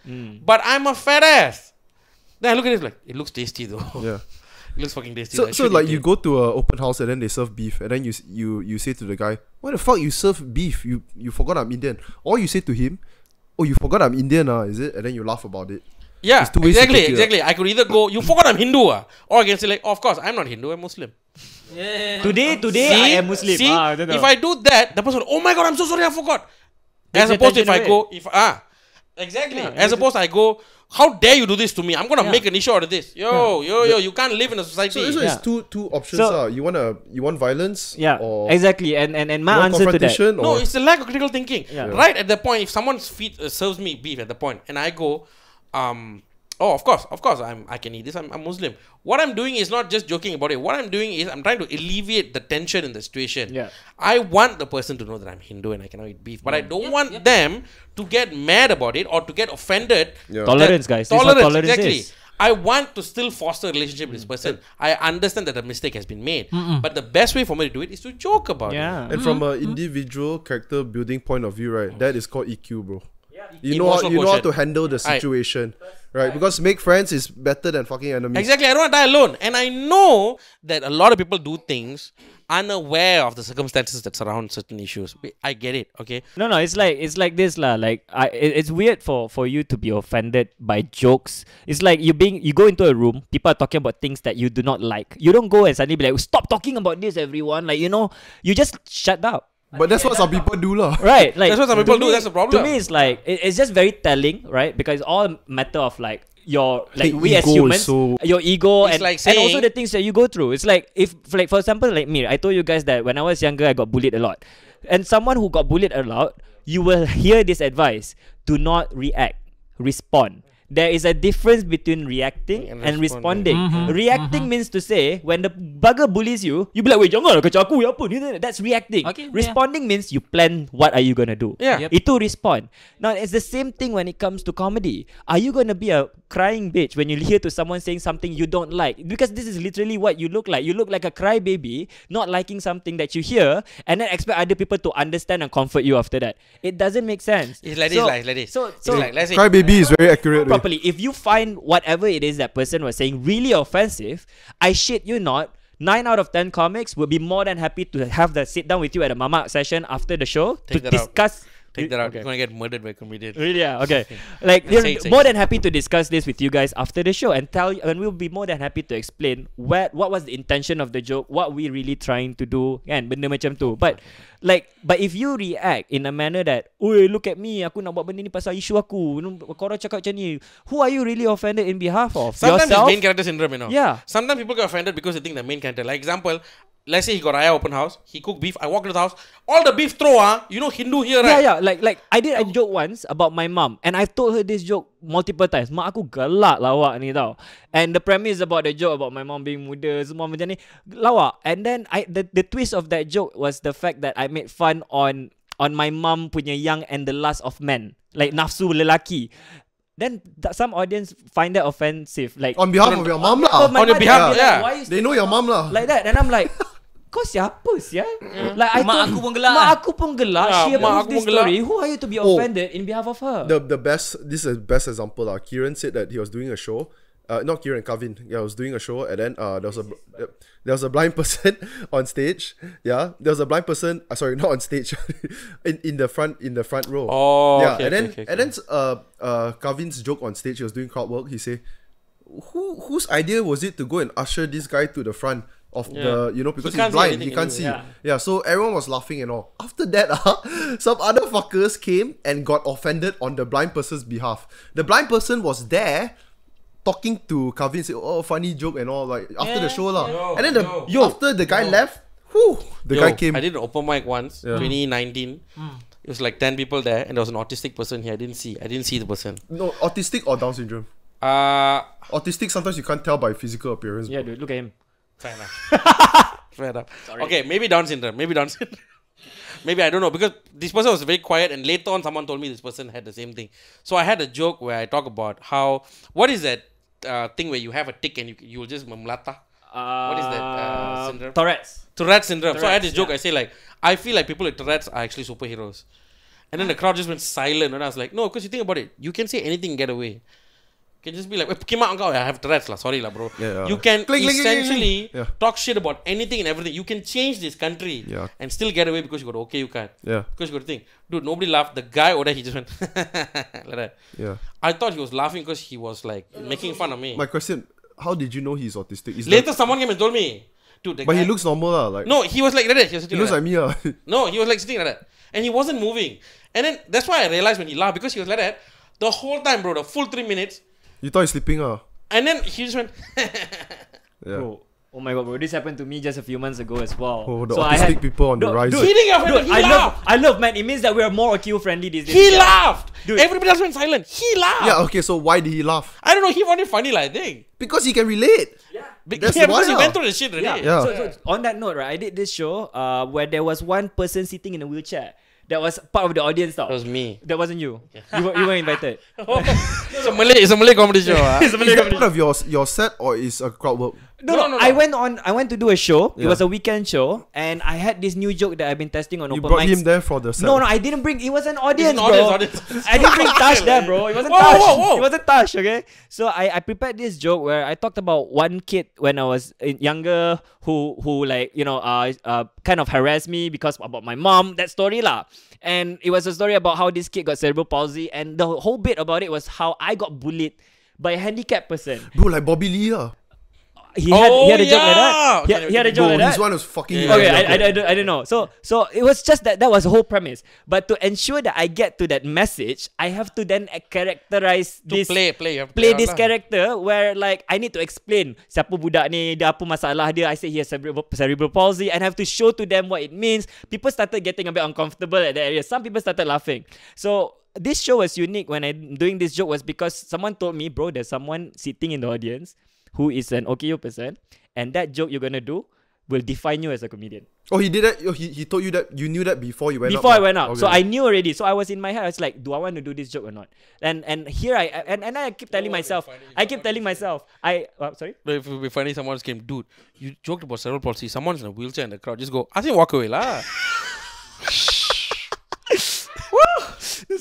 But I'm a fat ass. Then I look at it like, it looks tasty though. Yeah. It looks fucking tasty. So I so should like eat you it. go to a open house and then they serve beef and then you say to the guy, why the fuck you serve beef? You forgot I'm Indian. Or you say to him, oh, you forgot I'm Indian, is it? And then you laugh about it. Yeah, There's two ways to exactly, take it, exactly. I could either go, you forgot I'm Hindu, or I can say like, oh, of course, I'm not Hindu, I'm Muslim. Today I am Muslim. See, I don't know. if I do that, the person, oh my god, I'm so sorry, I forgot. Takes As opposed to if I attention go, exactly. Yeah, As opposed to I go, how dare you do this to me? I'm gonna Yeah. make an issue out of this. Yo, you can't live in a society. So Yeah. it's two options. So- You want violence? Yeah, Or exactly. And my you want answer to that. confrontation? No, Or it's a lack of critical thinking. Yeah. Right at the point, if someone serves me beef at the point, and I go, oh, of course, I can eat this. I'm Muslim. What I'm doing is not just joking about it. What I'm doing is I'm trying to alleviate the tension in the situation. Yeah. I want the person to know that I'm Hindu and I cannot eat beef, but I don't want them to get mad about it or to get offended. Yeah. Tolerance, guys. This is what tolerance exactly. is. I want to still foster a relationship with this person. I understand that a mistake has been made, but the best way for me to do it is to joke about it. Yeah. and from an individual character building point of view, right? That is called EQ, bro. You Emotional know how quotient. to handle the situation, right? Because make friends is better than fucking enemies. Exactly. I don't want to die alone. And I know that a lot of people do things unaware of the circumstances that surround certain issues. I get it, okay? No, it's like this lah. Like it's weird for you to be offended by jokes. It's like you go into a room, people are talking about things that you do not like. You don't go and suddenly be like, stop talking about this, everyone. Like, you just shut up. But that's what some people do, lah. Right, like That's what some to people do, me- that's the problem. To me, it's like it's just very telling, right? Because it's all a matter of like your like think we as ego is humans, so- your ego, It's and, like and also saying- the things that you go through. It's like if like for example, like me, I told you guys that when I was younger, I got bullied a lot, and someone who got bullied a lot, you will hear this advice: do not react, respond. There is a difference between reacting And and responding. responding. Reacting means to say when the bugger bullies you, you be like, wait, jangan lah kacau aku, apa ni? That's reacting. Okay, yeah. Responding means you plan what are you gonna do. Yeah. Yep. Itu respond. Now it's the same thing when it comes to comedy. Are you gonna be a crying bitch when you hear to someone saying something you don't like? Because this is literally what you look like. You look like a crybaby, not liking something that you hear, and then expect other people to understand and comfort you after that. It doesn't make sense. It's like this. So It's like, let's say, Crybaby is very accurate. Right? properly, if you find whatever it is that person was saying really offensive, I shit you not, 9 out of 10 comics will be more than happy to have the sit down with you at a mama session after the show Take to that out. discuss. take that out. Okay. You're gonna get murdered by a comedian. Really? Yeah. Okay. Like Say we're it, say more it. than happy to discuss this with you guys after the show and and we'll be more than happy to explain what was the intention of the joke, what we really trying to do, kan? Benda macam tu. But if you react in a manner that, "Oi, look at me, aku nak buat benda ni pasal isu aku." Korang cakap macam ni. Who are you really offended in behalf of? Sometimes Yourself? it's main character syndrome, Yeah. Sometimes people get offended because they think the main character. Like example, let's say he got Raya open house, he cooked beef, I walk into the house, all the beef throw, Hindu here, right? Yeah. Like I did a joke once about my mom, and I've told her this joke multiple times. Mak aku galak lawak ni tau. And the premise about the joke about my mom being muda, semua macam ni, lawak. And then the twist of that joke was the fact that I made fun on my mom punya young and the last of men, like nafsu lelaki. Then some audience find that offensive, like On behalf of your mom, Oh, lah. my On your mother behalf, will be like, yeah. why you They know your mom, lah. like that? And I'm like, kau siapa sial? Like I Mak told- aku pun gelak. Mak aku pun gelak. Yeah, She mak approved aku this pun gelak. story. Who are you to be Oh. offended in behalf of her? The best, this is the best example, lah. Kieran said that he was doing a show. Not Kieran, Kavin. Yeah, was doing a show, and then there was a blind person on stage. Yeah, there was a blind person. Sorry, not on stage. in the front row. Oh, yeah. okay, and then okay. and then Kavin's joke on stage. He was doing crowd work. He say, whose idea was it to go and usher this guy to the front of the because He he's can't see blind, anything he can't see. anyway. Yeah, so everyone was laughing and all. After that, some other fuckers came and got offended on the blind person's behalf. The blind person was there talking to Kavin, say, "Oh, funny joke and all." Like after the show, lah. Yo, And then after the guy left, the guy came. I did an open mic once, 2019. It was like 10 people there, and there was an autistic person here. I didn't see the person. No, autistic or Down syndrome. Autistic, sometimes you can't tell by physical appearance. Yeah, dude, look at him. Fair enough. Fair enough. Okay, maybe Down syndrome. Maybe I don't know, because this person was very quiet, and later on someone told me this person had the same thing. So I had a joke where I talk about what is that thing where you have a tick and you will just mamlata? What is that syndrome? Tourette syndrome. So I had this joke. I say like, I feel like people with Tourette's are actually superheroes. And then the crowd just went silent, and I was like, no, because you think about it, you can say anything and get away. can just be like, Kimak kau, I have Tourette's lah, sorry lah bro. Yeah. You can Cling, cling, cling, essentially cling. Yeah. talk shit about anything and everything. You can change this country and still get away because you got okay, you can't. Yeah. Because you got to think, dude, nobody laughed. The guy over there, he just went like that. Yeah. I thought he was laughing because he was like making fun of me. My question: how did you know he's autistic? Is Later, someone came and told me, dude, the but guy, he looks normal lah. Like no, he was like that. He was he sitting looks like like me lah. No, he was like sitting like that. And he wasn't moving. And then that's why I realized when he laughed, because he was like that, the whole time, bro, the full 3 minutes. You thought he's sleeping ah? And then he just went, Yeah. Bro, oh my god, bro, this happened to me just a few months ago as well. Oh, the So autistic people on the rise. Dude, Kidding, your friend, dude, he laughed. I love, man. It means that we are more OQ friendly these days. He laughed. Dude. Everybody else went silent. He laughed. Yeah. Okay. So why did he laugh? I don't know. He found it funny, like, I think. Because he can relate. Because, That's why he lah. went through the shit already. Yeah. So on that note, right, I did this show where there was one person sitting in a wheelchair that was part of the audience. That was me. That wasn't you. You weren't invited. It's a Malay comedy show. It's a Is Malay that comedy. part of your set or is a crowd work? No. I went to do a show. It Yeah. was a weekend show, and I had this new joke that I've been testing on You open brought mics. him there for the set. No, I didn't bring. It was an audience, It's an bro. audience. I didn't bring Tash there, bro. It wasn't Whoa, Tash. whoa, whoa. It wasn't Tash. Okay, so I prepared this joke where I talked about one kid when I was younger who like kind of harassed me because about my mom. That story lah. And it was a story about how this kid got cerebral palsy, and the whole bit about it was how I got bullied by a handicapped person. Bro, like Bobby Lee lah. He had a joke like that. Okay, He had a joke Bro, like his that. one was fucking. Yeah. Okay, hilarious. I don't know. So it was just that was the whole premise. But to ensure that I get to that message, I have to then characterize To this play. You have to play out this lah. character where like I need to explain siapa budak ni, dia apa masalah dia. I say he has cerebral palsy and I have to show to them what it means. People started getting a bit uncomfortable at that area. Some people started laughing. So this show was unique when I'm doing this joke was because someone told me, bro, there's someone sitting in the audience who is an OKU person, and that joke you're gonna do will define you as a comedian. Oh, he did that. Oh, he told you that. You knew that before you went up. Before I went out, Okay. so I knew already. So I was in my head. I was like, do I want to do this joke or not? And here I keep telling myself. Sorry. But if it would be funny, someone just came, dude, you joked about cerebral palszy. Someone's in a wheelchair in the crowd. Just go, ask him walk away lah.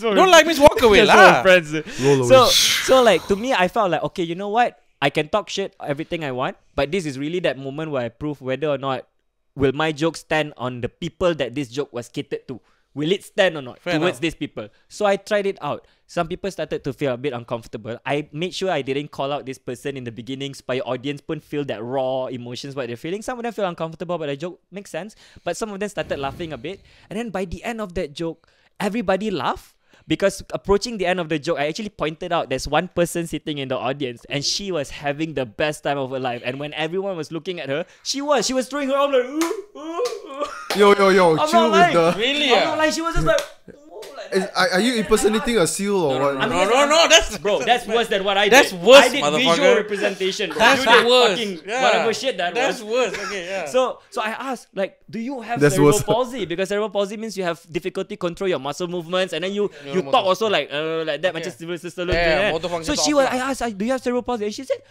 Don't like me, just walk away That's what my lah. friends do. Roll away. So like to me, I felt like, okay, you know what? I can talk shit everything I want, but this is really that moment where I prove whether or not will my joke stand on the people that this joke was catered to. Will it stand or not Fair towards enough. these people? So I tried it out. Some people started to feel a bit uncomfortable. I made sure I didn't call out this person in the beginning supaya audience pun feel that raw emotions what they're feeling. Some of them feel uncomfortable, but the joke makes sense. But some of them started laughing a bit. And then by the end of that joke, everybody laughed. Because approaching the end of the joke, I actually pointed out there's one person sitting in the audience and she was having the best time of her life. And when everyone was looking at her, she was throwing her arm like, ooh, ooh, ooh. Yo, I'm chill not with lying. the. Really? I'm not lying. She was just like, ooh, like that. Are you impersonating a seal or what? I mean, No, that's Bro, that's worse than what I did. That's worse, I did visual motherfucker. representation. Bro. That's You did worse. fucking Yeah. whatever shit that That's was. worse. Okay, yeah. So I asked, like, do you have That's cerebral worse. palsy? Because cerebral palsy means you have difficulty control your muscle movements, and then you Neuromotor. talk also like that. Okay. Macam civil system. Yeah, motor function So is she off was. lah. I asked, do you have cerebral palsy? And she said,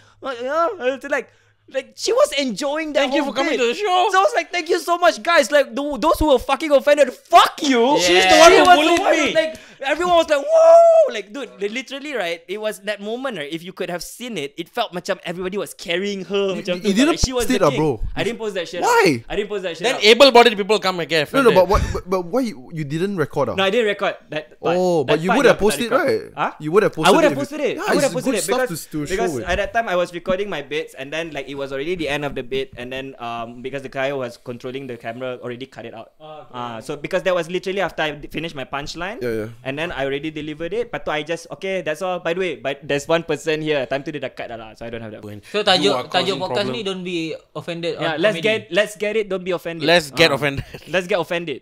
yeah. It's like she was enjoying that. Thank you whole for coming bit. to the show. So I was like, thank you so much, guys. Like those who were fucking offended, fuck you. She's the one She who was the bullied one me. who's like, everyone was like, whoa! Like, dude, literally, right? It was that moment, right? If you could have seen it, it felt macam everybody was carrying her. Macam you tu, didn't like, she was post the it, king. bro. I didn't post that shit. Why? I didn't post that shit. Then able-bodied people come and get No, offended. but why you didn't record? No, I didn't record that part. Oh, That but you part would have aku tak posted, record. right? Huh? You would have posted. I would have if posted it. Yeah, I would it's have posted good it stuff because, to because show it. at that time I was recording my bits and then like it was already the end of the bit and then because the guy who was controlling the camera already cut it out. So because that was literally after I finished my punchline. Yeah. And then I already delivered it. But I just okay, that's all. By the way, but there's one person here. Time to do the cut lah, so I don't have that. So You are tajuk causing podcast problem. ni don't be offended. Yeah, on let's comedy. get it. Don't be offended. Let's get offended. Let's get offended.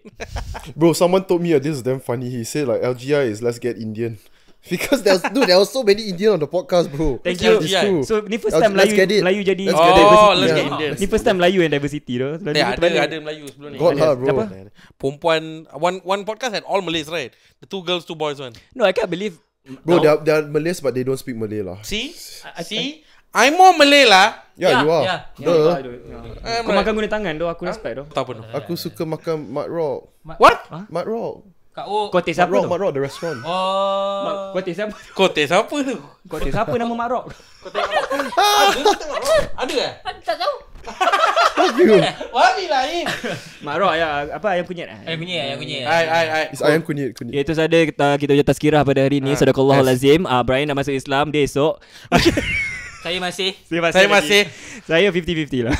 Bro, someone told me this is damn funny. He said like LGI is let's get Indian. Because there was so many Indian on the podcast, bro. Thank you. It's true. So ni first time Let's get it. Melayu jadi Let's get it. diversity. Let's lah. get Indian. Ni first time Melayu and diversity tu. Ada Melayu sebelum ni. God lah, bro. Apa? Perempuan, one podcast had all Malays, right? The 2 girls, 2 boys one. No, I can't believe. Bro, No. they are Malays but they don't speak Malay lah. See? See? I'm more Malay lah. Yeah, you are. yeah. Duh. I'm Kau right. makan guna tangan tu, aku respect tu. Tak apa tu. Aku suka makan mud rock. What? Mud rock. Kak O. Kote siapa tu? Mat Rock, the restaurant. Oh. Kote siapa? Kote siapa tu? Kote siapa nama Mat Rock? Ada ke? Tak tahu. Wami lah Ayim. Mat Rock ya, apa ayam kunyit? Ayam kunyit. Ai. It's ayam kunyit. Itu saja kita punya tazkirah pada hari ini. Sadaqallahul-azim. Bryan dah masuk Islam dia esok. Saya masih. Saya masih. Saya 50-50 lah.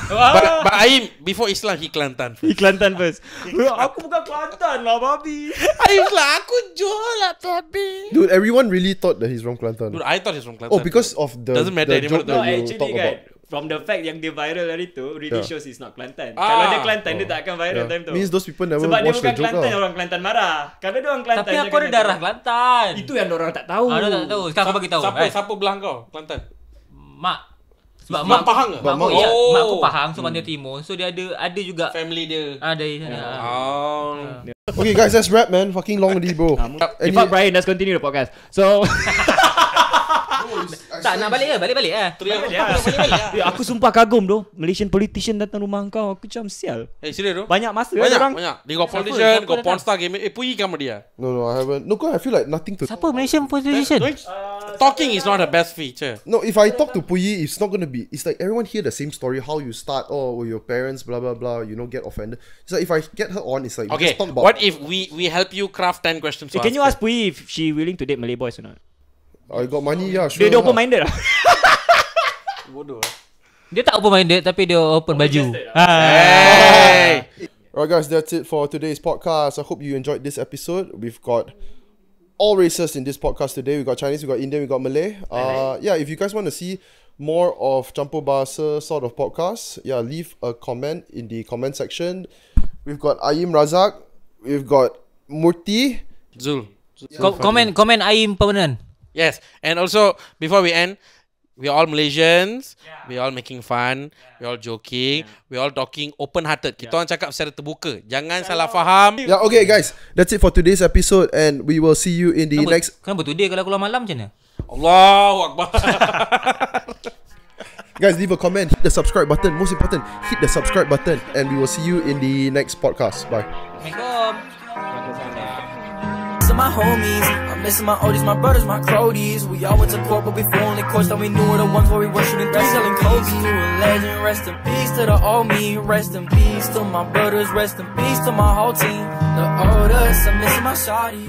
But Ayim before Islam he Kelantan. Di Kelantan first. Aku bukan Kelantan lah, babi. Ayim lah aku jual lah babi. Dude, everyone really thought that he's from Kelantan. Dude, I thought he's from Kelantan. Oh, because of the Doesn't matter the anymore. joke No, that you actually talk kan, about. from the fact yang dia viral hari tu really Yeah. shows he's not Kelantan. Kalau dia Kelantan dia tak akan viral time tu. Means those people never Sebab dia watch bukan the joke Kelantan, lah. orang Kelantan marah. Kalau dia orang Kelantan Tapi dia aku akan ada kata, darah Kelantan. Itu yang orang tak tahu. Ada tak tahu. Sekarang aku bagi tahu. Siapa belah kau? Kelantan. Mak. Sebab Mak Pahang ke? Mak aku, Mak- ya, Oh. mak aku Pahang, so Banjar Timur. So dia ada juga Family dia. dari sana. Oh. Okay, guys, let's wrap, man. Fucking long already, bro. In fact, Bryan, let's continue the podcast. So, Tak nak balik ke? Balik lah. ya, aku sumpah kagum tu. Malaysian politician datang rumah kau. Aku macam sial. Serius tu? Banyak masa orang. Banyak. They got politician, siapa got datang? porn star game. Puyi kamu dia. No, I haven't. No, cause I feel like nothing to. Siapa Malaysian politician? Talking is not the best feature. No, if I talk to Puyi, it's not gonna be. It's like everyone hear the same story. How you start, with your parents, blah blah blah. You know, get offended. It's like if I get her on, it's like we Okay, just talk about. what if we help you craft 10 questions to Can you her? ask Puyi if she willing to date Malay boys or not? I got money, yeah, sure. Dia open-minded lah. Bodoh. Dia tak open minded tapi dia open baju. Hey! Alright, guys, that's it for today's podcast. I hope you enjoyed this episode. We've got all races in this podcast today. We got Chinese, we got Indian, we got Malay. Yeah, if you guys want to see more of Campur Bahasa sort of podcasts, yeah, leave a comment in the comment section. We've got Ayim Razak, we've got Murty. Zul. Komen Ayim permanent. Yes, and also before we end, we are all Malaysians. We are all making fun. We are all joking. We are all talking open-hearted. Kita orang cakap secara terbuka. Jangan salah faham. Yeah, okay, guys, that's it for today's episode, and we will see you in the next. Kenapa today kalau keluar malam macam mana? Allahu Akbar. Guys, leave a comment, hit the subscribe button. Most important, hit the subscribe button, and we will see you in the next podcast. Bye. Assalamualaikum. To my homies, I'm missing my oldies, my brothers, my cronies. We all went to court, but before only courts that we knew were the ones where we were shooting three, selling Kobe. To a legend, rest in peace to the old me, rest in peace to my brothers, rest in peace to my whole team. The oldest, I'm missing my shawty.